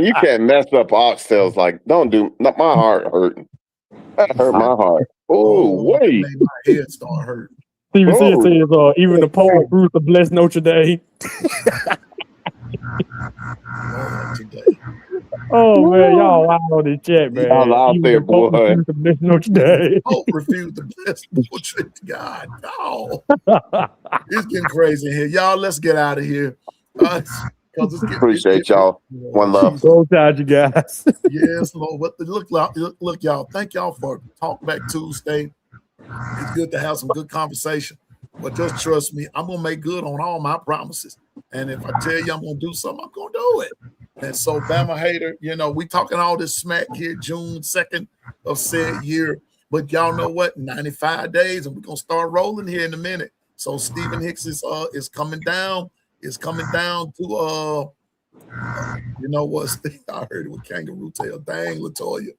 you can't mess up oxtails like, don't do, my heart hurting. That hurt my heart. Oh, wait. Made my head start hurting. Steven says, even the Pope fruits of blessed Notre Dame. Oh man, y'all wild on this chat, man. Y'all out there, boy. Notre Dame. Pope refused to bless Notre Dame. God, no. It's getting crazy in here. Y'all, let's get out of here. Appreciate y'all. One love. Go Tide, you guys. Yes, Lord. But look, y'all. Thank y'all for Talk Back Tuesday. It's good to have some good conversation. But just trust me, I'm gonna make good on all my promises. And if I tell you I'm gonna do something, I'm gonna do it. And so, Bama hater, we talking all this smack here, June 2nd of said year. But y'all know what? 95 days, and we're gonna start rolling here in a minute. So Stephen Hicks is coming down. Is coming down to you know what? I heard it with Kangaroo Tail. Dang, Latoya.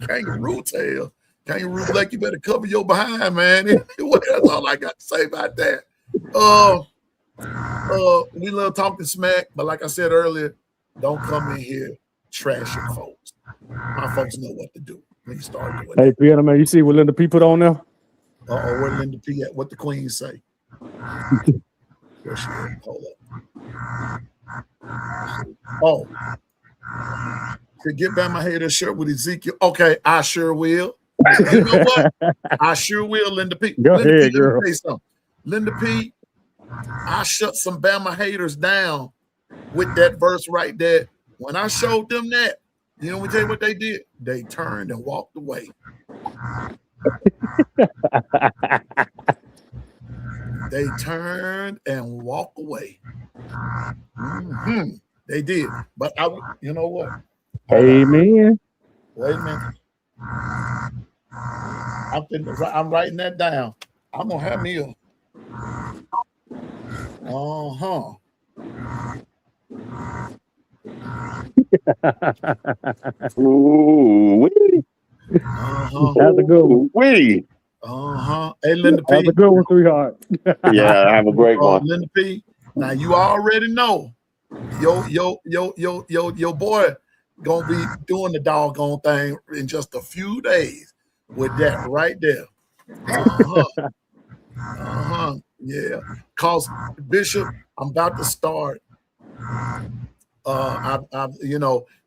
Kangaroo Tail. Kangaroo Black, you better cover your behind, man. That's all I got to say about that. We love talking smack, but like I said earlier, don't come in here trashing folks. My folks know what to do when you start doing Hey, Piano Man, you see what Linda P put on there? where Linda P at? What the Queen say? Where she at? Hold up. To get back my head a shirt with Ezekiel. Okay, I sure will. You know what? I sure will, Linda P. Go Linda ahead, P, girl. let me tell you something. Linda P, I shut some Bama haters down with that verse right there. When I showed them that, you know, we tell you what they did? They turned and walked away. They turned and walked away. Mm-hmm. They did. But you know what? Amen. Wait a minute. I'm writing that down. I'm gonna have me a Ooh, That's a good one. wee. Hey, Linda P. That's a good one, sweetheart. Yeah, have a great one. Linda P. Now you already know your boy gonna be doing the doggone thing in just a few days with that right there. Yeah. Cause Bishop, I'm about to start.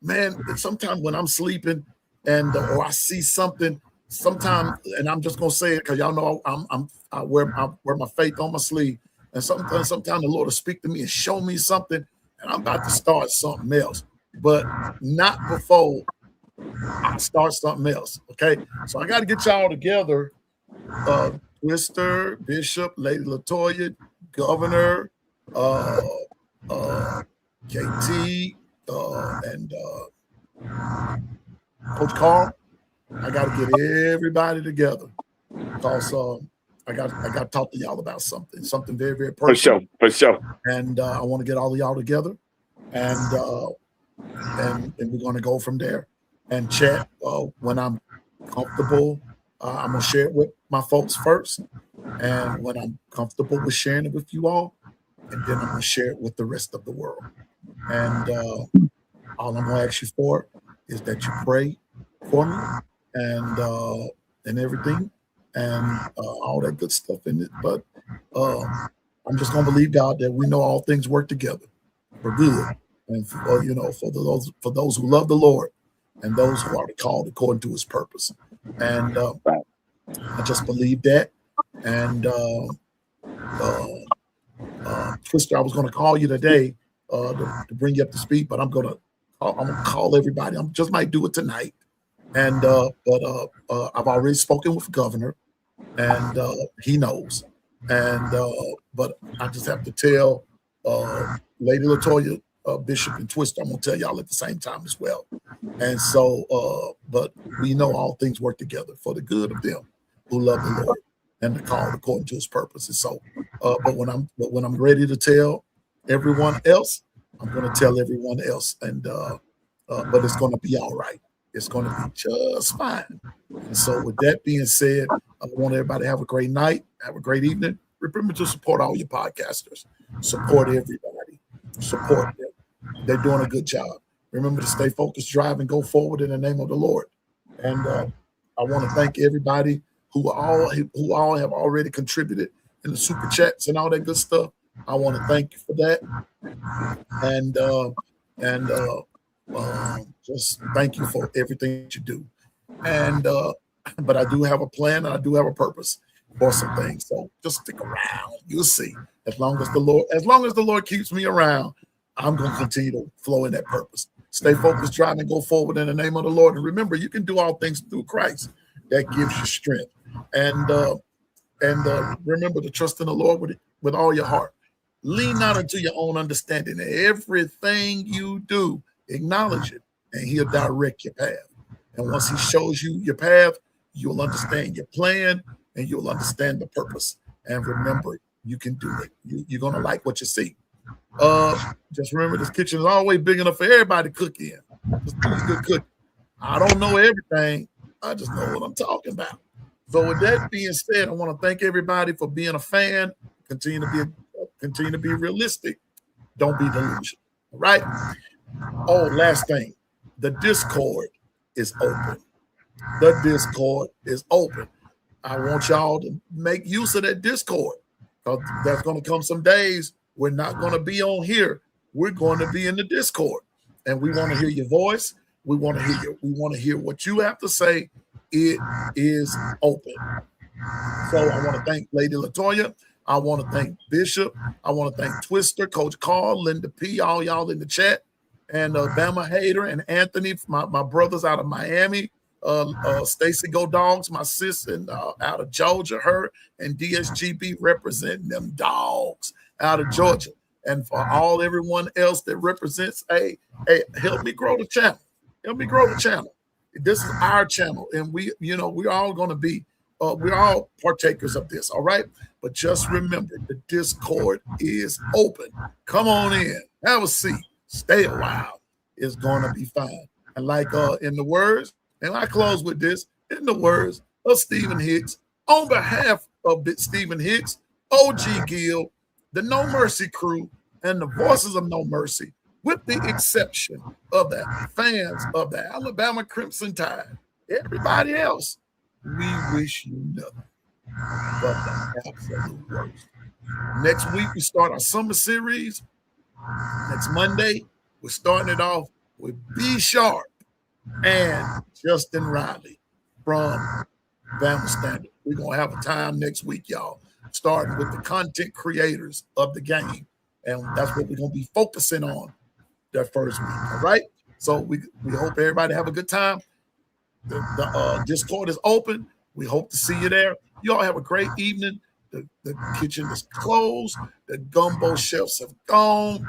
Man, sometimes when I'm sleeping and or I see something, sometimes, and I'm just gonna say it because y'all know I wear my faith on my sleeve, and sometimes the Lord will speak to me and show me something, and I'm about to start something else, but not before I start something else. Okay, so I got to get y'all together. Twister, Bishop, Lady Latoya, Governor, KT, and Coach Carl. I got to get everybody together because I got to talk to y'all about something very, very personal. For sure. And I want to get all of y'all together. And and we're going to go from there and chat when I'm comfortable. I'm going to share it with my folks first, and when I'm comfortable with sharing it with you all, and then I'm going to share it with the rest of the world. And all I'm going to ask you for is that you pray for me and everything and all that good stuff in it. But I'm just going to believe God that we know all things work together for good, and for, for those who love the Lord and those who are called according to His purpose. And I just believe that. And Twister, I was going to call you today to bring you up to speed, but I'm gonna call everybody. I just might do it tonight. And but I've already spoken with the governor, and he knows. And but I just have to tell Lady Latoya, Bishop, and Twister. I'm gonna tell y'all at the same time as well. And so, but we know all things work together for the good of them who love the Lord and the called according to His purposes. So, but when I'm ready to tell everyone else, I'm gonna tell everyone else, and but it's gonna be all right. It's gonna be just fine. And so, with that being said, I want everybody to have a great night, have a great evening. Remember to support all your podcasters. Support everybody. Support them. They're doing a good job. Remember to stay focused, drive, and go forward in the name of the Lord. And I want to thank everybody who all have already contributed in the super chats and all that good stuff. I want to thank you for that. And just thank you for everything that you do. And but I do have a plan and I do have a purpose for some things. So just stick around. You'll see. As long as the Lord keeps me around, I'm going to continue to flow in that purpose. Stay focused, drive, and go forward in the name of the Lord. And remember, you can do all things through Christ. That gives you strength. And remember to trust in the Lord with all your heart. Lean not unto your own understanding. Everything you do, acknowledge it, and He'll direct your path. And once He shows you your path, you'll understand your plan and you'll understand the purpose. And remember, you can do it. You're going to like what you see. Just remember, this kitchen is always big enough for everybody to cook in. Just do good cooking. I don't know everything. I just know what I'm talking about. So with that being said, I want to thank everybody for being a fan. Continue to be realistic. Don't be delusional. All right. Oh, last thing. The Discord is open. The Discord is open. I want y'all to make use of that Discord. There's going to come some days we're not going to be on here. We're going to be in the Discord, and we want to hear your voice. We want to hear you. We want to hear what you have to say. It is open. So I want to thank Lady Latoya. I want to thank Bishop. I want to thank Twister, Coach Carl, Linda P, all y'all in the chat, and Bama Hater and Anthony, my brothers out of Miami. Stacy Go Dogs, my sis, and out of Georgia, her and DSGB representing them dogs out of Georgia. And for everyone else that represents, hey, help me grow the channel. Help me grow the channel. This is our channel, and we're all going to be, we're all partakers of this, all right? But just remember, the Discord is open. Come on in, have a seat, stay a while. It's going to be fine. And like in the words, and I close with this, in the words of Stephen Hicks, on behalf of Stephen Hicks, OG Gill, the No Mercy crew, and the Voices of No Mercy, with the exception of the fans of the Alabama Crimson Tide, everybody else, we wish you nothing but the absolute worst. Next week, we start our summer series. Next Monday, we're starting it off with B Sharp and Justin Riley from Bama Standard. We're going to have a time next week, y'all, starting with the content creators of the game. And that's what we're going to be focusing on that first week, all right? So we hope everybody have a good time. The Discord is open. We hope to see you there. You all have a great evening. The kitchen is closed. The gumbo shelves have gone.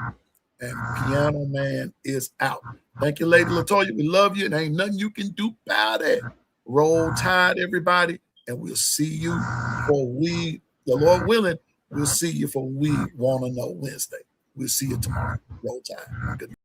And Piano Man is out. Thank you, Lady Latoya. We love you, and ain't nothing you can do about it. Roll Tide, everybody, and we'll see you the Lord willing, we'll see you for We Want to Know Wednesday. We'll see you tomorrow. Roll Tide. Good night.